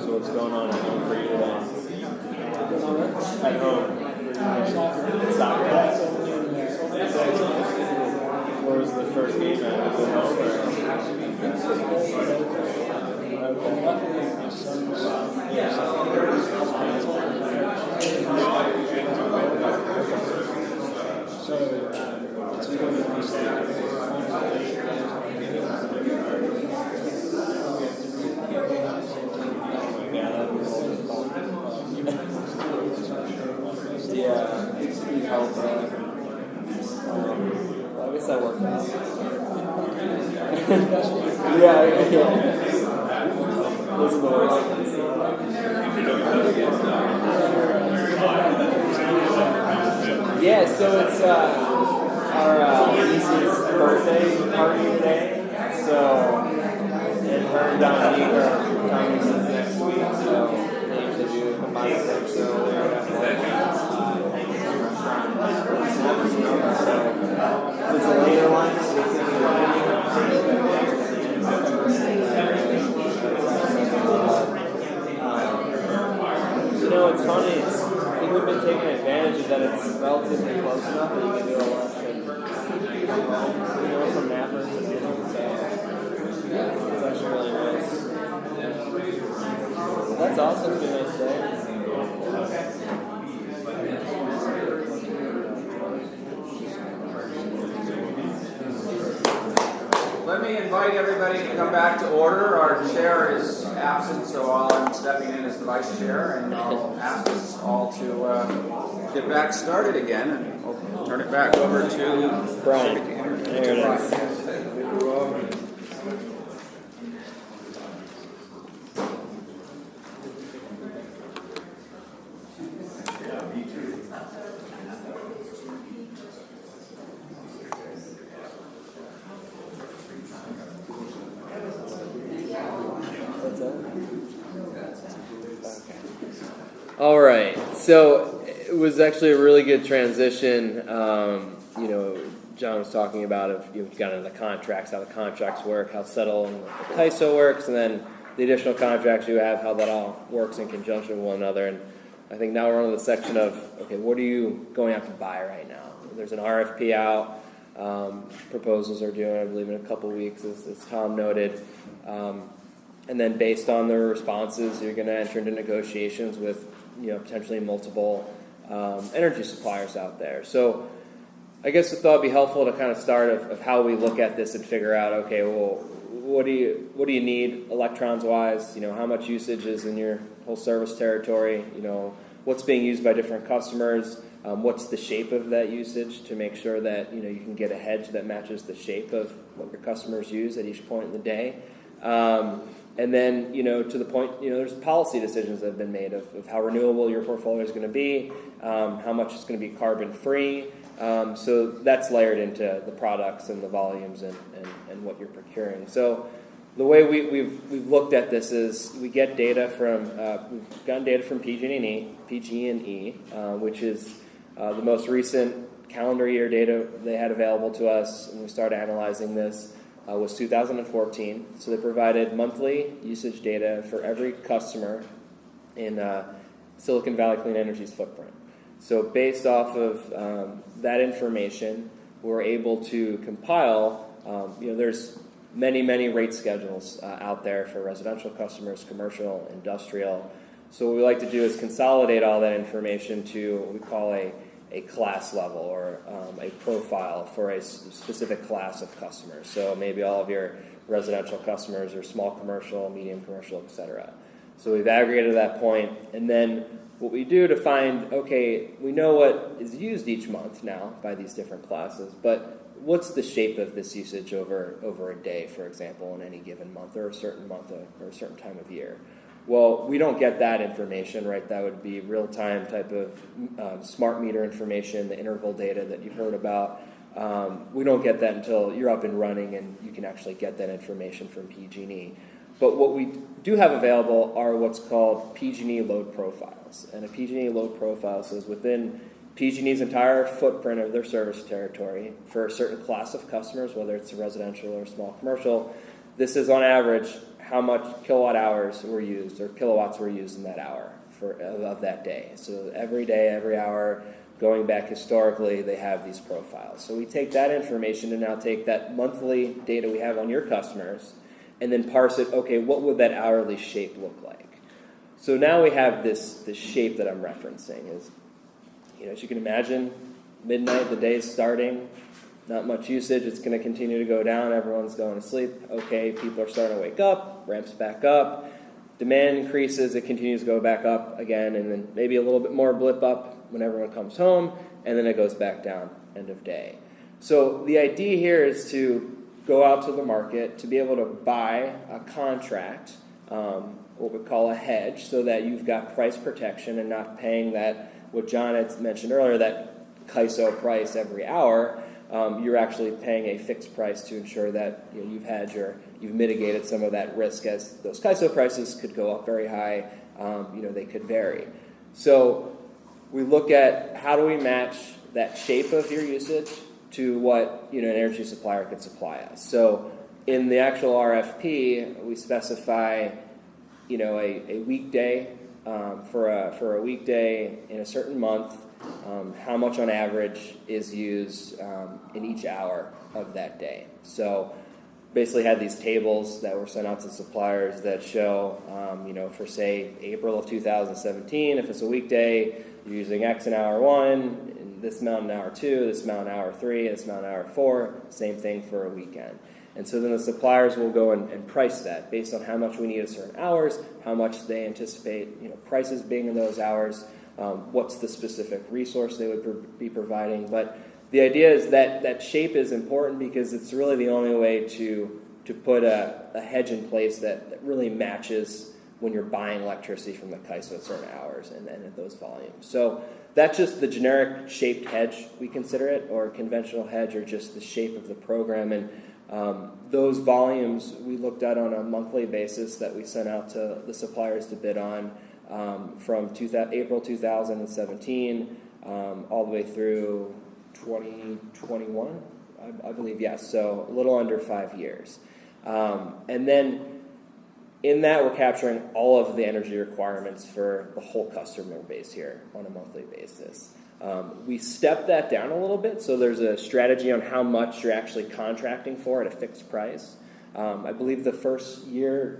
So what's going on at home for you today? At home. Soccer. Where was the first game at? Was it home or? So, it's going to be Yeah, you help. Well, I guess that worked out. yeah. Those are the worst. Yeah, so it's our niece's birthday party today. So, and her and Dominique are coming next week. So they usually do a combined thing. So we're gonna have so it's a later one. So it's gonna be it's funny. I think we've been taking advantage of that. It's relatively close enough that you can do a election. From Nappers and everything. So it's actually really nice. That's awesome. It's been a nice day. Let me invite everybody to come back to order. Our chair is absent, so I'm stepping in as the vice chair, and I'll ask us all to get back started again, and we'll turn it back over to Brian. There it is. All right, so it was actually a really good transition. John was talking about kind of the contracts, how the contracts work, how settle and the TISO works, and then the additional contracts you have, how that all works in conjunction with one another. And I think now we're on the section of, okay, what are you going out to buy right now? There's an RFP out. Proposals are due, I believe, in a couple weeks, as Tom noted. And then based on the responses, you're going to enter into negotiations with potentially multiple energy suppliers out there. So I guess I thought it'd be helpful to kind of start of how we look at this and figure out, okay, well, what do you need electrons wise? How much usage is in your whole service territory? what's being used by different customers, what's the shape of that usage to make sure that you can get a hedge that matches the shape of what your customers use at each point in the day. And then, to the point, there's policy decisions that have been made of how renewable your portfolio is going to be, how much it's going to be carbon free. So that's layered into the products and the volumes and what you're procuring. So the way we've looked at this is we get data from we've gotten data from PG&E, which is the most recent calendar year data they had available to us, and we started analyzing this. Was 2014. So they provided monthly usage data for every customer in Silicon Valley Clean Energy's footprint. So based off of that information, we're able to compile, there's many rate schedules out there for residential customers, commercial, industrial. So what we like to do is consolidate all that information to what we call a class level or a profile for a specific class of customers. So maybe all of your residential customers are small commercial, medium commercial, etc. So we've aggregated that point, and then what we do to find, okay, we know what is used each month now by these different classes, but what's the shape of this usage over a day, for example, in any given month or a certain month or a certain time of year? Well, we don't get that information, right? That would be real-time type of smart meter information, the interval data that you've heard about. We don't get that until you're up and running and you can actually get that information from PG&E. But what we do have available are what's called PG&E load profiles. And a PG&E load profile says within PG&E's entire footprint of their service territory for a certain class of customers, whether it's a residential or small commercial, this is on average how much kilowatt hours were used or kilowatts were used in that hour of that day. So every day, every hour, going back historically, they have these profiles. So we take that information and now take that monthly data we have on your customers and then parse it, okay, what would that hourly shape look like? So now we have this shape that I'm referencing is, as you can imagine, midnight, the day's starting, not much usage, it's going to continue to go down, everyone's going to sleep. Okay, people are starting to wake up, ramps back up, demand increases, it continues to go back up again, and then maybe a little bit more blip up when everyone comes home, and then it goes back down, end of day. So the idea here is to go out to the market, to be able to buy a contract, what we call a hedge, so that you've got price protection and not paying that, what John had mentioned earlier, that CAISO price every hour. You're actually paying a fixed price to ensure that you've hedged or you've mitigated some of that risk, as those CAISO prices could go up very high. They could vary. So we look at how do we match that shape of your usage to what an energy supplier could supply us. So in the actual RFP, we specify a weekday for a weekday in a certain month. How much on average is used in each hour of that day. So basically had these tables that were sent out to suppliers that show, for say April of 2017, if it's a weekday, you're using X in hour 1, and this amount in hour 2, this amount in hour 3, this amount in hour 4, same thing for a weekend. And so then the suppliers will go and price that based on how much we need at certain hours, how much they anticipate prices being in those hours, what's the specific resource they would be providing. But the idea is that shape is important because it's really the only way to put a hedge in place that really matches when you're buying electricity from the CAISO at certain hours and at those volumes. So that's just the generic shaped hedge, we consider it, or conventional hedge, or just the shape of the program. And those volumes we looked at on a monthly basis that we sent out to the suppliers to bid on from April 2017 all the way through 2021, I believe, yes. So a little under 5 years. And then in that, we're capturing all of the energy requirements for the whole customer base here on a monthly basis. We step that down a little bit, so there's a strategy on how much you're actually contracting for at a fixed price. I believe the first 2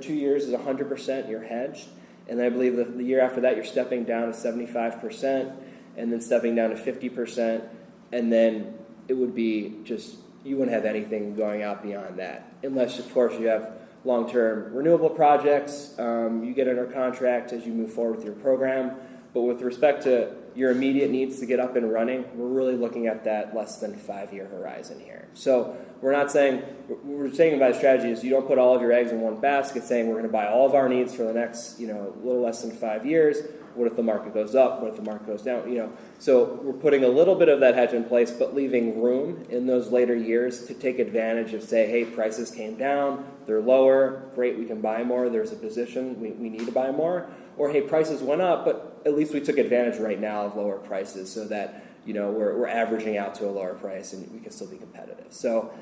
years is 100% you're hedged, and then I believe the year after that you're stepping down to 75%, and then stepping down to 50%, and then it would be just, you wouldn't have anything going out beyond that, unless, of course, you have long-term renewable projects. You get under contract as you move forward with your program. But with respect to your immediate needs to get up and running, we're really looking at that less than 5-year horizon here. So we're saying by the strategy is you don't put all of your eggs in one basket, saying we're going to buy all of our needs for the next, little less than 5 years. What if the market goes up? What if the market goes down? So we're putting a little bit of that hedge in place, but leaving room in those later years to take advantage of, say, hey, prices came down, they're lower, great, we can buy more, there's a position, we need to buy more. Or, hey, prices went up, but at least we took advantage right now of lower prices so that, we're averaging out to a lower price and we can still be competitive. So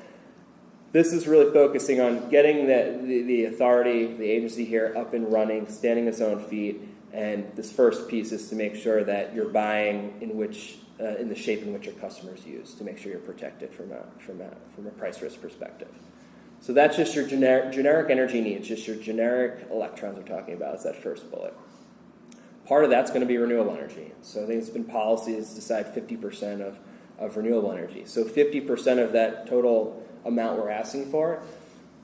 this is really focusing on getting the authority, the agency here up and running, standing its own feet. And this first piece is to make sure that you're buying in the shape in which your customers use, to make sure you're protected from a price risk perspective. So that's just your generic energy needs, just your generic electrons we're talking about is that first bullet. Part of that's going to be renewable energy. So I think it's been policies to decide 50% of renewable energy. So 50% of that total amount we're asking for,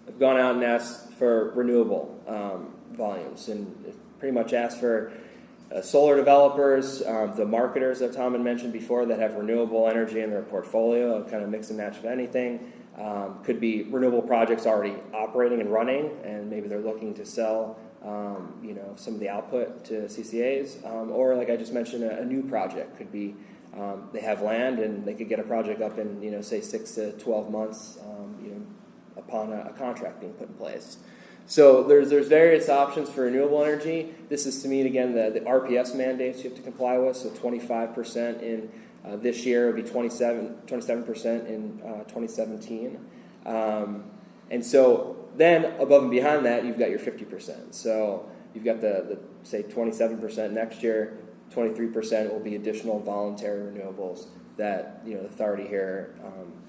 have gone out and asked for renewable volumes, and pretty much asked for solar developers, the marketers that Tom had mentioned before that have renewable energy in their portfolio, kind of mix and match of anything. Could be renewable projects already operating and running, and maybe they're looking to sell some of the output to CCAs, or like I just mentioned, a new project could be they have land and they could get a project up in say 6 to 12 months upon a contract being put in place. So there's various options for renewable energy. This is to meet again the RPS mandates you have to comply with. So 25% in this year would be 27% in 2017, and so. Then, above and behind that, you've got your 50%. So you've got the say, 27% next year, 23% will be additional voluntary renewables that, the authority here,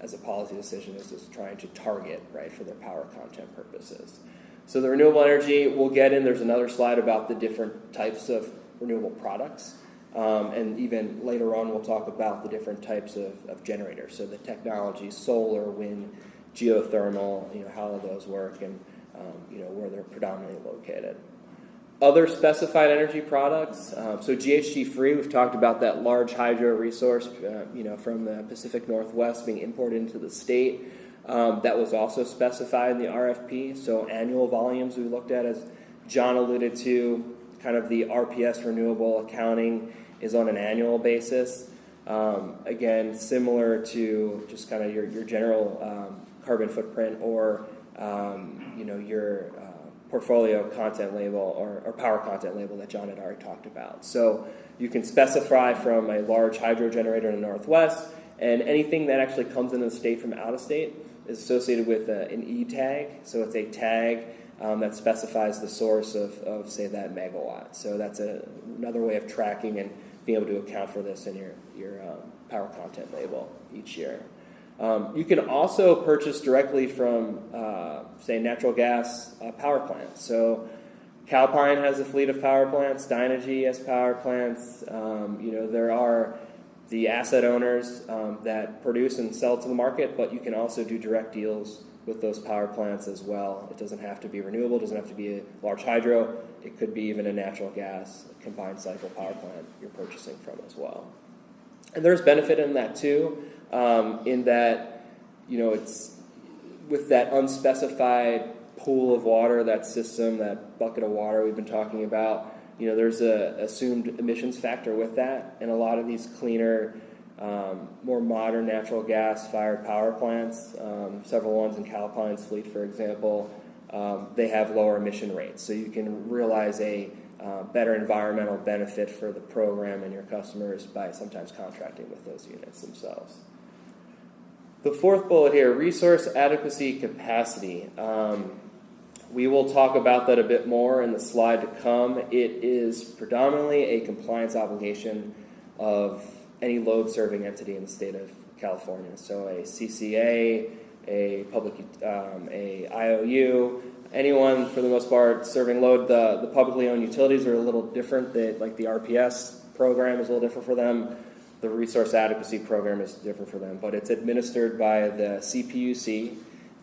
as a policy decision, is just trying to target, right, for their power content purposes. So the renewable energy, we'll get in. There's another slide about the different types of renewable products. And even later on, we'll talk about the different types of generators. So the technology, solar, wind, geothermal, how those work and, where they're predominantly located. Other specified energy products, so GHG-free, we've talked about that large hydro resource, from the Pacific Northwest being imported into the state. That was also specified in the RFP. So annual volumes we looked at, as John alluded to, kind of the RPS renewable accounting is on an annual basis. Again, similar to just kind of your general carbon footprint or your portfolio content label or power content label that John had already talked about. So you can specify from a large hydro generator in the Northwest, and anything that actually comes into the state from out of state is associated with an E-tag. So it's a tag that specifies the source of say, that megawatt. So that's another way of tracking and being able to account for this in your power content label each year. You can also purchase directly from, say, natural gas power plants. So Calpine has a fleet of power plants. Dynegy has power plants. There are the asset owners that produce and sell to the market, but you can also do direct deals with those power plants as well. It doesn't have to be renewable. It doesn't have to be a large hydro. It could be even a natural gas combined cycle power plant you're purchasing from as well. And there's benefit in that too. In that, it's with that unspecified pool of water, that system, that bucket of water we've been talking about, there's a assumed emissions factor with that. And a lot of these cleaner, more modern natural gas-fired power plants, several ones in Calpine's fleet, for example, they have lower emission rates. So you can realize a better environmental benefit for the program and your customers by sometimes contracting with those units themselves. The fourth bullet here, resource adequacy capacity. We will talk about that a bit more in the slide to come. It is predominantly a compliance obligation of any load-serving entity in the state of California. So a CCA, a IOU, anyone for the most part serving load. The publicly owned utilities are a little different. Like the RPS program is a little different for them. The resource adequacy program is different for them, but it's administered by the CPUC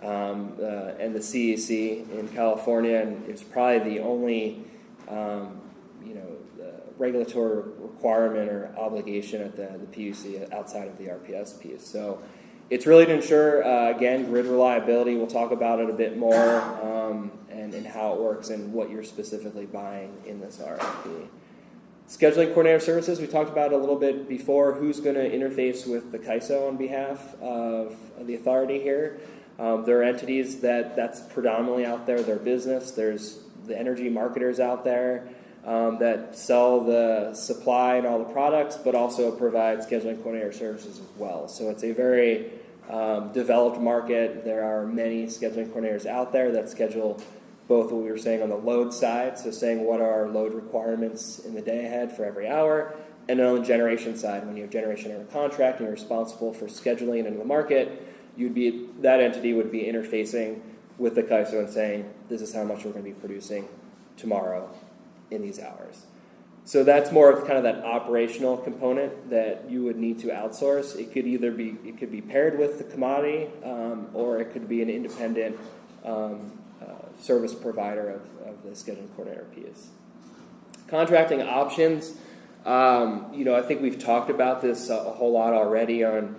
and the CEC in California, and it's probably the only the regulatory requirement or obligation at the PUC outside of the RPS piece. So it's really to ensure, again, grid reliability. We'll talk about it a bit more and how it works and what you're specifically buying in this RFP. Scheduling coordinator services, we talked about a little bit before. Who's going to interface with the CAISO on behalf of the authority here? There are entities that's predominantly out there, their business. There's the energy marketers out there that sell the supply and all the products, but also provide scheduling coordinator services as well. So it's a very developed market. There are many scheduling coordinators out there that schedule both what we were saying on the load side, so saying what are our load requirements in the day ahead for every hour, and then on the generation side, when you have generation under contract and you're responsible for scheduling into the market, that entity would be interfacing with the CAISO and saying, this is how much we're going to be producing tomorrow in these hours. So that's more of kind of that operational component that you would need to outsource. It could be paired with the commodity, or it could be an independent service provider of the scheduling coordinator piece. Contracting options. I think we've talked about this a whole lot already on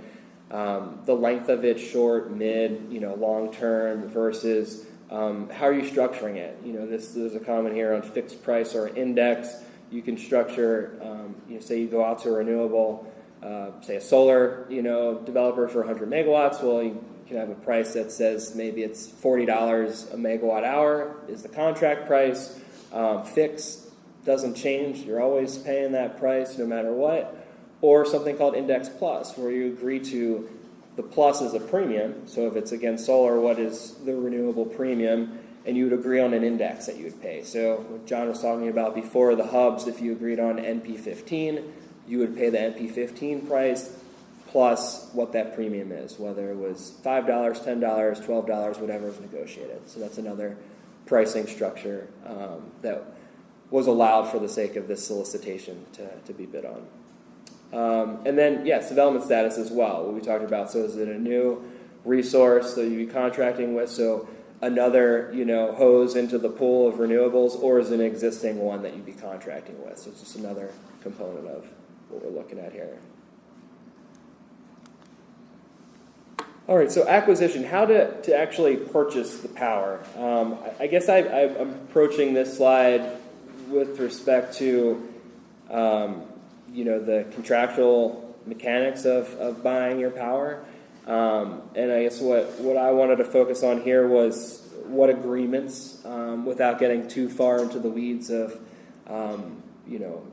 the length of it, short, mid, long term versus how are you structuring it? There's a comment here on fixed price or index. You can structure, say you go out to a renewable, say a solar, developer for 100 megawatts. Well, you can have a price that says maybe it's $40 a megawatt hour is the contract price. Fixed doesn't change. You're always paying that price no matter what. Or something called Index Plus, where you agree to the plus is a premium. So if it's, again, solar, what is the renewable premium? And you would agree on an index that you would pay. So what John was talking about before, the hubs, if you agreed on NP15, you would pay the NP15 price plus what that premium is, whether it was $5, $10, $12, whatever was negotiated. So that's another pricing structure that was allowed for the sake of this solicitation to be bid on. And then, yes, development status as well, what we talked about. So is it a new resource that you'd be contracting with? So another, hose into the pool of renewables, or is it an existing one that you'd be contracting with? So it's just another component of what we're looking at here. All right, so acquisition, how to actually purchase the power. I guess I'm approaching this slide with respect to, the contractual mechanics of buying your power. And I guess what I wanted to focus on here was what agreements, without getting too far into the weeds of,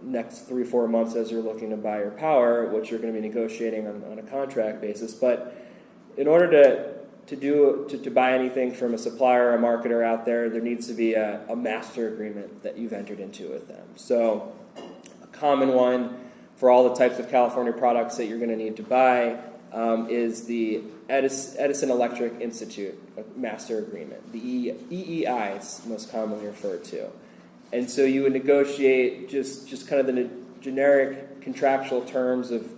next 3-4 months as you're looking to buy your power, what you're going to be negotiating on a contract basis. But in order to buy anything from a supplier or a marketer out there needs to be a master agreement that you've entered into with them. So a common one for all the types of California products that you're going to need to buy is the Edison Electric Institute master agreement. The EEI is most commonly referred to. And so you would negotiate just kind of the generic contractual terms of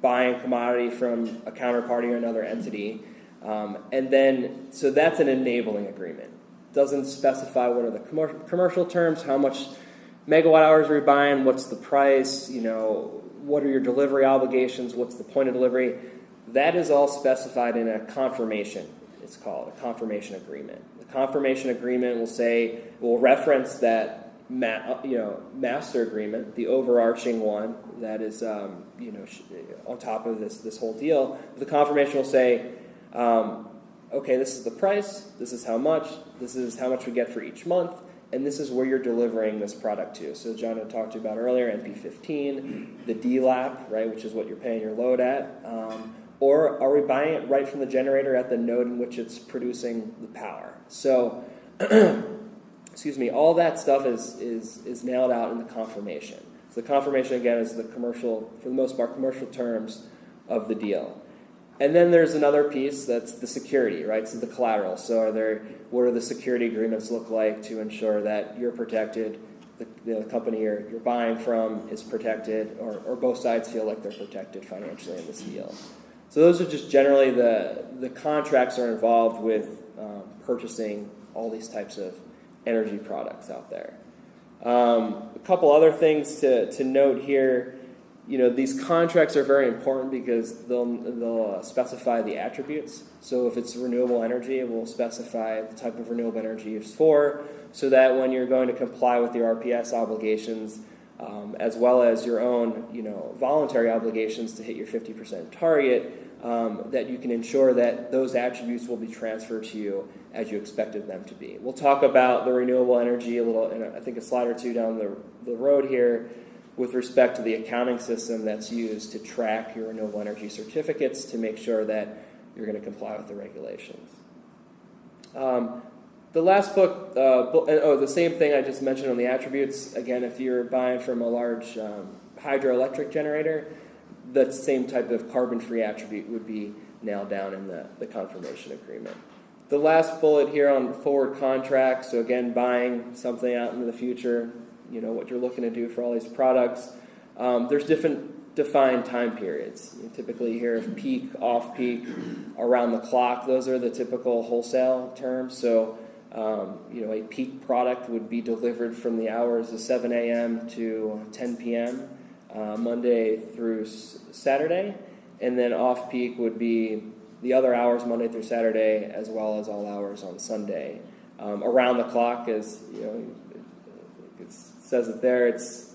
buying commodity from a counterparty or another entity. And then, so that's an enabling agreement. Doesn't specify what are the commercial terms, how much megawatt hours are you buying, what's the price, what are your delivery obligations, what's the point of delivery. That is all specified in a confirmation, it's called, a confirmation agreement. The confirmation agreement will reference that master agreement, the overarching one that is, on top of this whole deal. The confirmation will say, okay, this is the price, this is how much we get for each month, and this is where you're delivering this product to. So John had talked to you about earlier, NP15, the DLAP, right, which is what you're paying your load at, or are we buying it right from the generator at the node in which it's producing the power? So, all that stuff is nailed out in the confirmation. So the confirmation, again, is the commercial, for the most part, commercial terms of the deal. And then there's another piece that's the security, right? So the collateral. So what do the security agreements look like to ensure that you're protected, the company you're buying from is protected, or both sides feel like they're protected financially in this deal. So those are just generally the contracts are involved with purchasing all these types of energy products out there. A couple other things to note here. These contracts are very important because they'll specify the attributes. So if it's renewable energy, it will specify the type of renewable energy it's for, so that when you're going to comply with your RPS obligations, as well as your own, voluntary obligations to hit your 50% target, that you can ensure that those attributes will be transferred to you as you expected them to be. We'll talk about the renewable energy a little, in I think a slide or two down the road here, with respect to the accounting system that's used to track your renewable energy certificates to make sure that you're going to comply with the regulations. The last book, the same thing I just mentioned on the attributes. Again, if you're buying from a large hydroelectric generator, that same type of carbon-free attribute would be nailed down in the confirmation agreement. The last bullet here on forward contracts, so again, buying something out into the future, what you're looking to do for all these products. There's different defined time periods. You typically hear of peak, off-peak, around the clock. Those are the typical wholesale terms. So, a peak product would be delivered from the hours of 7 a.m. to 10 p.m. Monday through Saturday, and then off-peak would be the other hours Monday through Saturday, as well as all hours on Sunday. Around the clock is, it says it there, it's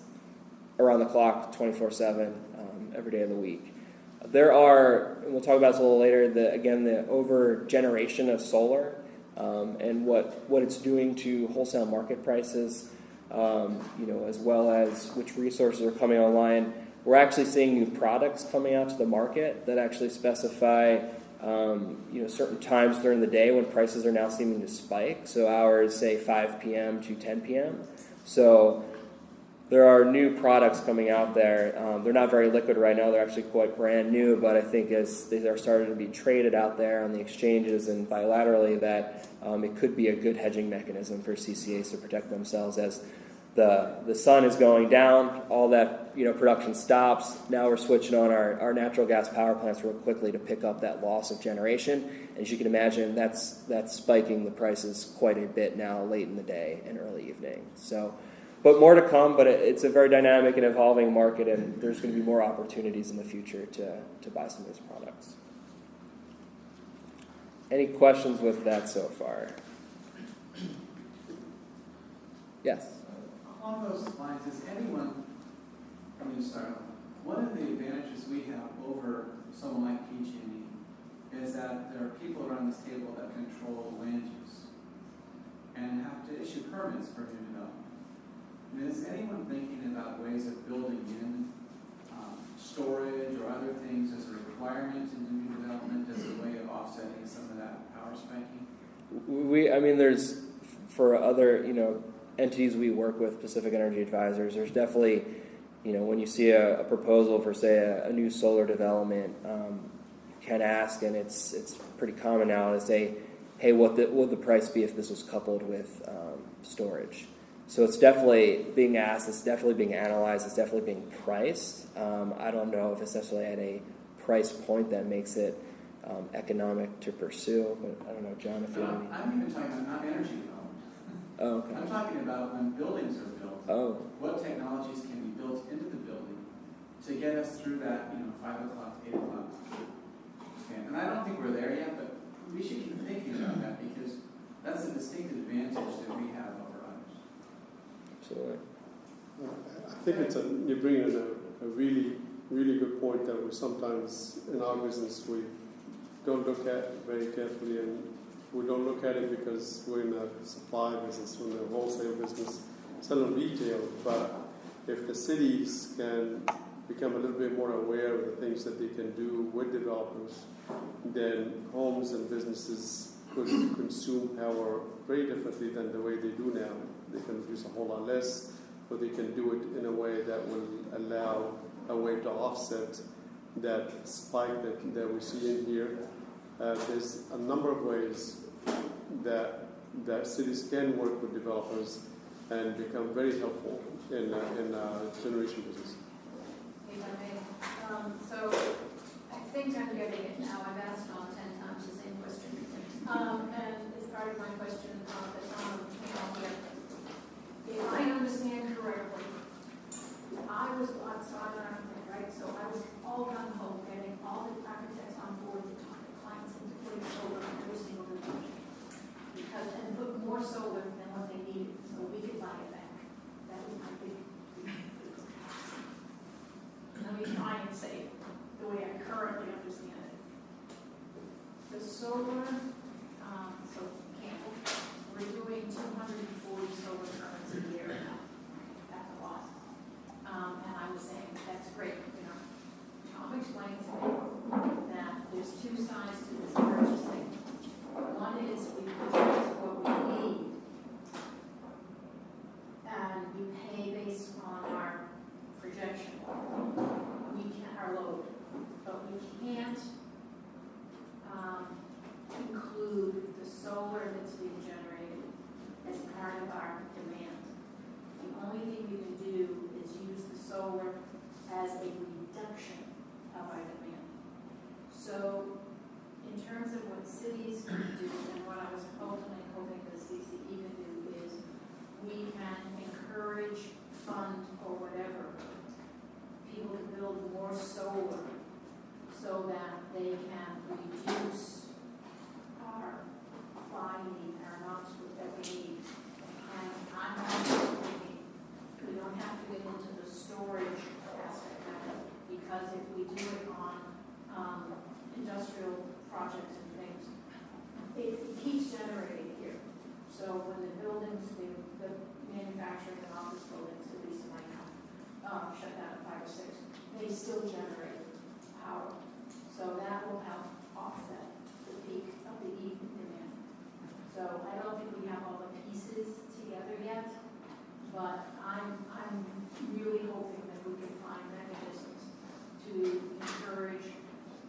around the clock, 24/7, every day of the week. There are, and we'll talk about this a little later, the over-generation of solar and what it's doing to wholesale market prices, as well as which resources are coming online. We're actually seeing new products coming out to the market that actually specify certain times during the day when prices are now seeming to spike. So hours, say 5 p.m. to 10 p.m. So there are new products coming out there. They're not very liquid right now. They're actually quite brand new, but I think as they are starting to be traded out there on the exchanges and bilaterally, that it could be a good hedging mechanism for CCAs to protect themselves as the sun is going down, all that production stops. Now we're switching on our natural gas power plants real quickly to pick up that loss of generation. As you can imagine, that's spiking the prices quite a bit now late in the day and early evening. So, but more to come, but it's a very dynamic and evolving market, and there's going to be more opportunities in the future to buy some of these products. Any questions with that so far? Yes? Along those lines, is anyone, one of the advantages we have over someone like PG&E is that there are people around this table that control land use and have to issue permits for new development. Is anyone thinking about ways of building in storage or other things as a requirement in new development as a way of offsetting some of that power spiking? There's, for other, entities we work with, Pacific Energy Advisors, there's definitely, when you see a proposal for, say, a new solar development, you can ask, and it's pretty common now to say, hey, what would the price be if this was coupled with storage? So it's definitely being asked, it's definitely being analyzed, it's definitely being priced. I don't know if it's necessarily at a price point that makes it economic to pursue, but I don't know, John, if you have any. I'm even talking about not energy development. Oh, okay. I'm talking about when buildings are built. Oh. What technologies can be built into the building to get us through that, 5 o'clock, 8 o'clock. And I don't think we're there yet, but we should keep thinking about that because that's a distinct advantage that we have over others. Absolutely. I think you bring in a really, really good point that we sometimes in our business we don't look at very carefully, and we don't look at it because we're in a supply business, we're in a wholesale business, selling retail. But if the cities can become a little bit more aware of the things that they can do with developers, then homes and businesses could consume power very differently than the way they do now. They can produce a whole lot less, but they can do it in a way that will allow a way to offset that spike that we see in here. There's a number of ways that cities can work with developers and become very helpful in generation business. If I may. So I think I'm getting it now. I've asked all 10 times the same question. And as part of my question that came up here, if I understand because, and put more solar than what they needed, so we could buy it back. That was my big. Let me try and say it the way I currently understand it. The solar, so Campbell, we're doing 240 solar currents a year now. That's a lot. And I was saying, that's great, you know. Tom explained to me that there's two sides to this purchasing. One is we purchase what we need, and we pay based on our projection. We can, our load, but we can't include the solar that's being generated as part of our demand. The only thing we can do is use the solar as a reduction of our demand. So in terms of what cities can do, and what I was ultimately hoping the CCE can do, is we can encourage, fund, or whatever, people to build more solar so that they can reduce our buying, our amounts that we need. And I'm also thinking we don't have to get into the storage aspect of it, because if we do it on industrial projects and things, it keeps generating here. So when the buildings, the manufacturing and office buildings, at least in my town, shut down at 5 or 6, they still generate power. So that will help offset the peak of the heat demand. So I don't think we have all the pieces together yet, but I'm really hoping that we can find mechanisms to encourage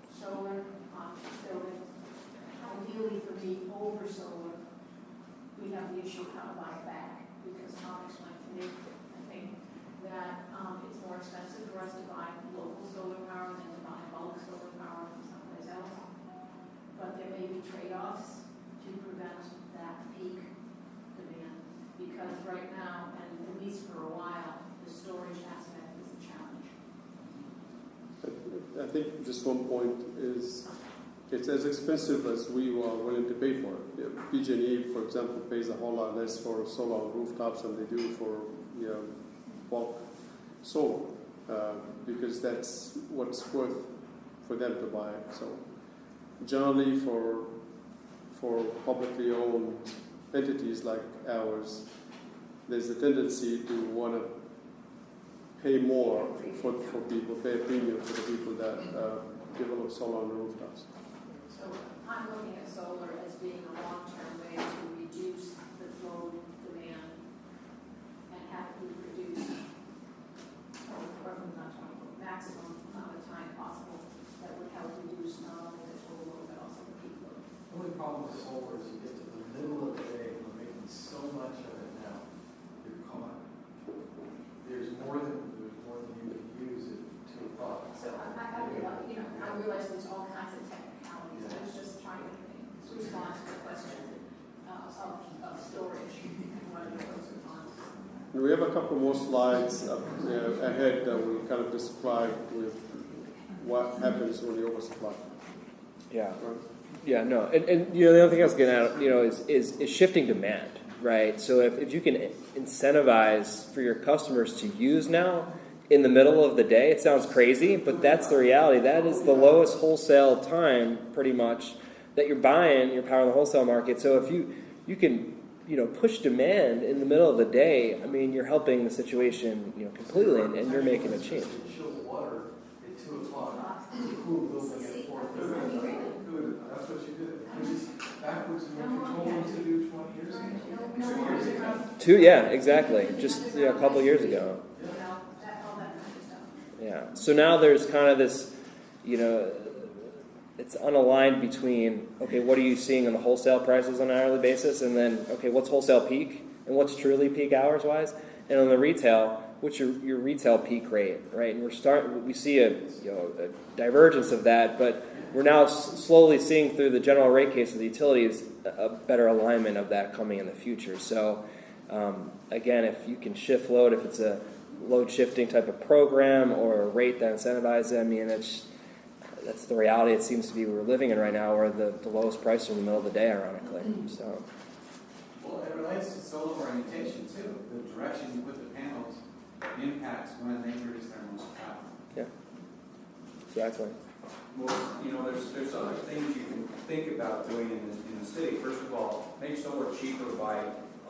solar on buildings. Ideally for me, over solar, we have the issue of how to buy it back, because Tom explained to me, I think, that it's more expensive for us to buy local solar power than to buy bulk solar power from someplace else. But there may be trade-offs to prevent that peak demand, because right now, and at least for a while, the storage aspect is a challenge. I think just one point is it's as expensive as we are willing to pay for it. PG&E, for example, pays a whole lot less for solar rooftops than they do for bulk solar, because that's what's worth for them to buy it. So generally for publicly owned entities like ours, there's a tendency to want to pay more for people, pay a premium for the people that develop solar on the rooftops. So I'm looking at solar as being a long-term way to reduce the load demand and have it be produced maximum amount of time possible that would help reduce not only the total load but also the peak load. The only problem with solar is you get to the middle of the day, we're making so much of it now, you're caught. There's more than you can use at 2 o'clock. So I realize there's all kinds of technicalities. I was just trying to respond to the question of storage and what are the pros and cons. We have a couple more slides up ahead that will kind of describe with what happens when you oversupply. Yeah. Right? Yeah, no. And the other thing I was getting at, is shifting demand, right? So if you can incentivize for your customers to use now in the middle of the day, it sounds crazy, but that's the reality. That is the lowest wholesale time, pretty much, that you're buying your power in the wholesale market. So if you can push demand in the middle of the day, I mean, you're helping the situation, completely, and you're making a change. Chill water at 2 o'clock, cool building at 4:30. Good, that's what you did. It was backwards in what you told them to do 20 years ago. 2 years ago. Yeah, exactly. Just a couple years ago. Yeah. So now there's kind of this, it's unaligned between, okay, what are you seeing in the wholesale prices on an hourly basis? And then, okay, what's wholesale peak? And what's truly peak hours-wise? And on the retail, what's your retail peak rate, right? And we see a divergence of that, but we're now slowly seeing through the general rate case of the utilities a better alignment of that coming in the future. So, again, if you can shift load, if it's a load shifting type of program or a rate that incentivizes it, I mean, that's the reality it seems to be we're living in right now, where the lowest price is in the middle of the day, ironically. So, orientation too. The direction you put the panels impacts when they produce their most power. Yeah, exactly. Well, there's other things you can think about doing in the city. First of all, make solar cheaper by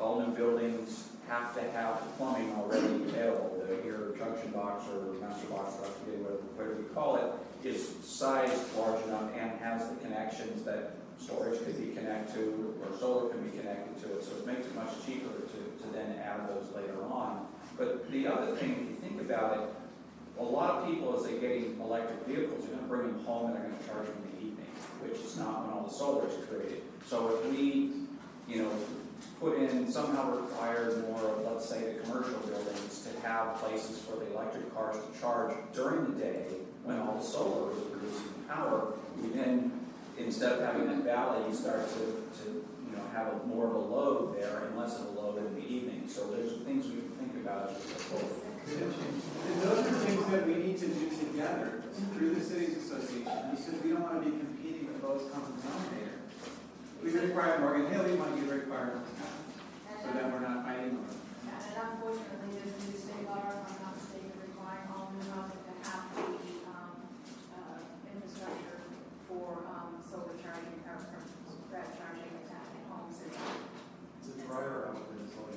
all new buildings have to have plumbing already available. Your junction box or master box, I forget whatever you call it, is sized large enough and has the connections that storage could be connected to or solar can be connected to it. So it makes it much cheaper to then add those later on. But the other thing, if you think about it, a lot of people, as they're getting electric vehicles, are going to bring them home and they're going to charge them in the evening, which is not when all the solar is created. So if we, put in, somehow require more of, let's say, the commercial buildings to have places for the electric cars to charge during the day when all the solar is producing power, we then, instead of having that valley, you start to have more of a load there and less of a load in the evening. So there's things we can think about as we go forward. And those are things that we need to do together through the cities association, because we don't want to be competing with those common denominator. We require Morgan Hill, we might require so that we're not fighting over it. And unfortunately, there's a new state law, if I'm not mistaken, requiring all new housing to have the infrastructure for solar charging or grab charging at homes. It's a dryer out in the solar.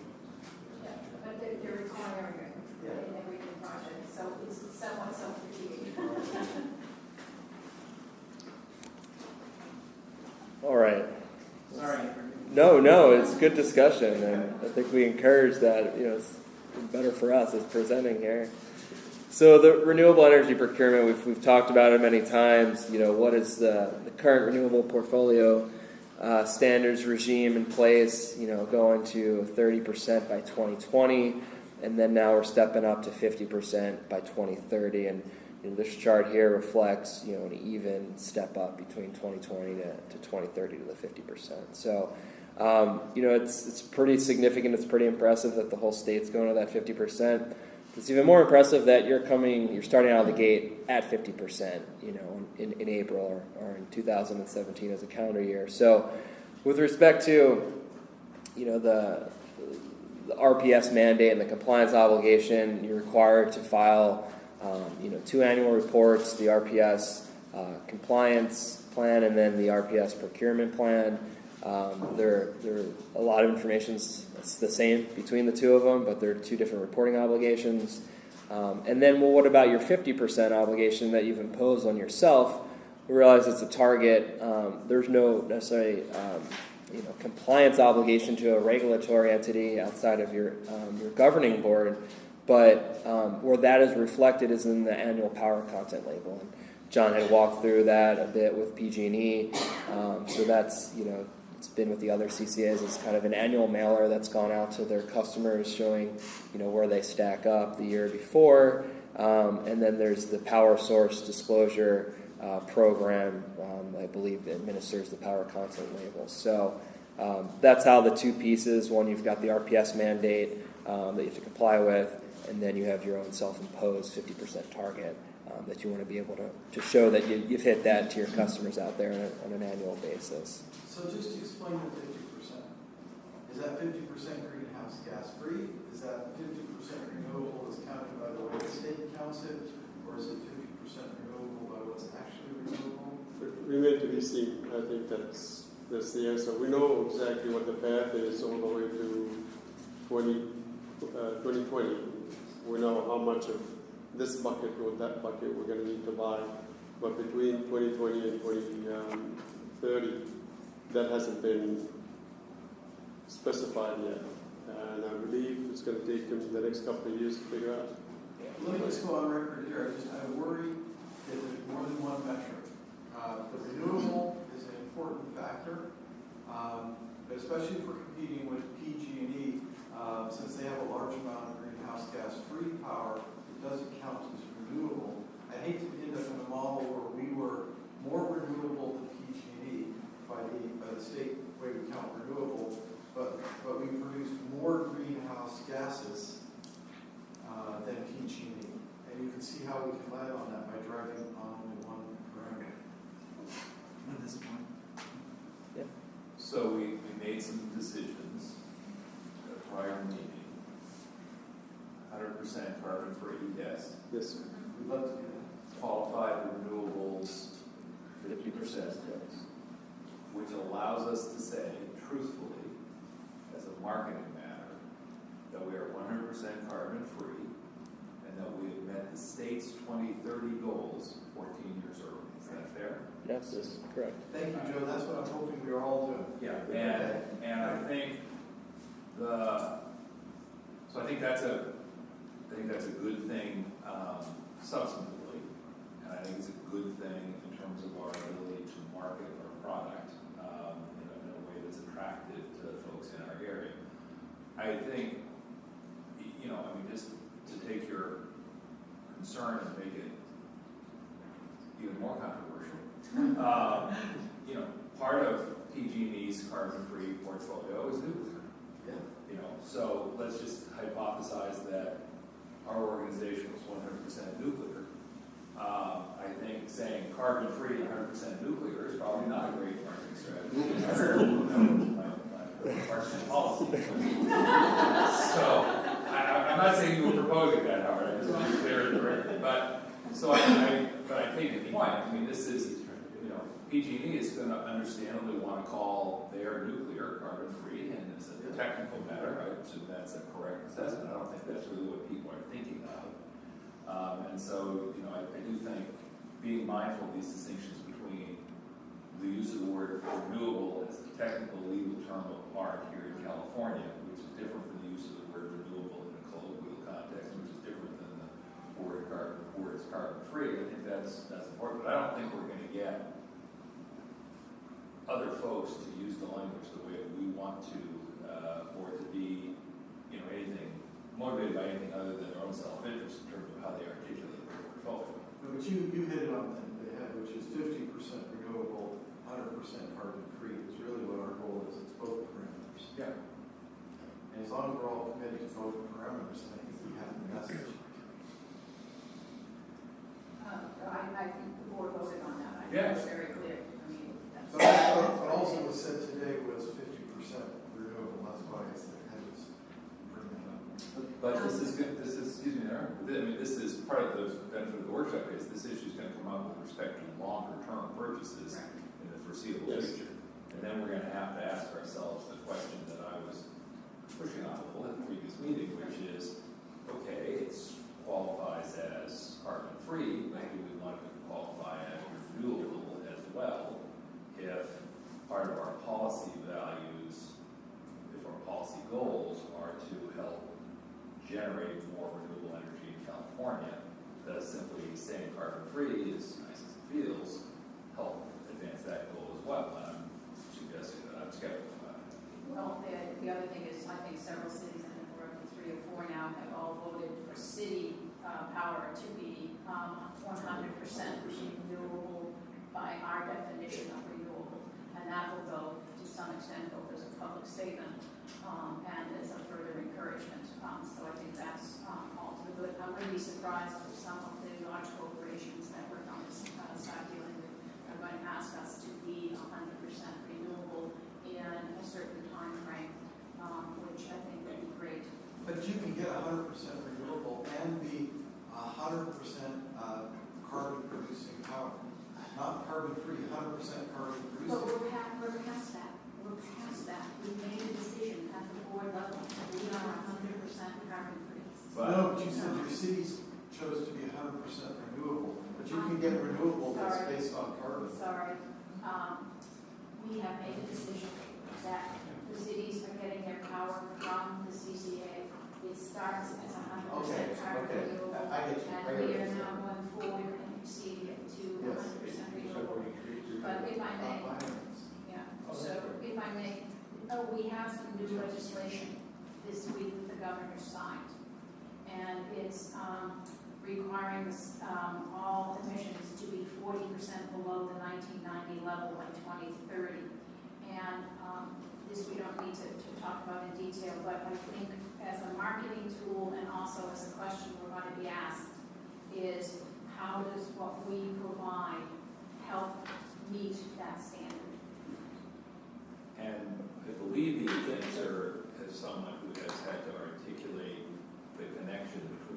Yeah, but they're requiring it in every new project, so it's somewhat self-defeating. All right. Sorry. No, it's good discussion, and I think we encourage that. It's better for us as presenting here. So the renewable energy procurement, we've talked about it many times. What is the current renewable portfolio standards regime in place? Going to 30% by 2020, and then now we're stepping up to 50% by 2030. And this chart here reflects an even step up between 2020 to 2030 to the 50%. So it's pretty significant. It's pretty impressive that the whole state's going to that 50%. It's even more impressive that you're starting out of the gate at 50%, in April or in 2017 as a calendar year. So with respect to, the RPS mandate and the compliance obligation, you're required to file, 2 annual reports, the RPS compliance plan and then the RPS procurement plan. There a lot of information's the same between the two of them, but there are 2 different reporting obligations. And then, what about your 50% obligation that you've imposed on yourself? We realize it's a target. There's no necessarily compliance obligation to a regulatory entity outside of your governing board, but where that is reflected is in the annual power content label. And John had walked through that a bit with PG&E. So that's it's been with the other CCAs. It's kind of an annual mailer that's gone out to their customers showing, where they stack up the year before. And then there's the power source disclosure program, I believe administers the power content label. So that's how the 2 pieces, one, you've got the RPS mandate that you have to comply with, and then you have your own self-imposed 50% target that you want to be able to show that you've hit that to your customers out there on an annual basis. So just to explain the 50%, is that 50% greenhouse gas free? Is that 50% renewable as counted by the way the state counts it? Or is it 50% renewable by what's actually renewable? Remain to be seen. I think that's the answer. We know exactly what the path is all the way to 2020. We know how much of this bucket or that bucket we're going to need to buy. But between 2020 and 2030, that hasn't been specified yet. And I believe it's going to take them the next couple of years to figure out. Let me just go on record here. I worry that there's more than one metric. The renewable is an important factor, but especially if we're competing with PG&E, since they have a large amount of greenhouse gas free power, it doesn't count as renewable. I hate to end up in a model where we were more renewable than PG&E by the state way we count renewable, but we produce more greenhouse gases than PG&E. And you can see how we can land on that by driving on only one parameter. At this point. So we made some decisions prior 100% carbon-free, yes. Yes, sir. We'd love to do that. Qualified renewables, 50%, which allows us to say, truthfully, as a marketing matter, that we are 100% carbon-free and that we have met the state's 2030 goals 14 years early. Is that fair? Yes, yes, correct. Thank you, Joe, that's what I'm hoping we are all doing. Yeah, and I think so I think that's a good thing substantively, and I think it's a good thing in terms of our ability to market our product in a way that's attractive to folks in our area. I think, just to take your concern and make it even more controversial, part of PG&E's carbon-free portfolio is nuclear. Yeah. So let's just hypothesize that our organization was 100% nuclear. I think saying carbon-free 100% nuclear is probably not a great marketing strategy. my marketing policy. So I'm not saying you were proposing that, Howard. I just want to be clear and correct. But I take your point. I mean, this is, PG&E is going to understandably want to call their nuclear carbon-free, and as a technical matter, I assume that's a correct assessment. I don't think that's really what people are thinking of. And so, I do think being mindful of these distinctions between the use of the word renewable as a technical legal term of art here in California, which is different than the use of the word renewable in a colloquial context, which is different than the word carbon-free. I think that's important, but I don't think we're going to get other folks to use the language the way we want to, or to be, anything motivated by anything other than their own self-interest in terms of how they articulate their portfolio. But you hit it on the head, which is 50% renewable, 100% carbon-free is really what our goal is. It's both parameters. Yeah. And as long as we're all committed to both parameters, I think we have the message. I think the board voted on that. I think Yes. it's very clear. I mean, that's. But also was said today was 50% renewable. That's why I said I just bring that up. But this is good. Excuse me, Aaron. This is part of the benefit of the workshop is this issue is going to come up with respect to longer-term purchases in the foreseeable future. And then we're going to have to ask ourselves the question that I was pushing on a little at the previous meeting, which is, okay, it qualifies as carbon-free, but do we want to qualify as renewable as well if part of our policy values, if our policy goals are to help generate more renewable energy in California, does simply saying carbon-free, as nice as it feels, help advance that goal as well? And I'm suggesting that I'm skeptical about it. Well, the other thing is, I think several cities, I think we're up to 3 or 4 now, have all voted for city power to be 100% renewable by our definition of renewable. And that will go, to some extent, both as a public statement and as a further encouragement. So I think that's all to the good. I'm really surprised if some of the large corporations that we're going to start dealing with are going to ask us to be 100% renewable in a certain time frame, which I think would be great. But you can get 100% renewable and be 100% carbon-producing power. Not carbon-free, 100% carbon-producing. But we're past that. We're past that. We made a decision at the board level. We are 100% carbon-free. No, but you said your cities chose to be 100% renewable. But you can get renewable that's based on carbon. Sorry. We have made a decision that the cities are getting their power from the CCA. It starts as 100% carbon renewable. I get you. And we are now going forward and exceeding it to 100% renewable. But if I may, so if I may, we have some new legislation this week that the governor signed. And it's requiring all emissions to be 40% below the 1990 level by 2030. And this we don't need to talk about in detail, but I think as a marketing tool and also as a question we're going to be asked is how does what we provide help meet that standard? And I believe the answer, as someone who has had to articulate the connection between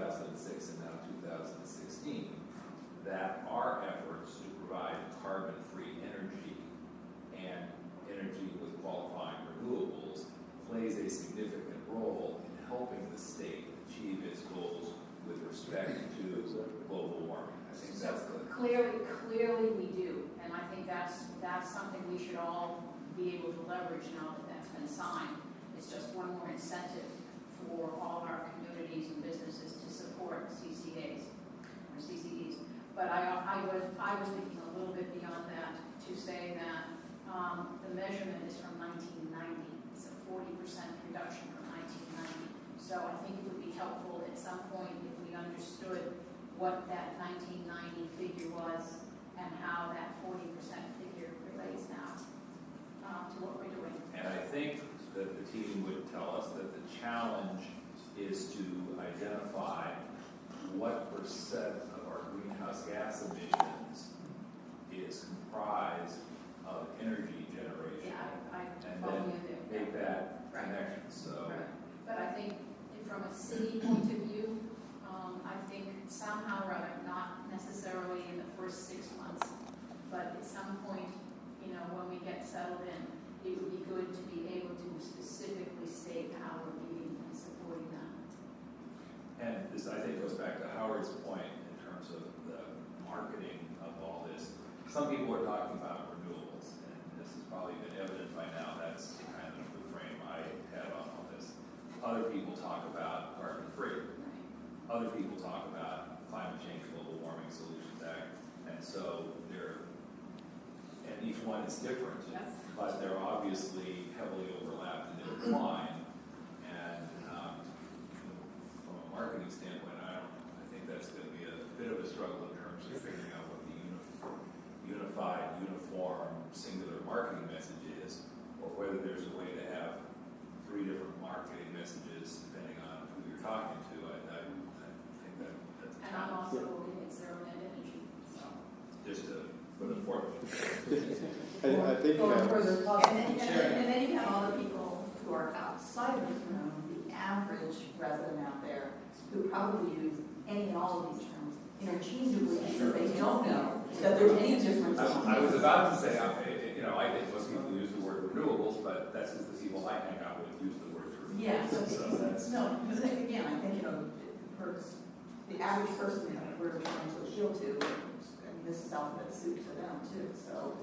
2006 and now 2016, that our efforts to provide carbon-free energy and energy with qualifying renewables plays a significant role in helping the state achieve its goals with respect to global warming. I think So that's the clearly we do, and I think that's something we should all be able to leverage now that that's been signed. It's just one more incentive for all our communities and businesses to support CCAs or CCEs. But I was thinking a little bit beyond that to say that the measurement is from 1990. It's a 40% reduction from 1990. So I think it would be helpful at some point if we understood what that 1990 figure was and how that 40% figure relates now to what we're doing. And I think that the team would tell us that the challenge is to identify what percent of our greenhouse gas emissions is comprised of energy generation. Yeah, I and follow then you there. make that connection. So Right. But I think from a city point of view, I think somehow or other, not necessarily in the first 6 months, but at some point, when we get settled in, it would be good to be able to specifically state how we're meeting and supporting that. And this, I think, goes back to Howard's point in terms of the marketing of all this. Some people are talking about renewables, and this has probably been evident by now. That's kind of the frame I had on all this. Other people talk about carbon-free. Other people talk about Climate Change Global Warming Solutions Act. And so and each one is different, but they're obviously heavily overlapped and intertwined. And from a marketing standpoint, I think that's going to be a bit of a struggle in terms of figuring out what the unified, uniform, singular marketing message is, or whether there's a way to have 3 different marketing messages depending on who you're talking to. I think that's a And I'm challenge. also looking at zero net energy, so. Just to put it forward. I think Going further, And then you have all the people who are outside of this room, the average resident out there, who probably use any and all of these terms interchangeably, because they don't know that there's any difference. I was about to say, I think most people use the word renewables, but that's just the people I hang out with use the word renewables. Yeah, so that's no, because again, I think, the average person that we're trying to appeal to, this is alphabet soup to them too, so.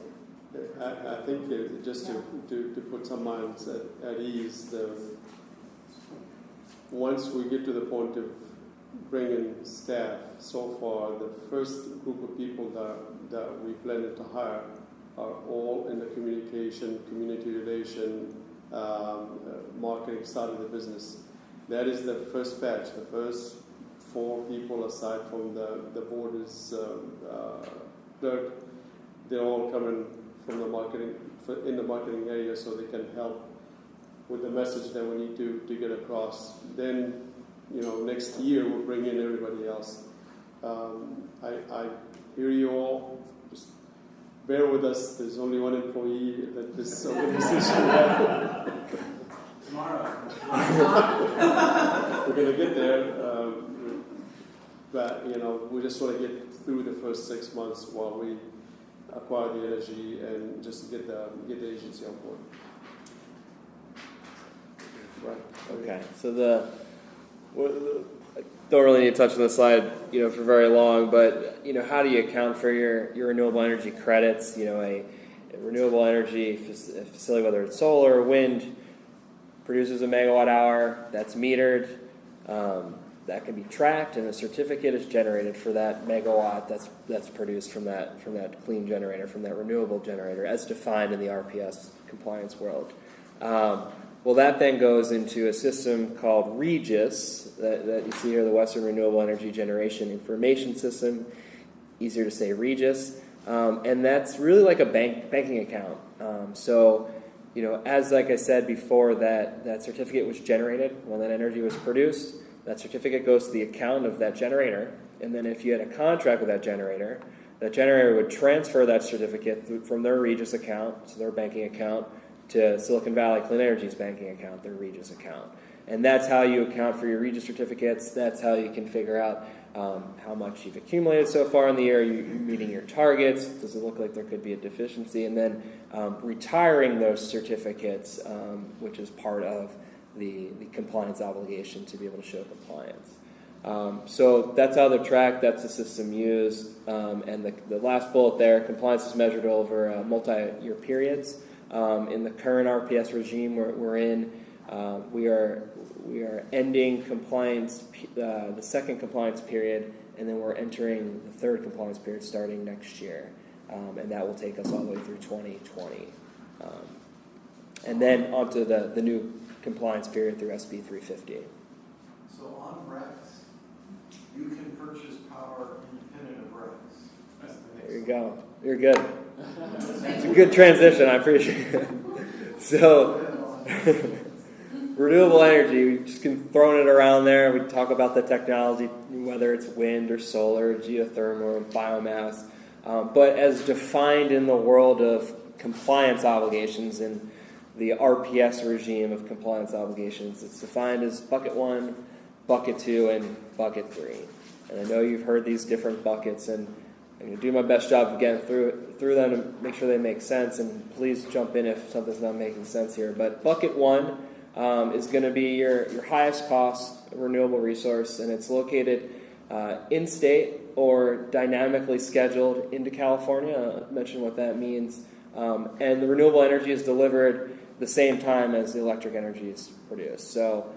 I think just to put some minds at ease, once we get to the point of bringing staff, so far the first group of people that we planning to hire are all in the communication, community relation, marketing side of the business. That is the first batch, the first 4 people aside from the board's clerk. They're all coming from the marketing, in the marketing area, so they can help with the message that we need to get across. Then, next year we'll bring in everybody else. I hear you all. Just bear with us. There's only one employee that this organization has. Tomorrow. We're going to get there, but we just want to get through the first 6 months while we acquire the energy and just get the agency on board. Right. Okay. So I don't really need to touch on this slide, for very long, but how do you account for your renewable energy credits? A renewable energy facility, whether it's solar or wind, produces a megawatt hour that's metered. That can be tracked, and a certificate is generated for that megawatt that's produced from that clean generator, from that renewable generator, as defined in the RPS compliance world. Well, that then goes into a system called REGIS that you see here, the Western Renewable Energy Generation Information System. Easier to say REGIS, and that's really like a banking account. So, as like I said before, that certificate was generated when that energy was produced. That certificate goes to the account of that generator, and then if you had a contract with that generator would transfer that certificate from their REGIS account, so their banking account, to Silicon Valley Clean Energy's banking account, their REGIS account. And that's how you account for your Regis certificates. That's how you can figure out how much you've accumulated so far in the year. You're meeting your targets. Does it look like there could be a deficiency? And then retiring those certificates, which is part of the compliance obligation to be able to show compliance. So that's how they're tracked. That's the system used. And the last bullet there, compliance is measured over multi-year periods. In the current RPS regime we're in, we are ending compliance, the second compliance period, and then we're entering the third compliance period starting next year. And that will take us all the way through 2020. And then onto the new compliance period through SB 350. So on RECs, you can purchase power independent of RECs. There you go. You're good. It's a good transition. I appreciate it. So, renewable energy, we just can throw it around there. We talk about the technology, whether it's wind or solar, geothermal, or biomass. But as defined in the world of compliance obligations and the RPS regime of compliance obligations, it's defined as bucket 1, bucket 2, and bucket 3. And I know you've heard these different buckets, and I'm going to do my best job of getting through them to make sure they make sense, and please jump in if something's not making sense here. But bucket 1 is going to be your highest cost renewable resource, and it's located in-state or dynamically scheduled into California. I'll mention what that means. And the renewable energy is delivered the same time as the electric energy is produced. So,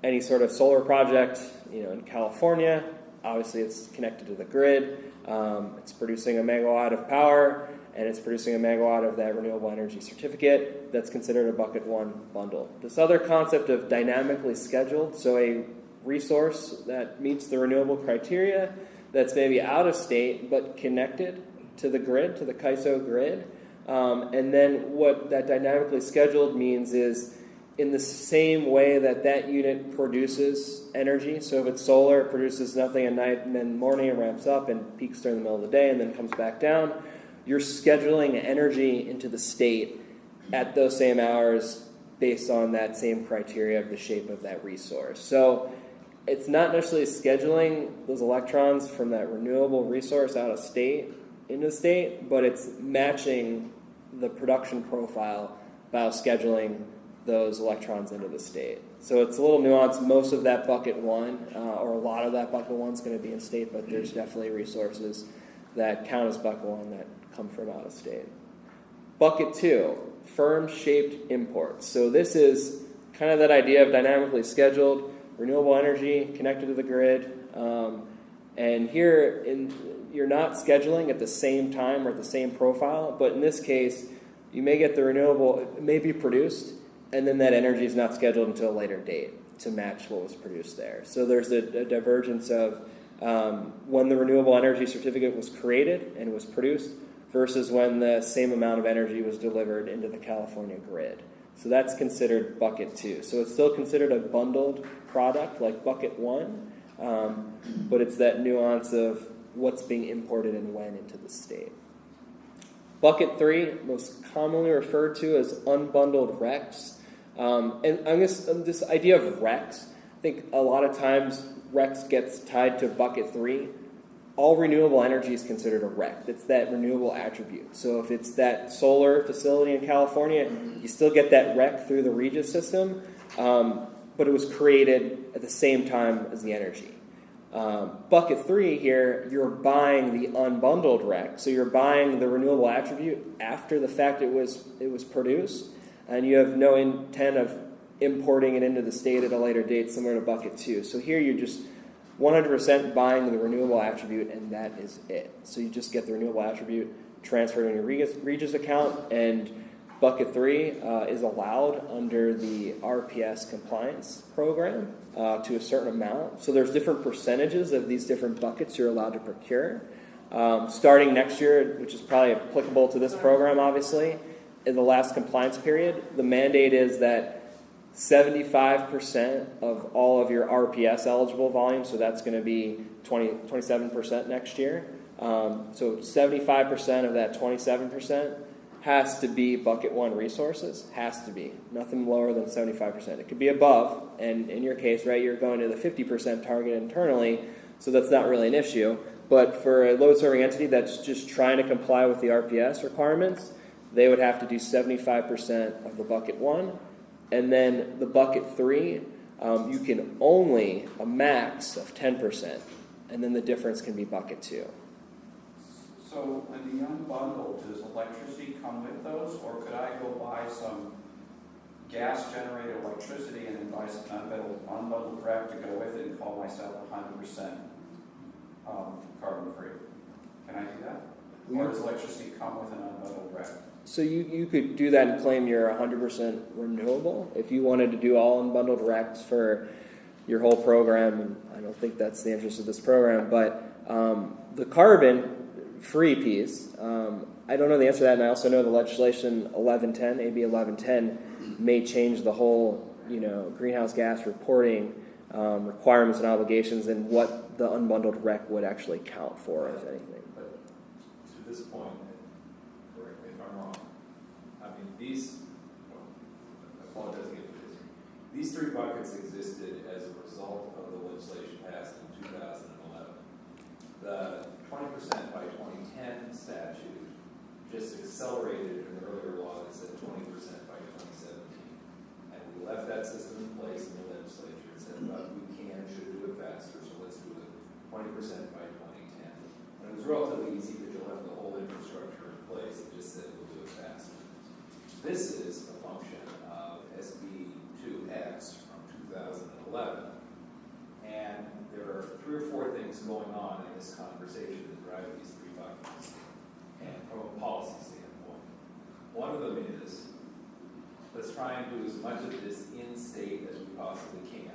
any sort of solar project, in California, obviously it's connected to the grid. It's producing a megawatt of power, and it's producing a megawatt of that renewable energy certificate. That's considered a bucket 1 bundle. This other concept of dynamically scheduled, so a resource that meets the renewable criteria that's maybe out of state but connected to the grid, to the CAISO grid. And then what that dynamically scheduled means is in the same way that unit produces energy. So if it's solar, it produces nothing at night, and then morning it ramps up and peaks during the middle of the day and then comes back down. You're scheduling energy into the state at those same hours based on that same criteria of the shape of that resource. So it's not necessarily scheduling those electrons from that renewable resource out of state into the state, but it's matching the production profile by scheduling those electrons into the state. So it's a little nuanced. Most of that bucket 1, or a lot of that bucket 1 is going to be in state, but there's definitely resources that count as bucket 1 that come from out of state. Bucket 2, firm-shaped imports. So this is kind of that idea of dynamically scheduled renewable energy connected to the grid. And here, you're not scheduling at the same time or at the same profile, but in this case, you may get the renewable, it may be produced, and then that energy is not scheduled until a later date to match what was produced there. So there's a divergence of when the renewable energy certificate was created and was produced versus when the same amount of energy was delivered into the California grid. So that's considered bucket 2. So it's still considered a bundled product like bucket 1, but it's that nuance of what's being imported and when into the state. Bucket 3, most commonly referred to as unbundled RECs. And I guess this idea of RECs, I think a lot of times RECs gets tied to bucket 3. All renewable energy is considered a REC. It's that renewable attribute. So if it's that solar facility in California, you still get that REC through the Regis system, but it was created at the same time as the energy. Bucket 3 here, you're buying the unbundled REC. So you're buying the renewable attribute after the fact it was produced, and you have no intent of importing it into the state at a later date, similar to bucket 2. So here you're just 100% buying the renewable attribute, and that is it. So you just get the renewable attribute transferred in your Regis account, and bucket 3 is allowed under the RPS compliance program to a certain amount. So there's different percentages of these different buckets you're allowed to procure. Starting next year, which is probably applicable to this program, obviously, in the last compliance period, the mandate is that 75% of all of your RPS eligible volume, so that's going to be 27% next year. So 75% of that 27% has to be bucket 1 resources. Has to be. Nothing lower than 75%. It could be above, and in your case, right, you're going to the 50% target internally, so that's not really an issue. But for a load-serving entity that's just trying to comply with the RPS requirements, they would have to do 75% of the bucket 1. And then the bucket 3, you can only a max of 10%. And then the difference can be bucket 2. So in the unbundled, does electricity come with those, or could I go buy some gas-generated electricity and then buy some unbundled rec to go with it and call myself 100% carbon-free? Can I do that? Or does electricity come with an unbundled rec? So you could do that and claim you're 100% renewable. If you wanted to do all unbundled recs for your whole program, and I don't think that's the interest of this program, but the carbon-free piece, I don't know the answer to that, and I also know the legislation 1110, AB 1110, may change the whole, greenhouse gas reporting requirements and obligations and what the unbundled rec would actually count for, if anything. But to this point, correct me if I'm wrong, I mean, I apologize again for this. These 3 buckets existed as a result of the legislation passed in 2011. The 20% by 2010 statute just accelerated an earlier law that said 20% by 2017. And we left that system in place in the legislature and said, well, we can and should do it faster, so let's do it 20% by 2010. And it was relatively easy because you left the whole infrastructure in place and just said we'll do it faster. This is a function of SB 2X from 2011. And there are 3 or 4 things going on in this conversation that drive these 3 buckets. And from a policy standpoint, one of them is, let's try and do as much of this in-state as we possibly can.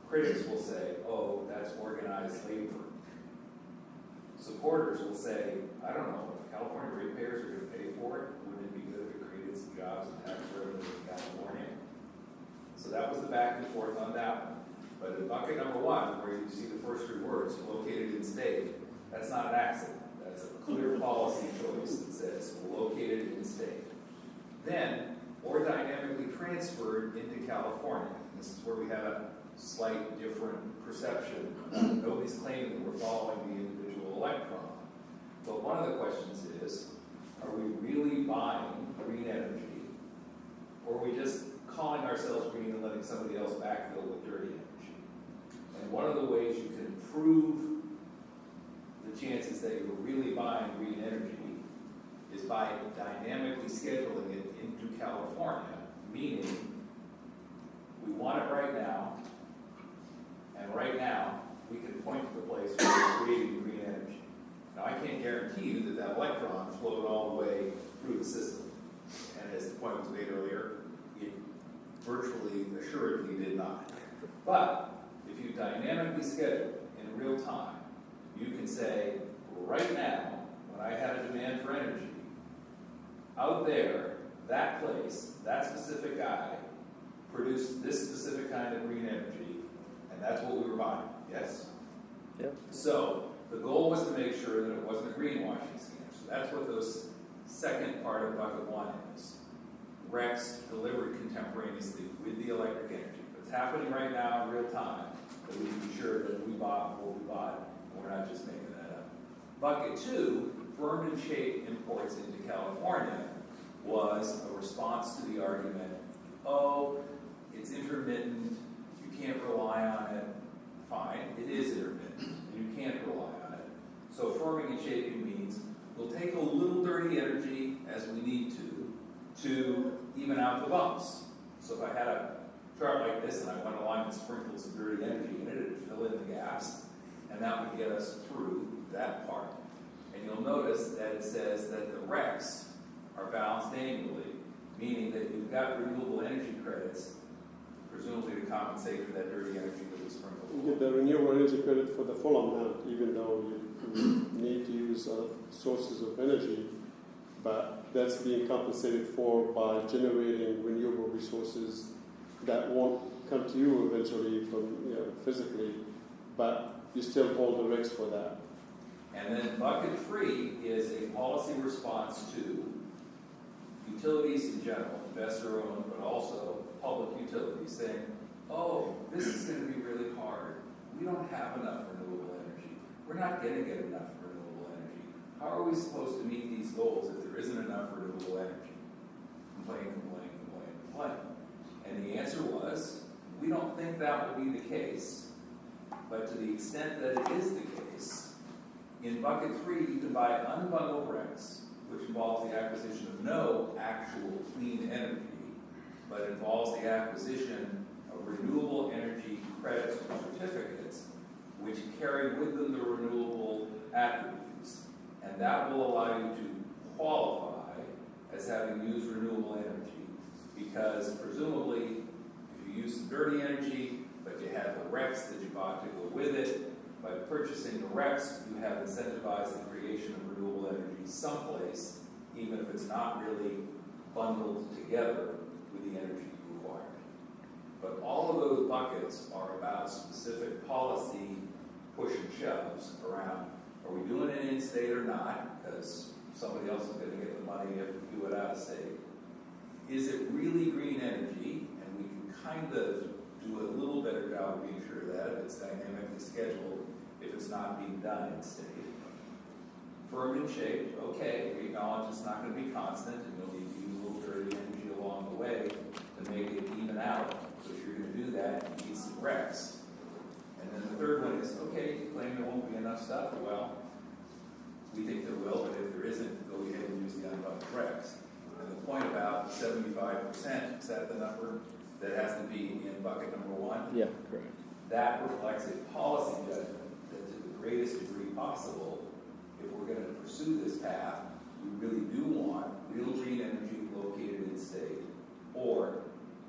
Critics will say, oh, that's organized labor. Supporters will say, I don't know, if California ratepayers are going to pay for it, wouldn't it be good if it created some jobs and tax revenue in California? So that was the back and forth on that one. But in bucket number 1, where you see the first 3 words, located in state, that's not an accident. That's a clear policy choice that says located in state. Then, or dynamically transferred into California. This is where we have a slight different perception. Nobody's claiming that we're following the individual electron. But one of the questions is, are we really buying green energy, or are we just calling ourselves green and letting somebody else backfill with dirty energy? And one of the ways you can improve the chances that you're really buying green energy is by dynamically scheduling it into California, meaning we want it right now, and right now we can point to the place where we're creating green energy. Now I can't guarantee you that that electron flowed all the way through the system. And as the point was made earlier, it virtually assuredly did not. But if you dynamically schedule in real time, you can say, right now, when I had a demand for energy, out there, that place, that specific guy, produced this specific kind of green energy, and that's what we were buying, yes? Yep. So, the goal was to make sure that it wasn't a greenwashing scheme. So that's what those second part of bucket 1 is. RECs delivered contemporaneously with the electric energy. It's happening right now in real time, that we can be sure that we bought what we bought, and we're not just making that up. Bucket 2, firm and shape imports into California, was a response to the argument, oh, it's intermittent, you can't rely on it. Fine, it is intermittent, and you can't rely on it. So firming and shaping means we'll take a little dirty energy as we need to even out the bumps. So if I had a chart like this and I went along and sprinkled some dirty energy in it, it'd fill in the gaps, and that would get us through that part. And you'll notice that it says that the RECs are balanced annually, meaning that you've got renewable energy credits, presumably to compensate for that dirty energy that we sprinkled. You get the renewable energy credit for the full amount, even though you need to use sources of energy, but that's being compensated for by generating renewable resources that won't come to you eventually from physically, but you still hold the RECs for that. And then bucket 3 is a policy response to utilities in general, investor-owned, but also public utilities, saying, oh, this is going to be really hard. We don't have enough renewable energy. We're not going to get enough renewable energy. How are we supposed to meet these goals if there isn't enough renewable energy? Complain, complain, complain, complain. And the answer was, we don't think that will be the case, but to the extent that it is the case, in bucket 3, you can buy unbundled RECs, which involves the acquisition of no actual clean energy, but involves the acquisition of renewable energy credits or certificates, which carry with them the renewable attributes. And that will allow you to qualify as having used renewable energy, because presumably, if you use some dirty energy, but you have the RECs that you bought to go with it, by purchasing the RECs, you have incentivized the creation of renewable energy someplace, even if it's not really bundled together with the energy you require. But all of those buckets are about specific policy push and shoves around, are we doing it in state or not? Because somebody else is going to get the money if we do it out of state. Is it really green energy? And we can kind of do a little better job of being sure of that if it's dynamically scheduled, if it's not being done in state. Firm and shaped, okay, we acknowledge it's not going to be constant, and you'll need to use a little dirty energy along the way to make it even out. So if you're going to do that, you need some RECs. And then the third one is, okay, you claim there won't be enough stuff. Well, we think there will, but if there isn't, go ahead and use the unbundled RECs. And the point about 75%, is that the number that has to be in bucket number 1? Yeah, correct. That reflects a policy judgment that to the greatest degree possible, if we're going to pursue this path, we really do want real green energy located in state, or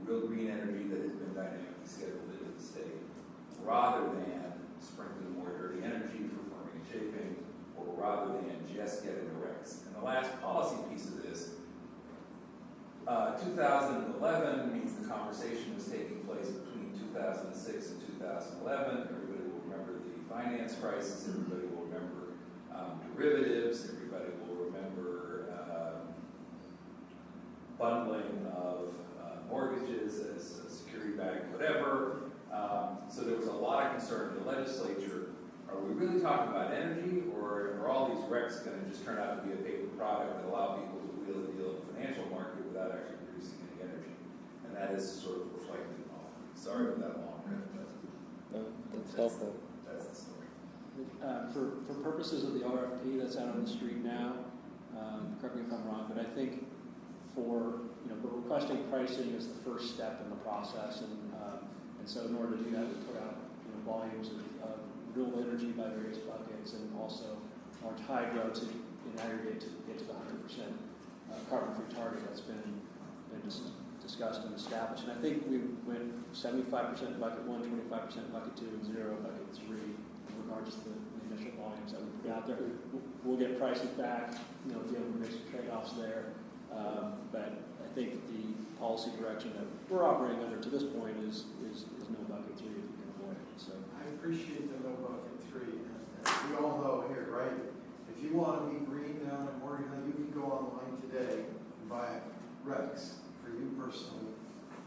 real green energy that has been dynamically scheduled into the state, rather than sprinkling more dirty energy for forming and shaping, or rather than just getting the RECs. And the last policy piece of this, 2011 means the conversation was taking place between 2006 and 2011. Everybody will remember the finance crisis. Everybody will remember derivatives. Everybody will remember bundling of mortgages as a security backed whatever. So there was a lot of concern in the legislature. Are we really talking about energy, or are all these RECs going to just turn out to be a paper product that allow people to wheel and deal in the financial market without actually producing any energy? And that is sort of reflected in all. Sorry about that long riff, but That's helpful. that's the story. For purposes of the RFP that's out on the street now, correct me if I'm wrong, but I think for, we're requesting pricing as the first step in the process, and so in order to do that, we put out volumes of renewable energy by various buckets, and also large hydro to in aggregate to get to the 100% carbon-free target that's been discussed and established. And I think we went 75% bucket 1, 25% bucket 2, and 0 bucket 3 in regards to the initial volumes that we put out there. We'll get prices back, be able to make some trade-offs there. But I think the policy direction that we're operating under to this point is no bucket 3 if you can avoid it. So I appreciate the no bucket 3. And we all know here, right? If you want to be green down in Morgan Hill, you can go online today and buy RECs for you personally.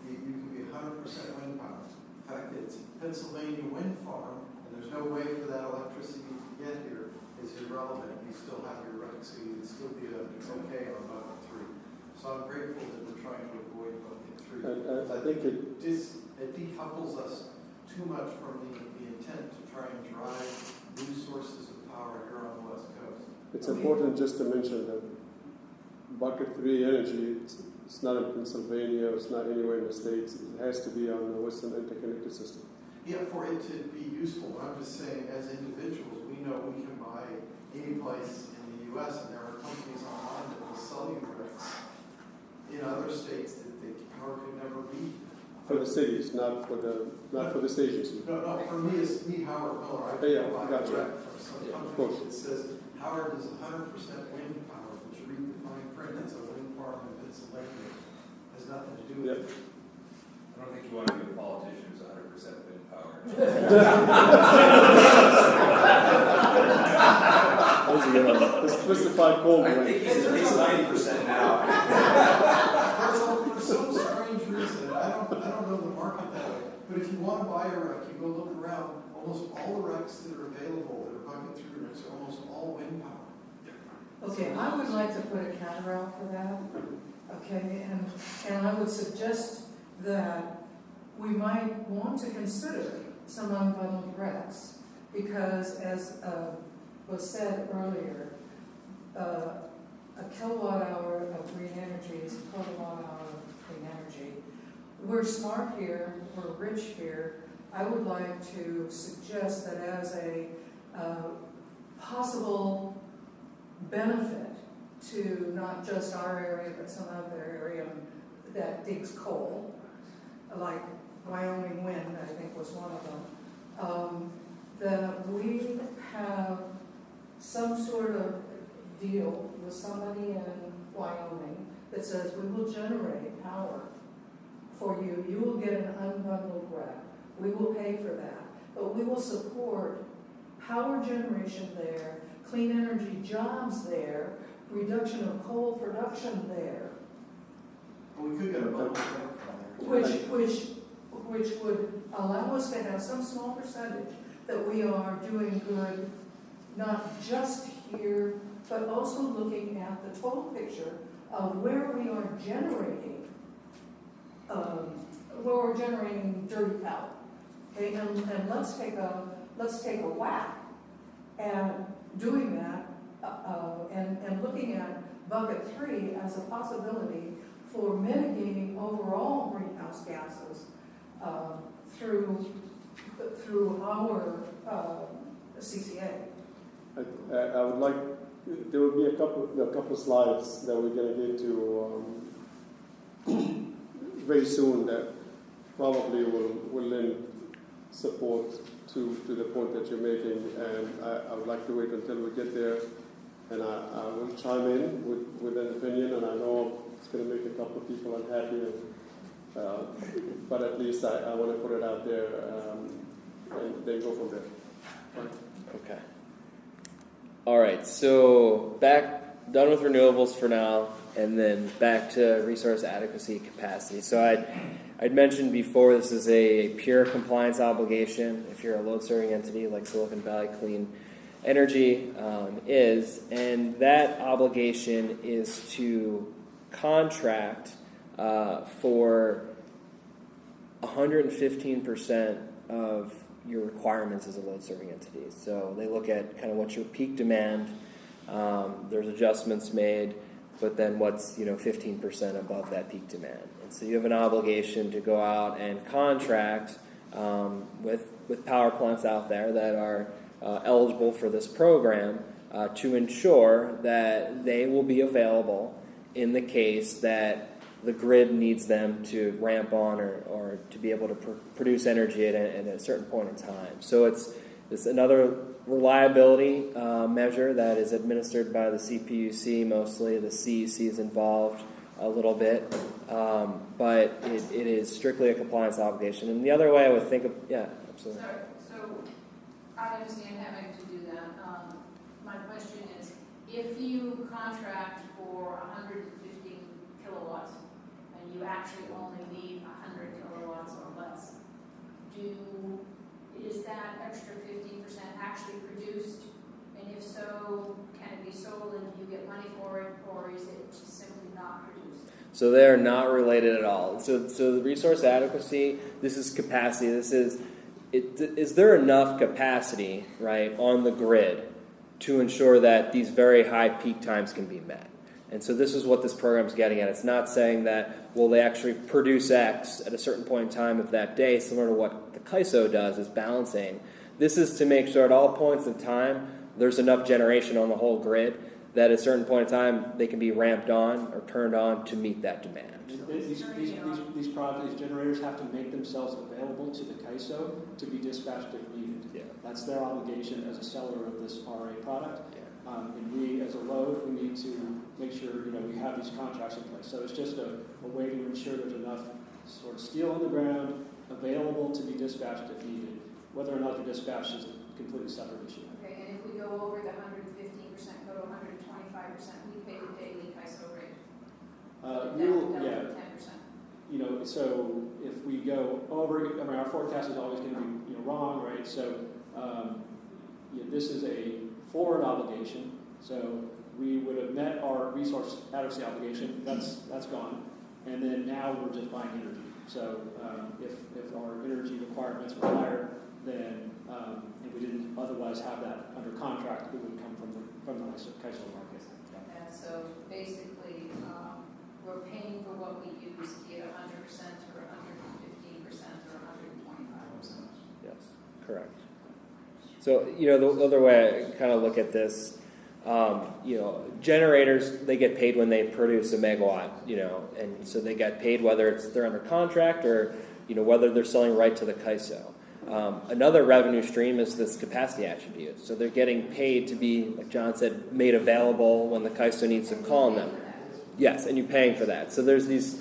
You can be 100% wind power. In fact, it's Pennsylvania wind farm, and there's no way for that electricity to get here is irrelevant. You still have your RECs, so you can still be okay on bucket 3. So I'm grateful that we're trying to avoid bucket 3. I think it decouples us too much from the intent to try and drive new sources of power here on the West Coast. It's important just to mention that bucket 3 energy, it's not in Pennsylvania, it's not anywhere in the States. It has to be on the Western Interconnected System. Yeah, for it to be useful. I'm just saying, as individuals, we know we can buy any place in the U.S., and there are companies online that will sell you RECs in other states that the power could never be. For the cities, not for the stations. No, for me, it's me, Howard Miller. I Yeah, buy gotcha. a REC from some Yeah, of company course. that says Howard is 100% wind power, which read the fine print. It's a wind farm in Pennsylvania. It has nothing to do with it. I don't think you want to be a politician who's 100% wind power. That was the specified cold I wind. think he's at least 90% now. For some strange reason, I don't know the market that way, but if you want to buy a wreck, you go look around, almost all the wrecks that are available, that are bucket 3 wrecks, are almost all wind power. Okay, I would like to put a counter out for that, okay, and I would suggest that we might want to consider some unbundled wrecks, because as was said earlier, a kilowatt hour of green energy is a kilowatt hour of clean energy. We're smart here, we're rich here. I would like to suggest that as a possible benefit to not just our area, but some other area that digs coal, like Wyoming Wind, I think was one of them, that we have some sort of deal with somebody in Wyoming that says we will generate power for you. You will get an unbundled wreck. We will pay for that. But we will support power generation there, clean energy jobs there, reduction of coal production there, Well, we could get a bundled wreck from there. which would allow us to have some small percentage that we are doing good, not just here, but also looking at the total picture of where we are generating, dirty power. Okay, and let's take a whack at doing that, and looking at bucket 3 as a possibility for mitigating overall greenhouse gases through our CCA. I would like, there will be a couple slides that we're going to get to very soon that probably will lend support to the point that you're making, and I would like to wait until we get there, and I will chime in with an opinion, and I know it's going to make a couple of people unhappy, but at least I want to put it out there, and then go from there. Okay. All right, so done with renewables for now, and then back to resource adequacy capacity. So I'd mentioned before, this is a pure compliance obligation if you're a load-serving entity like Silicon Valley Clean Energy is, and that obligation is to contract for 115% of your requirements as a load-serving entity. So they look at kind of what's your peak demand. There's adjustments made, but then what's 15% above that peak demand. And so you have an obligation to go out and contract with power plants out there that are eligible for this program to ensure that they will be available in the case that the grid needs them to ramp on or to be able to produce energy at a certain point in time. So it's another reliability measure that is administered by the CPUC mostly. The CEC is involved a little bit, but it is strictly a compliance obligation. And the other way I would think of, yeah, absolutely. Sorry, so I understand having to do that. My question is, if you contract for 115 kilowatts, and you actually only need 100 kilowatts or less, is that extra 15% actually produced? And if so, can it be sold and do you get money for it, or is it just simply not produced? So they are not related at all. So the resource adequacy, this is capacity. Is there enough capacity, right, on the grid to ensure that these very high peak times can be met? And so this is what this program is getting at. It's not saying that, well, they actually produce X at a certain point in time of that day, similar to what the CAISO does, is balancing. This is to make sure at all points in time there's enough generation on the whole grid that at a certain point in time they can be ramped on or turned on to meet that demand. These generators have to make themselves available to the CAISO to be dispatched if needed. Yeah. That's their obligation as a seller of this RA product. Yeah. And we, as a load, we need to make sure we have these contracts in place. So it's just a way to ensure there's enough sort of steel on the ground available to be dispatched if needed. Whether or not the dispatch is a completely separate issue. Okay, and if we go over the 115%, go to 125%, we pay the daily ISO rate. We'll, Down yeah, to 10%. you know, so if we go over, I mean, our forecast is always going to be, you know, wrong, right? So yeah, this is a forward obligation. So we would have met our resource adequacy obligation. That's gone, and then now we're just buying energy. So if our energy requirements were higher, then if we didn't otherwise have that under contract, it would come from the CAISO market. And so basically, we're paying for what we use, be it 100% or 115% or 125%. Yes, correct. So, you know, the other way I kind of look at this, you know, generators, they get paid when they produce a megawatt, you know, and so they get paid whether they're under contract or, you know, whether they're selling right to the CAISO. Another revenue stream is this capacity attribute. So they're getting paid to be, like John said, made available when the CAISO needs to call on them. Yes, and you're paying for that. So there's these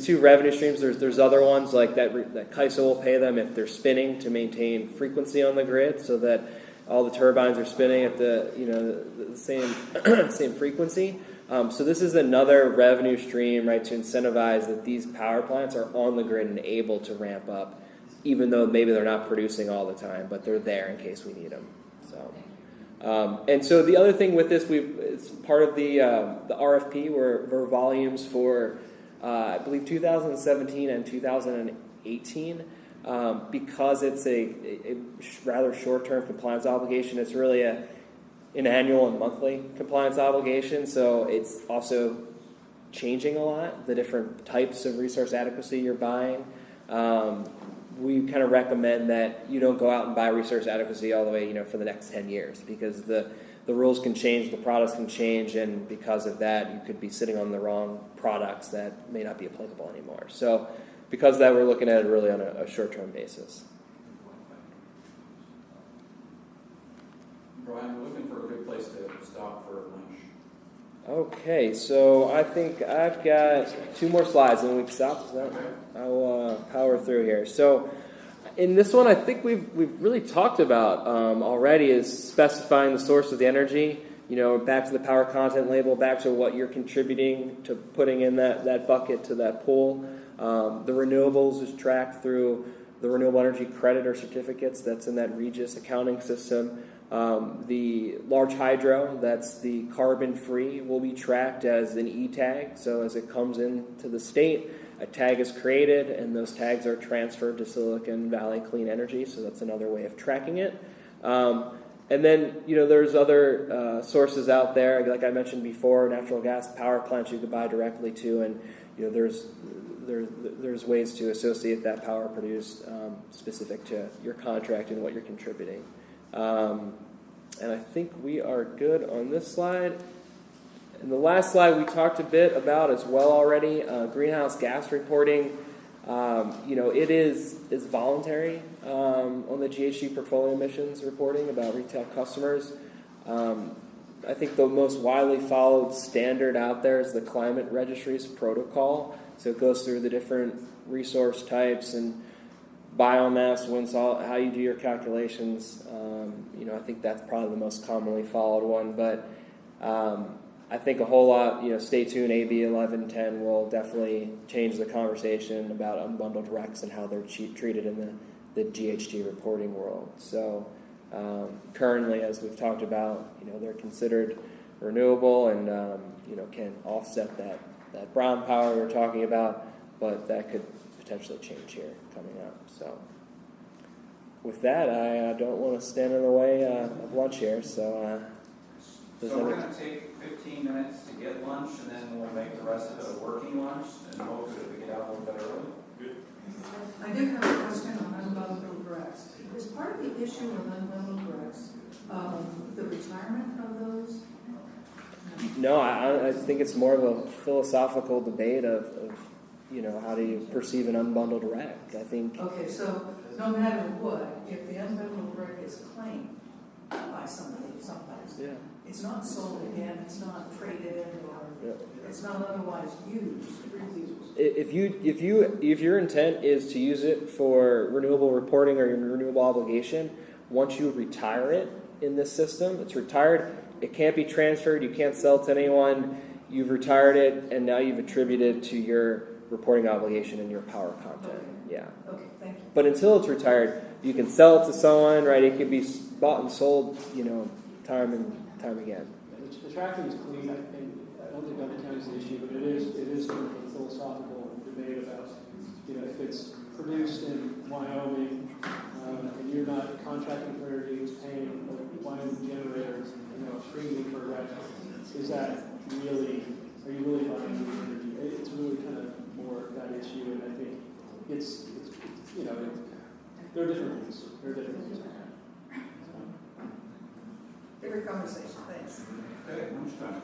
two revenue streams. There's other ones like that CAISO will pay them if they're spinning to maintain frequency on the grid, so that all the turbines are spinning at the same frequency. So this is another revenue stream, right, to incentivize that these power plants are on the grid and able to ramp up, even though maybe they're not producing all the time, but they're there in case we need them. So, and so the other thing with this, it's part of the RFP were volumes for I believe 2017 and 2018. Because it's a rather short-term compliance obligation, it's really an annual and monthly compliance obligation, so it's also changing a lot, the different types of resource adequacy you're buying. We kind of recommend that you don't go out and buy resource adequacy all the way, you know, for the next 10 years, because the rules can change, the products can change, and because of that, you could be sitting on the wrong products that may not be applicable anymore. So because of that, we're looking at it really on a short-term basis. Brian, we're looking for a good place to stop for lunch. Okay, so I think I've got 2 more slides and then we can stop. So I'll power through here. So in this one, I think we've really talked about already is specifying the source of the energy. You know, back to the power content label, back to what you're contributing to putting in that bucket to that pool. The renewables is tracked through the renewable energy credit or certificates that's in that Regis accounting system. The large hydro, that's the carbon-free, will be tracked as an E-tag. So as it comes into the state, a tag is created, and those tags are transferred to Silicon Valley Clean Energy. So that's another way of tracking it. And then, you know, there's other sources out there, like I mentioned before, natural gas power plants you could buy directly to, and you know, there's ways to associate that power produced specific to your contract and what you're contributing. And I think we are good on this slide. And the last slide we talked a bit about as well already, greenhouse gas reporting. You know, it is voluntary on the GHG portfolio emissions reporting about retail customers. I think the most widely followed standard out there is the Climate Registry's protocol. So it goes through the different resource types and biomass, wind, salt, how you do your calculations. You know, I think that's probably the most commonly followed one. But I think a whole lot, you know, stay tuned. AB 1110 will definitely change the conversation about unbundled RECs and how they're treated in the GHG reporting world. So currently, as we've talked about, you know, they're considered renewable and, you know, can offset that brown power we're talking about, but that could potentially change here coming up. So with that, I don't want to stand in the way of lunch here. So we're going to take 15 minutes to get lunch, and then we'll make the rest of it a working lunch, and hope that we get out a little bit early. Good. I do have a question on unbundled RECs. Is part of the issue with unbundled RECs the retirement of those? No, I think it's more of a philosophical debate of you know, how do you perceive an unbundled REC? I think. Okay, so no matter what, if the unbundled REC is claimed by somebody someplace, yeah, it's not sold again, it's not traded in, or it's not otherwise used. If your intent is to use it for renewable reporting or your renewable obligation, once you retire it in this system, it's retired. it can't be transferred. You can't sell it to anyone. You've retired it, and now you've attributed it to your reporting obligation and your power content. Yeah. Okay, thank you. But until it's retired, you can sell it to someone, right? It can be bought and sold, time and time again. The tracking is clean, and I don't think Benton County is the issue, but it is sort of a philosophical debate about, if it's produced in Wyoming, and you're not contracting for energy, it's paying a Wyoming generator, a premium for a rec, is that really, are you really buying the energy? It's really kind of more that issue, and I think it's there are different things. Every conversation, thanks. Okay, lunchtime.